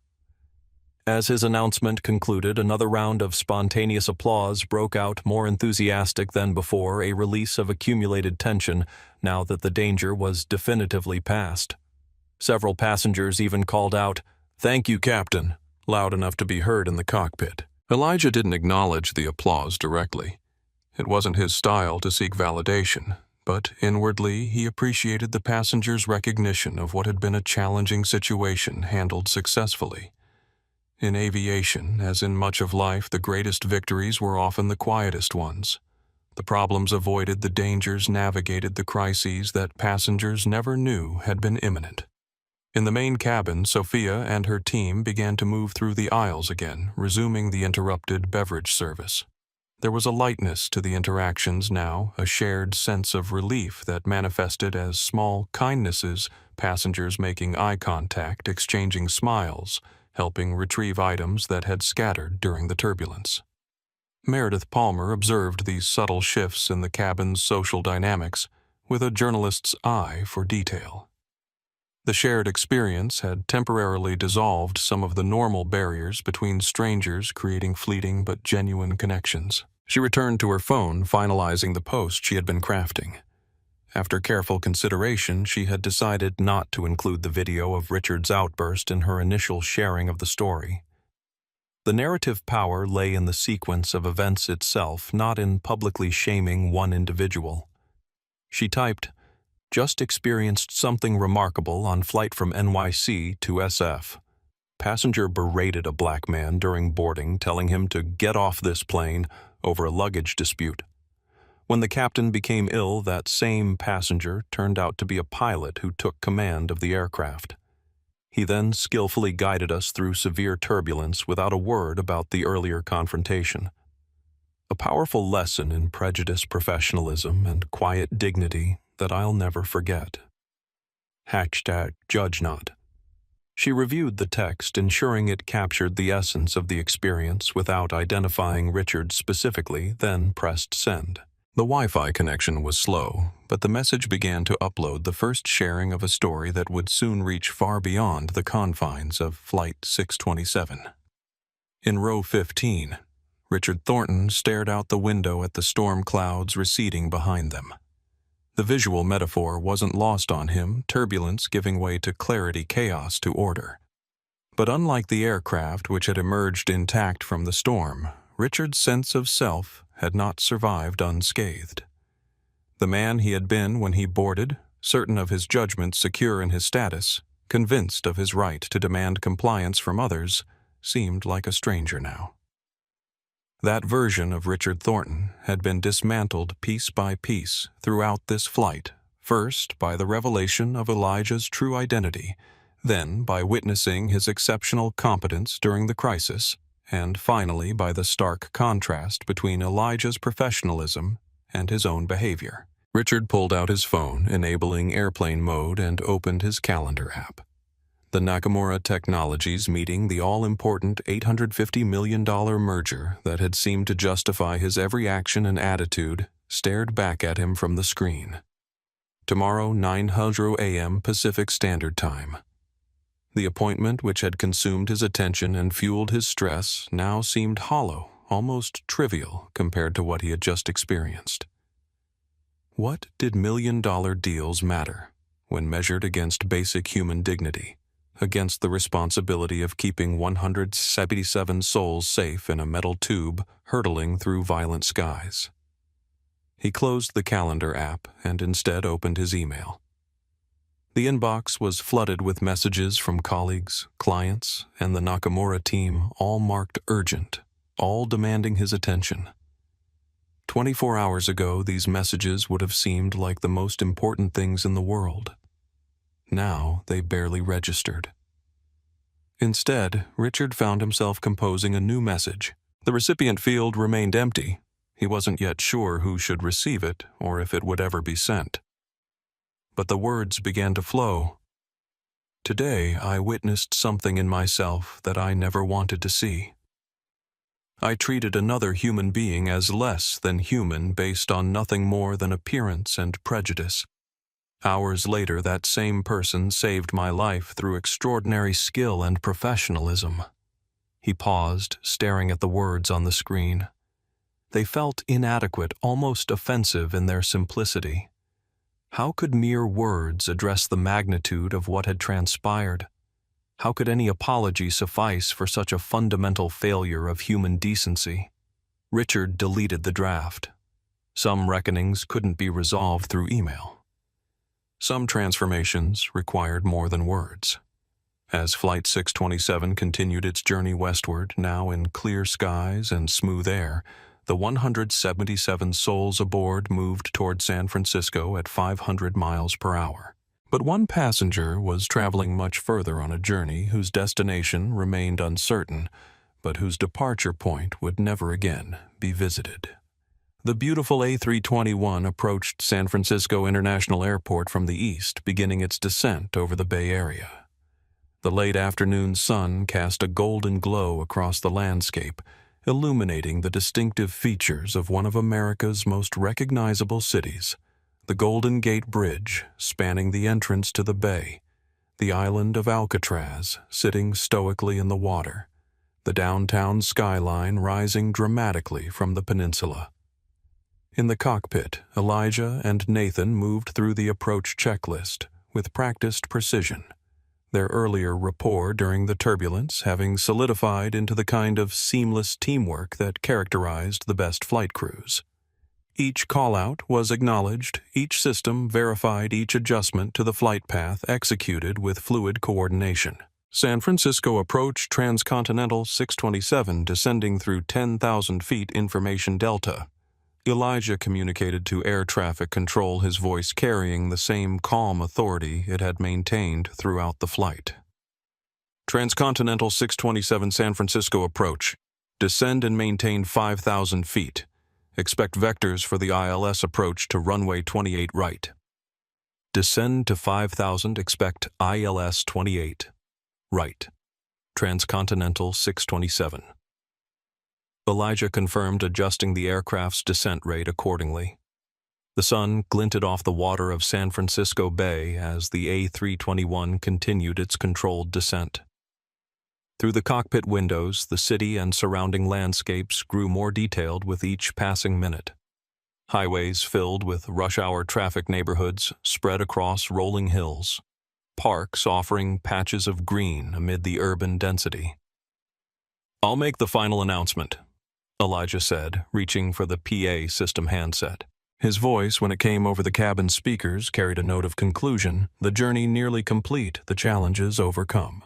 As his announcement concluded, another round of spontaneous applause broke out, more enthusiastic than before, a release of accumulated tension now that the danger was definitively past. Several passengers even called out, "Thank you, Captain," loud enough to be heard in the cockpit. Elijah didn't acknowledge the applause directly. It wasn't his style to seek validation, but inwardly he appreciated the passengers' recognition of what had been a challenging situation handled successfully. In aviation, as in much of life, the greatest victories were often the quietest ones. The problems avoided, the dangers navigated, the crises that passengers never knew had been imminent. In the main cabin, Sophia and her team began to move through the aisles again, resuming the interrupted beverage service. There was a lightness to the interactions now, a shared sense of relief that manifested as small kindnesses, passengers making eye contact, exchanging smiles, helping retrieve items that had scattered during the turbulence. Meredith Palmer observed these subtle shifts in the cabin's social dynamics with a journalist's eye for detail. The shared experience had temporarily dissolved some of the normal barriers between strangers, creating fleeting but genuine connections. She returned to her phone, finalizing the post she had been crafting. After careful consideration, she had decided not to include the video of Richard's outburst in her initial sharing of the story. The narrative power lay in the sequence of events itself, not in publicly shaming one individual. She typed, "Just experienced something remarkable on flight from NYC to SF. Passenger berated a black man during boarding, telling him to get off this plane over a luggage dispute. When the captain became ill, that same passenger turned out to be a pilot who took command of the aircraft. He then skillfully guided us through severe turbulence without a word about the earlier confrontation. A powerful lesson in prejudice, professionalism, and quiet dignity that I'll never forget. #JudgeNot." She reviewed the text, ensuring it captured the essence of the experience without identifying Richard specifically, then pressed send. The Wi-Fi connection was slow, but the message began to upload the first sharing of a story that would soon reach far beyond the confines of Flight 627. In row 15, Richard Thornton stared out the window at the storm clouds receding behind them. The visual metaphor wasn't lost on him, turbulence giving way to clarity, chaos to order. But unlike the aircraft which had emerged intact from the storm, Richard's sense of self had not survived unscathed. The man he had been when he boarded, certain of his judgment, secure in his status, convinced of his right to demand compliance from others, seemed like a stranger now. That version of Richard Thornton had been dismantled piece by piece throughout this flight, first by the revelation of Elijah's true identity, then by witnessing his exceptional competence during the crisis, and finally by the stark contrast between Elijah's professionalism and his own behavior. Richard pulled out his phone, enabling airplane mode, and opened his calendar app. The Nakamura Technologies meeting, the all-important $850 million merger that had seemed to justify his every action and attitude, stared back at him from the screen. Tomorrow, 9:00 a.m. Pacific Standard Time. The appointment which had consumed his attention and fueled his stress now seemed hollow, almost trivial compared to what he had just experienced. What did million-dollar deals matter when measured against basic human dignity, against the responsibility of keeping 177 souls safe in a metal tube hurtling through violent skies? He closed the calendar app and instead opened his email. The inbox was flooded with messages from colleagues, clients, and the Nakamura team, all marked urgent, all demanding his attention. 24 hours ago, these messages would have seemed like the most important things in the world. Now they barely registered. Instead, Richard found himself composing a new message. The recipient field remained empty. He wasn't yet sure who should receive it or if it would ever be sent. But the words began to flow. "Today I witnessed something in myself that I never wanted to see. I treated another human being as less than human based on nothing more than appearance and prejudice. Hours later, that same person saved my life through extraordinary skill and professionalism." He paused, staring at the words on the screen. They felt inadequate, almost offensive in their simplicity. How could mere words address the magnitude of what had transpired? How could any apology suffice for such a fundamental failure of human decency? Richard deleted the draft. Some reckonings couldn't be resolved through email. Some transformations required more than words. As Flight 627 continued its journey westward, now in clear skies and smooth air, the 177 souls aboard moved toward San Francisco at 500 miles per hour. But one passenger was traveling much further on a journey whose destination remained uncertain, but whose departure point would never again be visited. The beautiful A321 approached San Francisco International Airport from the east, beginning its descent over the Bay Area. The late afternoon sun cast a golden glow across the landscape, illuminating the distinctive features of one of America's most recognizable cities, the Golden Gate Bridge spanning the entrance to the bay, the island of Alcatraz sitting stoically in the water, the downtown skyline rising dramatically from the peninsula. In the cockpit, Elijah and Nathan moved through the approach checklist with practiced precision, their earlier rapport during the turbulence having solidified into the kind of seamless teamwork that characterized the best flight crews. Each callout was acknowledged, each system verified each adjustment to the flight path executed with fluid coordination. San Francisco approach Transcontinental 627 descending through 10,000 feet information delta. Elijah communicated to air traffic control, his voice carrying the same calm authority it had maintained throughout the flight. Transcontinental 627 San Francisco approach. Descend and maintain 5,000 feet. Expect vectors for the ILS approach to runway 28 right. Descend to 5,000, expect ILS 28. Right. Transcontinental 627. Elijah confirmed, adjusting the aircraft's descent rate accordingly. The sun glinted off the water of San Francisco Bay as the A321 continued its controlled descent. Through the cockpit windows, the city and surrounding landscapes grew more detailed with each passing minute. Highways filled with rush-hour traffic neighborhoods spread across rolling hills. Parks offering patches of green amid the urban density. "I'll make the final announcement," Elijah said, reaching for the PA system handset. His voice, when it came over the cabin speakers, carried a note of conclusion, the journey nearly complete, the challenges overcome.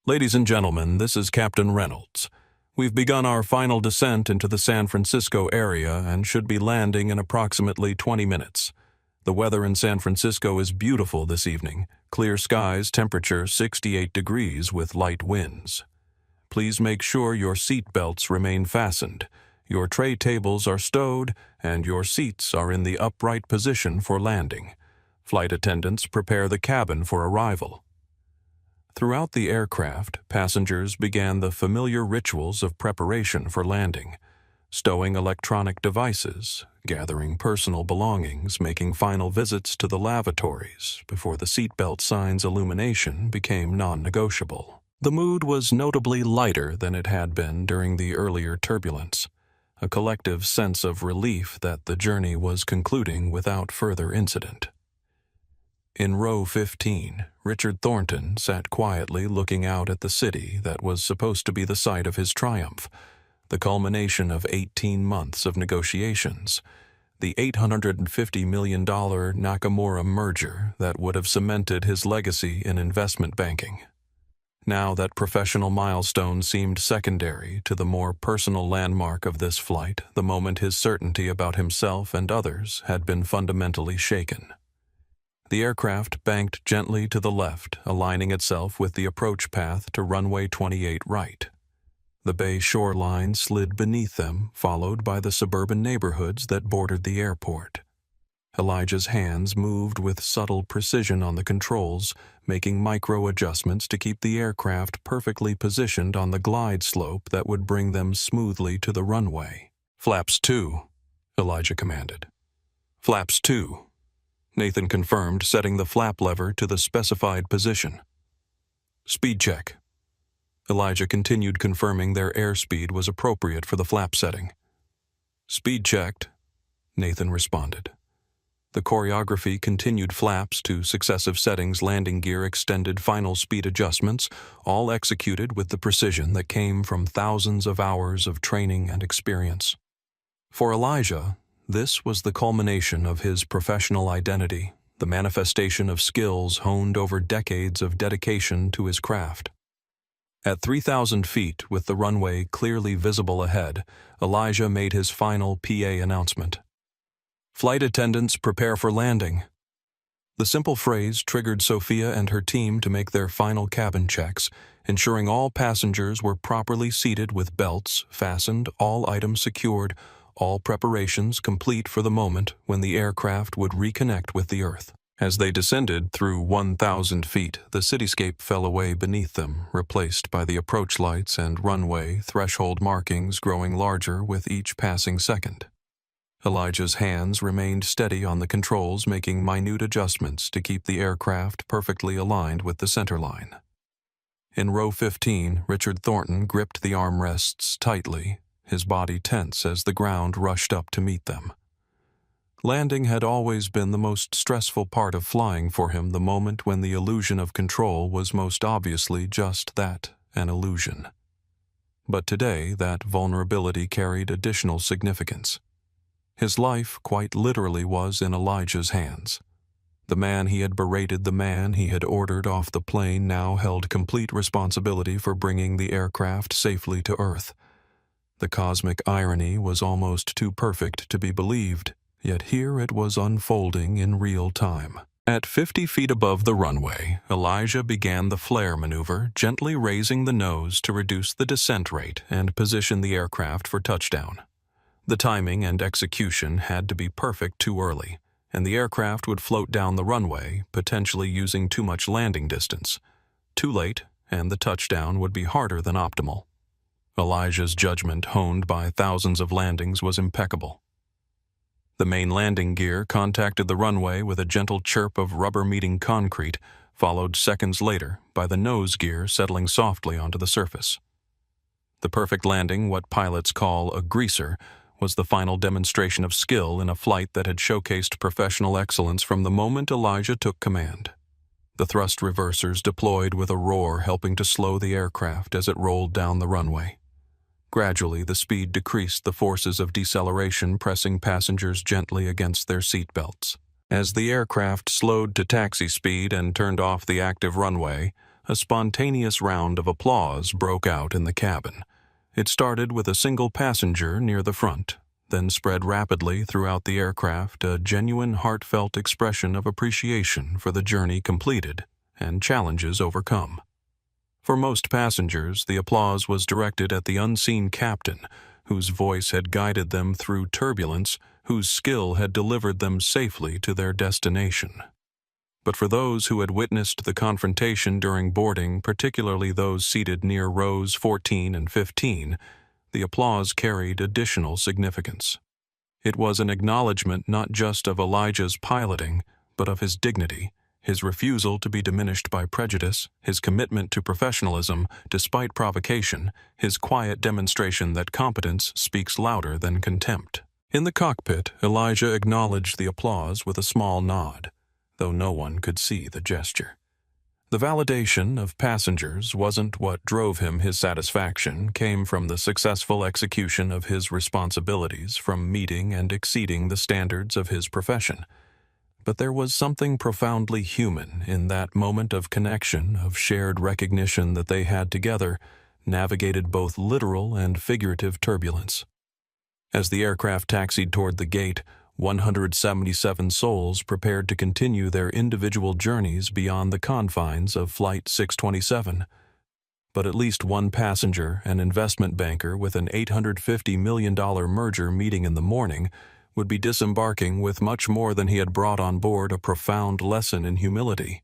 "Ladies and gentlemen, this is Captain Reynolds. We've begun our final descent into the San Francisco area and should be landing in approximately 20 minutes. The weather in San Francisco is beautiful this evening. Clear skies, temperature 68 degrees with light winds. Please make sure your seat belts remain fastened, your tray tables are stowed, and your seats are in the upright position for landing. Flight attendants prepare the cabin for arrival." Throughout the aircraft, passengers began the familiar rituals of preparation for landing, stowing electronic devices, gathering personal belongings, making final visits to the lavatories before the seatbelt sign's illumination became non-negotiable. The mood was notably lighter than it had been during the earlier turbulence, a collective sense of relief that the journey was concluding without further incident. In row 15, Richard Thornton sat quietly looking out at the city that was supposed to be the site of his triumph, the culmination of 18 months of negotiations, the $850 million Nakamura merger that would have cemented his legacy in investment banking. Now that professional milestone seemed secondary to the more personal landmark of this flight, the moment his certainty about himself and others had been fundamentally shaken. The aircraft banked gently to the left, aligning itself with the approach path to runway 28 right. The bay shoreline slid beneath them, followed by the suburban neighborhoods that bordered the airport. Elijah's hands moved with subtle precision on the controls, making micro-adjustments to keep the aircraft perfectly positioned on the glide slope that would bring them smoothly to the runway. "Flaps 2, Elijah commanded. "Flaps 2, Nathan confirmed, setting the flap lever to the specified position. "Speed check." Elijah continued, confirming their airspeed was appropriate for the flap setting. "Speed checked," Nathan responded. The choreography continued, flaps to successive settings, landing gear extended, final speed adjustments, all executed with the precision that came from thousands of hours of training and experience. For Elijah, this was the culmination of his professional identity, the manifestation of skills honed over decades of dedication to his craft. At 3,000 feet, with the runway clearly visible ahead, Elijah made his final PA announcement. "Flight attendants, prepare for landing." The simple phrase triggered Sophia and her team to make their final cabin checks, ensuring all passengers were properly seated with belts fastened, all items secured, all preparations complete for the moment when the aircraft would reconnect with the Earth. As they descended through 1,000 feet, the cityscape fell away beneath them, replaced by the approach lights and runway threshold markings growing larger with each passing second. Elijah's hands remained steady on the controls, making minute adjustments to keep the aircraft perfectly aligned with the centerline. In row 15, Richard Thornton gripped the armrests tightly, his body tense as the ground rushed up to meet them. Landing had always been the most stressful part of flying for him, the moment when the illusion of control was most obviously just that, an illusion. But today, that vulnerability carried additional significance. His life quite literally was in Elijah's hands. The man he had berated, the man he had ordered off the plane, now held complete responsibility for bringing the aircraft safely to Earth. The cosmic irony was almost too perfect to be believed, yet here it was unfolding in real time. At 50 feet above the runway, Elijah began the flare maneuver, gently raising the nose to reduce the descent rate and position the aircraft for touchdown. The timing and execution had to be perfect too early, and the aircraft would float down the runway, potentially using too much landing distance. Too late, and the touchdown would be harder than optimal. Elijah's judgment, honed by thousands of landings, was impeccable. The main landing gear contacted the runway with a gentle chirp of rubber meeting concrete, followed seconds later by the nose gear settling softly onto the surface. The perfect landing, what pilots call a greaser, was the final demonstration of skill in a flight that had showcased professional excellence from the moment Elijah took command. The thrust reversers deployed with a roar, helping to slow the aircraft as it rolled down the runway. Gradually, the speed decreased, the forces of deceleration pressing passengers gently against their seat belts. As the aircraft slowed to taxi speed and turned off the active runway, a spontaneous round of applause broke out in the cabin. It started with a single passenger near the front, then spread rapidly throughout the aircraft, a genuine, heartfelt expression of appreciation for the journey completed and challenges overcome. For most passengers, the applause was directed at the unseen captain, whose voice had guided them through turbulence, whose skill had delivered them safely to their destination. But for those who had witnessed the confrontation during boarding, particularly those seated near rows 14 and 15, the applause carried additional significance. It was an acknowledgement not just of Elijah's piloting, but of his dignity, his refusal to be diminished by prejudice, his commitment to professionalism despite provocation, his quiet demonstration that competence speaks louder than contempt. In the cockpit, Elijah acknowledged the applause with a small nod, though no one could see the gesture. The validation of passengers wasn't what drove him. His satisfaction came from the successful execution of his responsibilities, from meeting and exceeding the standards of his profession. But there was something profoundly human in that moment of connection, of shared recognition that they had together navigated both literal and figurative turbulence. As the aircraft taxied toward the gate, 177 souls prepared to continue their individual journeys beyond the confines of Flight 627. But at least one passenger, an investment banker with an $850 million merger meeting in the morning, would be disembarking with much more than he had brought on board, a profound lesson in humility,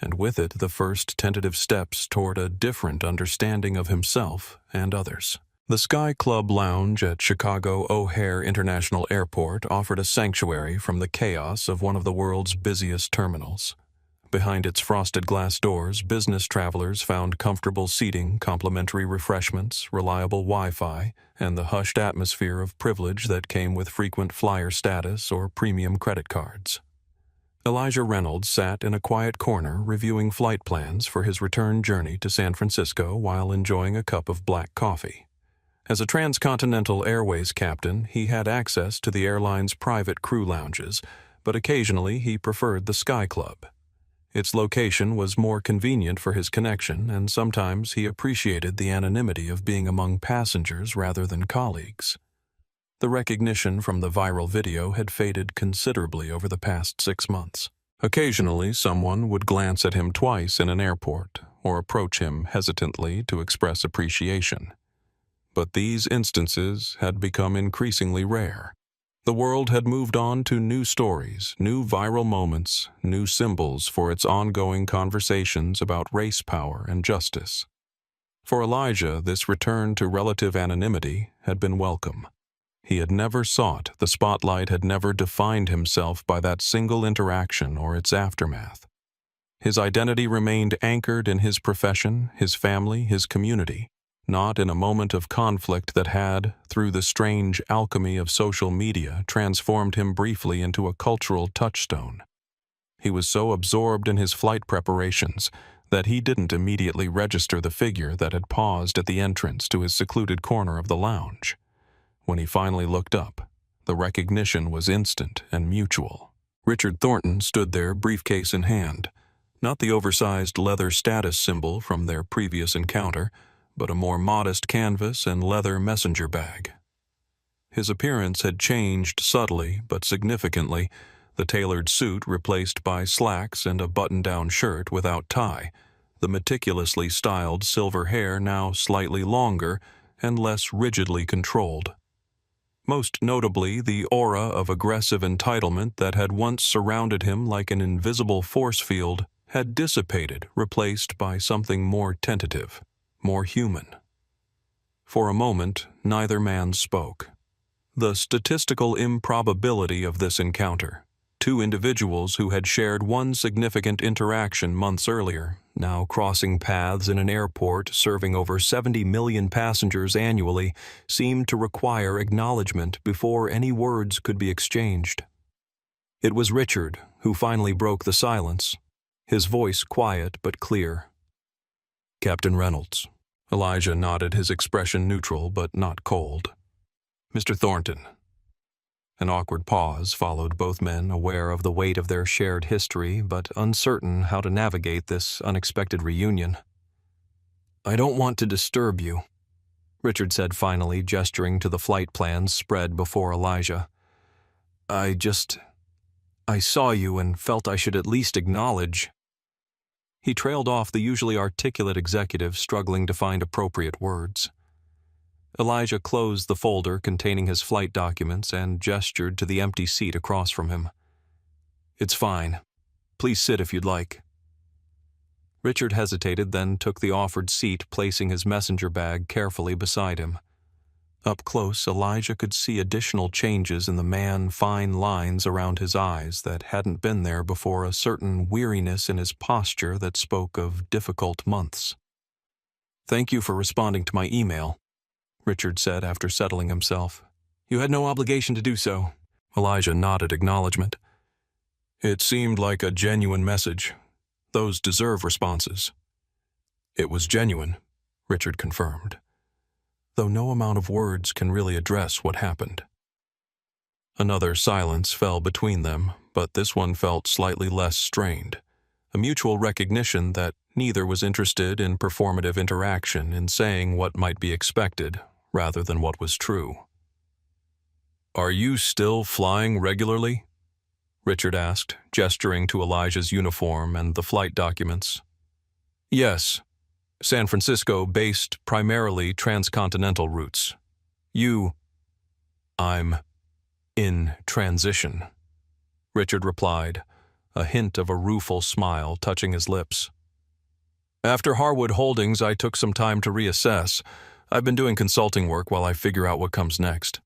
and with it the first tentative steps toward a different understanding of himself and others. The Sky Club Lounge at Chicago O'Hare International Airport offered a sanctuary from the chaos of one of the world's busiest terminals. Behind its frosted glass doors, business travelers found comfortable seating, complimentary refreshments, reliable Wi-Fi, and the hushed atmosphere of privilege that came with frequent flyer status or premium credit cards. Elijah Reynolds sat in a quiet corner reviewing flight plans for his return journey to San Francisco while enjoying a cup of black coffee. As a transcontinental airways captain, he had access to the airline's private crew lounges, but occasionally he preferred the Sky Club. Its location was more convenient for his connection, and sometimes he appreciated the anonymity of being among passengers rather than colleagues. The recognition from the viral video had faded considerably over the past 6 months. Occasionally, someone would glance at him twice in an airport or approach him hesitantly to express appreciation. But these instances had become increasingly rare. The world had moved on to new stories, new viral moments, new symbols for its ongoing conversations about race power and justice. For Elijah, this return to relative anonymity had been welcome. He had never sought the spotlight, had never defined himself by that single interaction or its aftermath. His identity remained anchored in his profession, his family, his community, not in a moment of conflict that had, through the strange alchemy of social media, transformed him briefly into a cultural touchstone. He was so absorbed in his flight preparations that he didn't immediately register the figure that had paused at the entrance to his secluded corner of the lounge. When he finally looked up, The recognition was instant and mutual. Richard Thornton stood there, briefcase in hand. Not the oversized leather status symbol from their previous encounter, but a more modest canvas and leather messenger bag. His appearance had changed subtly but significantly, the tailored suit replaced by slacks and a button-down shirt without tie, the meticulously styled silver hair now slightly longer and less rigidly controlled. Most notably, the aura of aggressive entitlement that had once surrounded him like an invisible force field had dissipated, replaced by something more tentative, more human. For a moment, neither man spoke. The statistical improbability of this encounter, two individuals who had shared one significant interaction months earlier, now crossing paths in an airport serving over 70 million passengers annually, seemed to require acknowledgement before any words could be exchanged. It was Richard who finally broke the silence, his voice quiet but clear. "Captain Reynolds." Elijah nodded, his expression neutral but not cold. "Mr. Thornton." An awkward pause followed, both men aware of the weight of their shared history but uncertain how to navigate this unexpected reunion. "I don't want to disturb you," Richard said finally, gesturing to the flight plans spread before Elijah. I saw you and felt I should at least acknowledge." He trailed off, the usually articulate executive struggling to find appropriate words. Elijah closed the folder containing his flight documents and gestured to the empty seat across from him. "It's fine. Please sit if you'd like." Richard hesitated, then took the offered seat, placing his messenger bag carefully beside him. Up close, Elijah could see additional changes in the fine lines around his eyes that hadn't been there before, a certain weariness in his posture that spoke of difficult months. "Thank you for responding to my email," Richard said after settling himself. "You had no obligation to do so." Elijah nodded acknowledgement. "It seemed like a genuine message. Those deserve responses." "It was genuine," Richard confirmed, though no amount of words can really address what happened. Another silence fell between them, but this one felt slightly less strained, a mutual recognition that neither was interested in performative interaction, in saying what might be expected rather than what was true. "Are you still flying regularly?" Richard asked, gesturing to Elijah's uniform and the flight documents. "Yes. San Francisco-based, primarily transcontinental routes. I'm in transition," Richard replied, a hint of a rueful smile touching his lips. "After Harwood Holdings, I took some time to reassess. I've been doing consulting work while I figure out what comes next."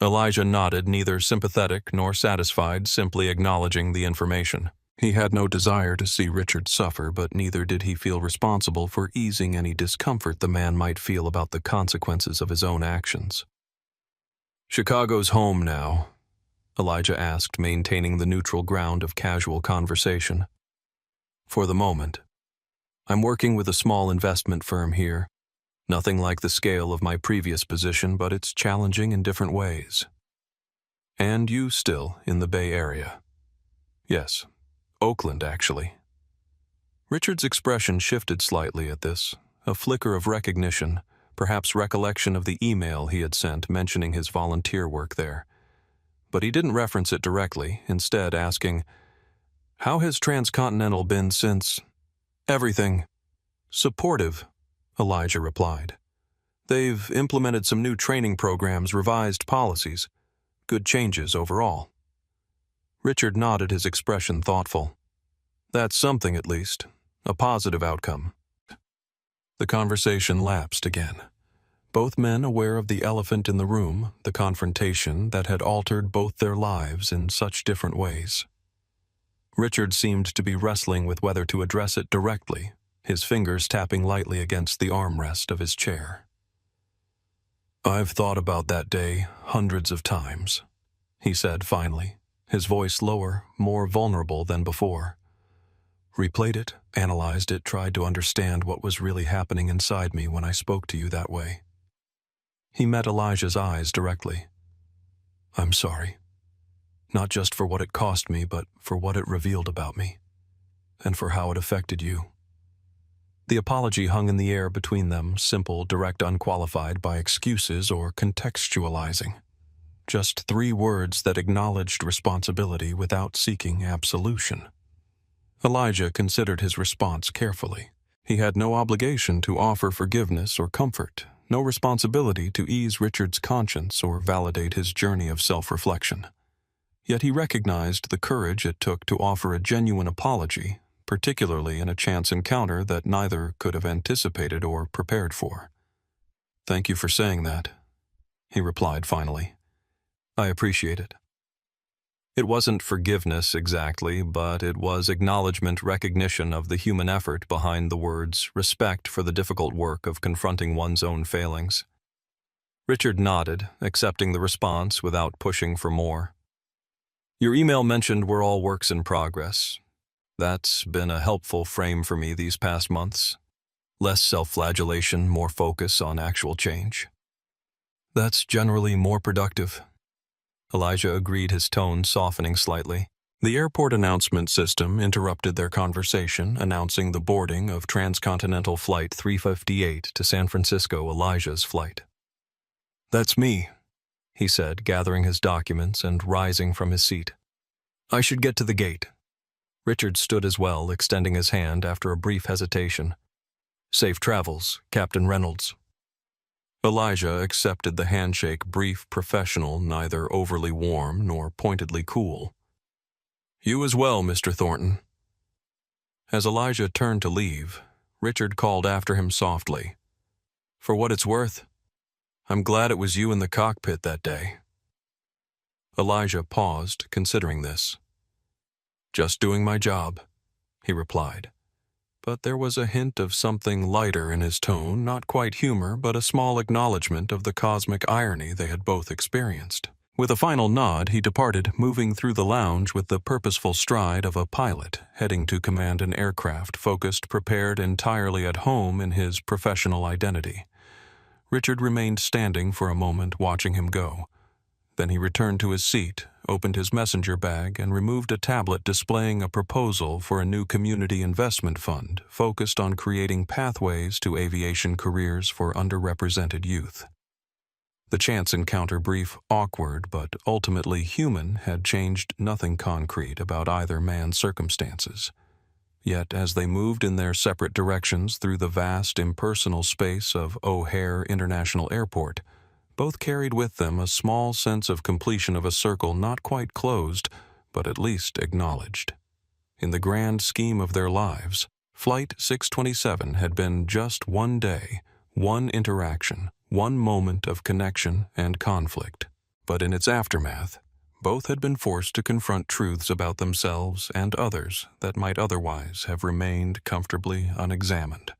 Elijah nodded, neither sympathetic nor satisfied, simply acknowledging the information. He had no desire to see Richard suffer, but neither did he feel responsible for easing any discomfort the man might feel about the consequences of his own actions. "Chicago's home now?" Elijah asked, maintaining the neutral ground of casual conversation. "For the moment. I'm working with a small investment firm here. Nothing like the scale of my previous position, but it's challenging in different ways." "And you still in the Bay Area?" "Yes. Oakland, actually." Richard's expression shifted slightly at this, a flicker of recognition, perhaps recollection of the email he had sent mentioning his volunteer work there. But he didn't reference it directly, instead asking, "How has Transcontinental been since—" "Everything. Supportive," Elijah replied. "They've implemented some new training programs, revised policies. Good changes overall." Richard nodded, his expression thoughtful. "That's something, at least. A positive outcome." The conversation lapsed again. Both men aware of the elephant in the room, the confrontation that had altered both their lives in such different ways. Richard seemed to be wrestling with whether to address it directly, his fingers tapping lightly against the armrest of his chair. "I've thought about that day hundreds of times," he said finally, his voice lower, more vulnerable than before. "Replayed it, analyzed it, tried to understand what was really happening inside me when I spoke to you that way." He met Elijah's eyes directly. I'm sorry. Not just for what it cost me, but for what it revealed about me, and for how it affected you. The apology hung in the air between them, simple, direct, unqualified by excuses or contextualizing. Just 3 words that acknowledged responsibility without seeking absolution. Elijah considered his response carefully. He had no obligation to offer forgiveness or comfort, no responsibility to ease Richard's conscience or validate his journey of self-reflection. Yet he recognized the courage it took to offer a genuine apology, particularly in a chance encounter that neither could have anticipated or prepared for. "Thank you for saying that," he replied finally. "I appreciate it." It wasn't forgiveness exactly, but it was acknowledgement, recognition of the human effort behind the words, respect for the difficult work of confronting one's own failings. Richard nodded, accepting the response without pushing for more. "Your email mentioned we're all works in progress. That's been a helpful frame for me these past months. Less self-flagellation, more focus on actual change." "That's generally more productive." Elijah agreed, his tone softening slightly. The airport announcement system interrupted their conversation, announcing the boarding of Transcontinental Flight 358 to San Francisco, Elijah's flight. "That's me," he said, gathering his documents and rising from his seat. "I should get to the gate." Richard stood as well, extending his hand after a brief hesitation. "Safe travels, Captain Reynolds." Elijah accepted the handshake, brief, professional, neither overly warm nor pointedly cool. "You as well, Mr. Thornton." As Elijah turned to leave, Richard called after him softly, "For what it's worth, I'm glad it was you in the cockpit that day." Elijah paused, considering this. "Just doing my job," he replied. But there was a hint of something lighter in his tone, not quite humor, but a small acknowledgement of the cosmic irony they had both experienced. With a final nod, he departed, moving through the lounge with the purposeful stride of a pilot, heading to command an aircraft focused, prepared entirely at home in his professional identity. Richard remained standing for a moment, watching him go. Then he returned to his seat, opened his messenger bag, and removed a tablet displaying a proposal for a new community investment fund focused on creating pathways to aviation careers for underrepresented youth. The chance encounter, brief, awkward, but ultimately human, had changed nothing concrete about either man's circumstances. Yet as they moved in their separate directions through the vast, impersonal space of O'Hare International Airport, both carried with them a small sense of completion of a circle not quite closed, but at least acknowledged. In the grand scheme of their lives, Flight 627 had been just one day, one interaction, one moment of connection and conflict. But in its aftermath, both had been forced to confront truths about themselves and others that might otherwise have remained comfortably unexamined.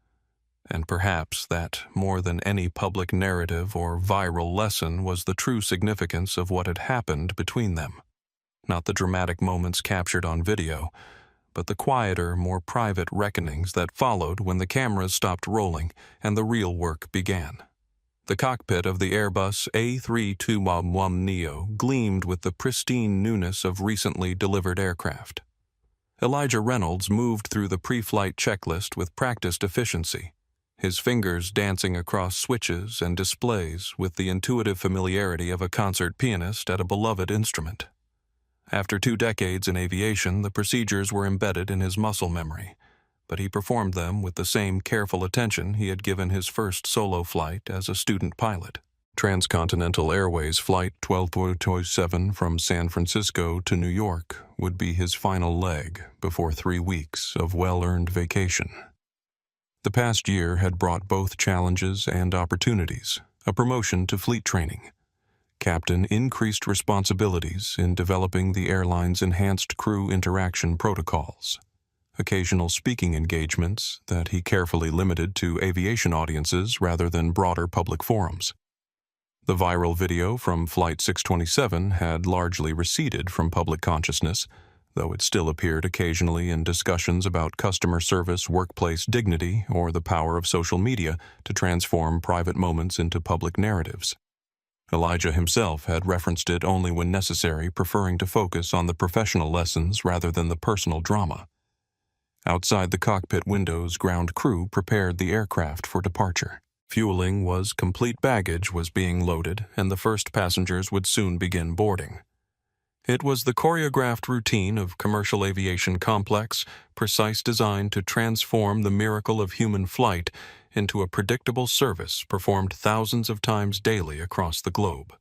And perhaps that, more than any public narrative or viral lesson, was the true significance of what had happened between them. Not the dramatic moments captured on video, but the quieter, more private reckonings that followed when the cameras stopped rolling and the real work began. The cockpit of the Airbus A321neo gleamed with the pristine newness of recently delivered aircraft. Elijah Reynolds moved through the pre-flight checklist with practiced efficiency, his fingers dancing across switches and displays with the intuitive familiarity of a concert pianist at a beloved instrument. After 2 decades in aviation, the procedures were embedded in his muscle memory, but he performed them with the same careful attention he had given his first solo flight as a student pilot. Transcontinental Airways Flight 1227 from San Francisco to New York would be his final leg before 3 weeks of well-earned vacation. The past year had brought both challenges and opportunities: a promotion to fleet training, captain increased responsibilities in developing the airline's enhanced crew interaction protocols, occasional speaking engagements that he carefully limited to aviation audiences rather than broader public forums. The viral video from Flight 627 had largely receded from public consciousness, though it still appeared occasionally in discussions about customer service, workplace dignity, or the power of social media to transform private moments into public narratives. Elijah himself had referenced it only when necessary, preferring to focus on the professional lessons rather than the personal drama. Outside the cockpit windows, ground crew prepared the aircraft for departure. Fueling was complete, baggage was being loaded, and the first passengers would soon begin boarding. It was the choreographed routine of commercial aviation complex, precise, designed to transform the miracle of human flight into a predictable service performed thousands of times daily across the globe.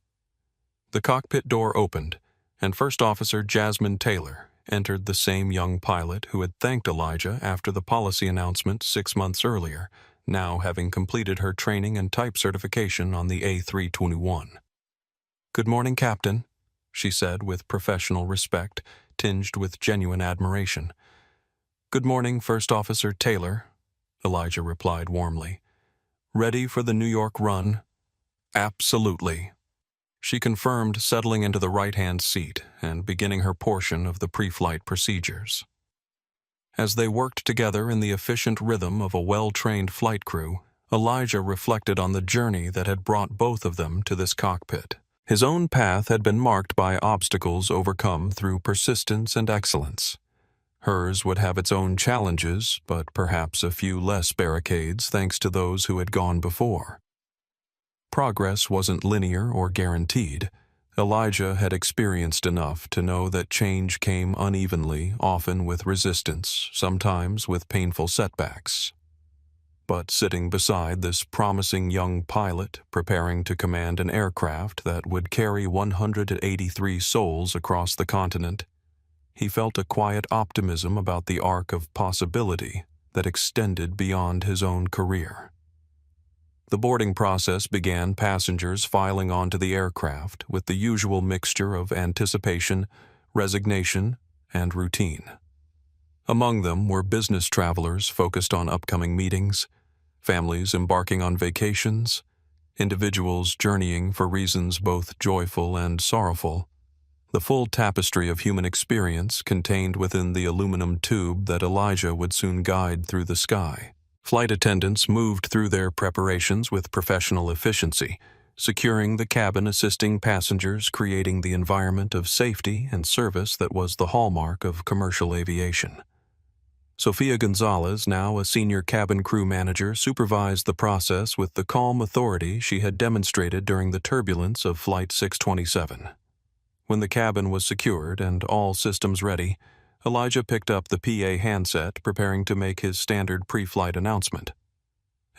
The cockpit door opened, and First Officer Jasmine Taylor entered, the same young pilot who had thanked Elijah after the policy announcement 6 months earlier, now having completed her training and type certification on the A321. "Good morning, Captain," she said with professional respect, tinged with genuine admiration. "Good morning, First Officer Taylor," Elijah replied warmly. "Ready for the New York run?" "Absolutely," she confirmed, settling into the right-hand seat and beginning her portion of the pre-flight procedures. As they worked together in the efficient rhythm of a well-trained flight crew, Elijah reflected on the journey that had brought both of them to this cockpit. His own path had been marked by obstacles overcome through persistence and excellence. Hers would have its own challenges, but perhaps a few less barricades thanks to those who had gone before. Progress wasn't linear or guaranteed. Elijah had experienced enough to know that change came unevenly, often with resistance, sometimes with painful setbacks. But sitting beside this promising young pilot, preparing to command an aircraft that would carry 183 souls across the continent, he felt a quiet optimism about the arc of possibility that extended beyond his own career. The boarding process began, passengers filing onto the aircraft with the usual mixture of anticipation, resignation, and routine. Among them were business travelers focused on upcoming meetings, families embarking on vacations, individuals journeying for reasons both joyful and sorrowful, the full tapestry of human experience contained within the aluminum tube that Elijah would soon guide through the sky. Flight attendants moved through their preparations with professional efficiency, securing the cabin, assisting passengers, creating the environment of safety and service that was the hallmark of commercial aviation. Sofia Gonzalez, now a senior cabin crew manager, supervised the process with the calm authority she had demonstrated during the turbulence of Flight 627. When the cabin was secured and all systems ready, Elijah picked up the PA handset, preparing to make his standard pre-flight announcement.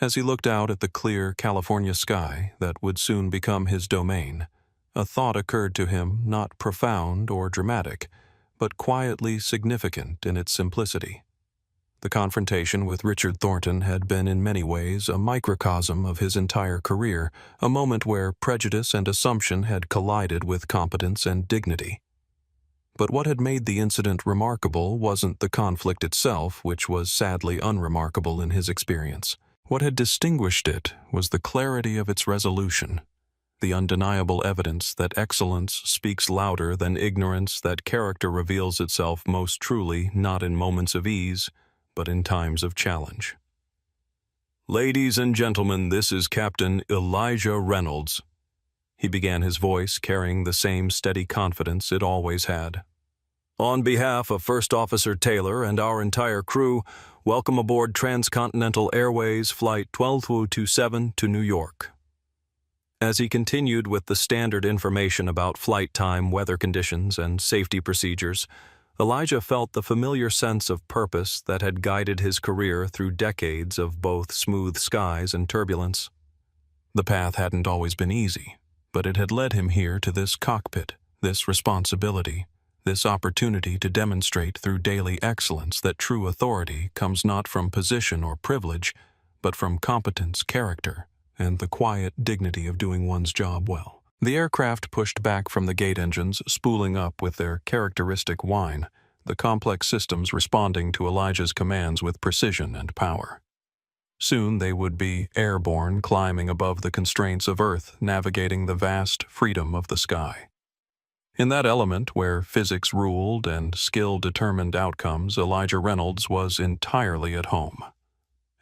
As he looked out at the clear California sky that would soon become his domain, a thought occurred to him, not profound or dramatic, but quietly significant in its simplicity. The confrontation with Richard Thornton had been in many ways a microcosm of his entire career, a moment where prejudice and assumption had collided with competence and dignity. But what had made the incident remarkable wasn't the conflict itself, which was sadly unremarkable in his experience. What had distinguished it was the clarity of its resolution, the undeniable evidence that excellence speaks louder than ignorance, that character reveals itself most truly not in moments of ease, but in times of challenge. "Ladies and gentlemen, this is Captain Elijah Reynolds." He began, his voice carrying the same steady confidence it always had. "On behalf of First Officer Taylor and our entire crew, welcome aboard Transcontinental Airways Flight 12027 to New York." As he continued with the standard information about flight time, weather conditions, and safety procedures, Elijah felt the familiar sense of purpose that had guided his career through decades of both smooth skies and turbulence. The path hadn't always been easy, but it had led him here to this cockpit, this responsibility, this opportunity to demonstrate through daily excellence that true authority comes not from position or privilege, but from competence, character, and the quiet dignity of doing one's job well. The aircraft pushed back from the gate engines, spooling up with their characteristic whine, the complex systems responding to Elijah's commands with precision and power. Soon they would be airborne, climbing above the constraints of Earth, navigating the vast freedom of the sky. In that element where physics ruled and skill determined outcomes, Elijah Reynolds was entirely at home.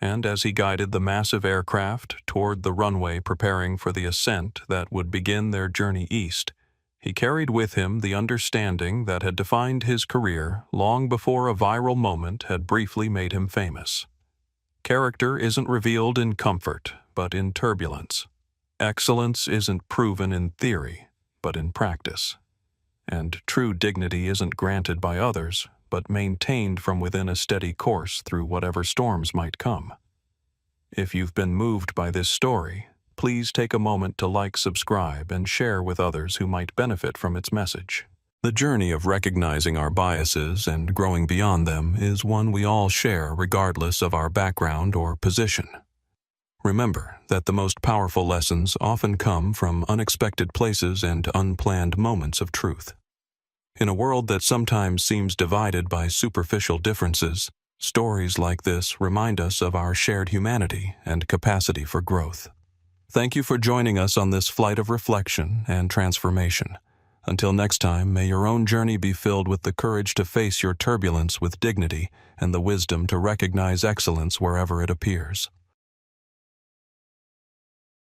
And as he guided the massive aircraft toward the runway preparing for the ascent that would begin their journey east, he carried with him the understanding that had defined his career long before a viral moment had briefly made him famous. Character isn't revealed in comfort, but in turbulence. Excellence isn't proven in theory, but in practice. And true dignity isn't granted by others, but maintained from within a steady course through whatever storms might come. If you've been moved by this story, please take a moment to like, subscribe, and share with others who might benefit from its message. The journey of recognizing our biases and growing beyond them is one we all share regardless of our background or position. Remember that the most powerful lessons often come from unexpected places and unplanned moments of truth. In a world that sometimes seems divided by superficial differences, stories like this remind us of our shared humanity and capacity for growth. Thank you for joining us on this flight of reflection and transformation. Until next time, may your own journey be filled with the courage to face your turbulence with dignity and the wisdom to recognize excellence wherever it appears.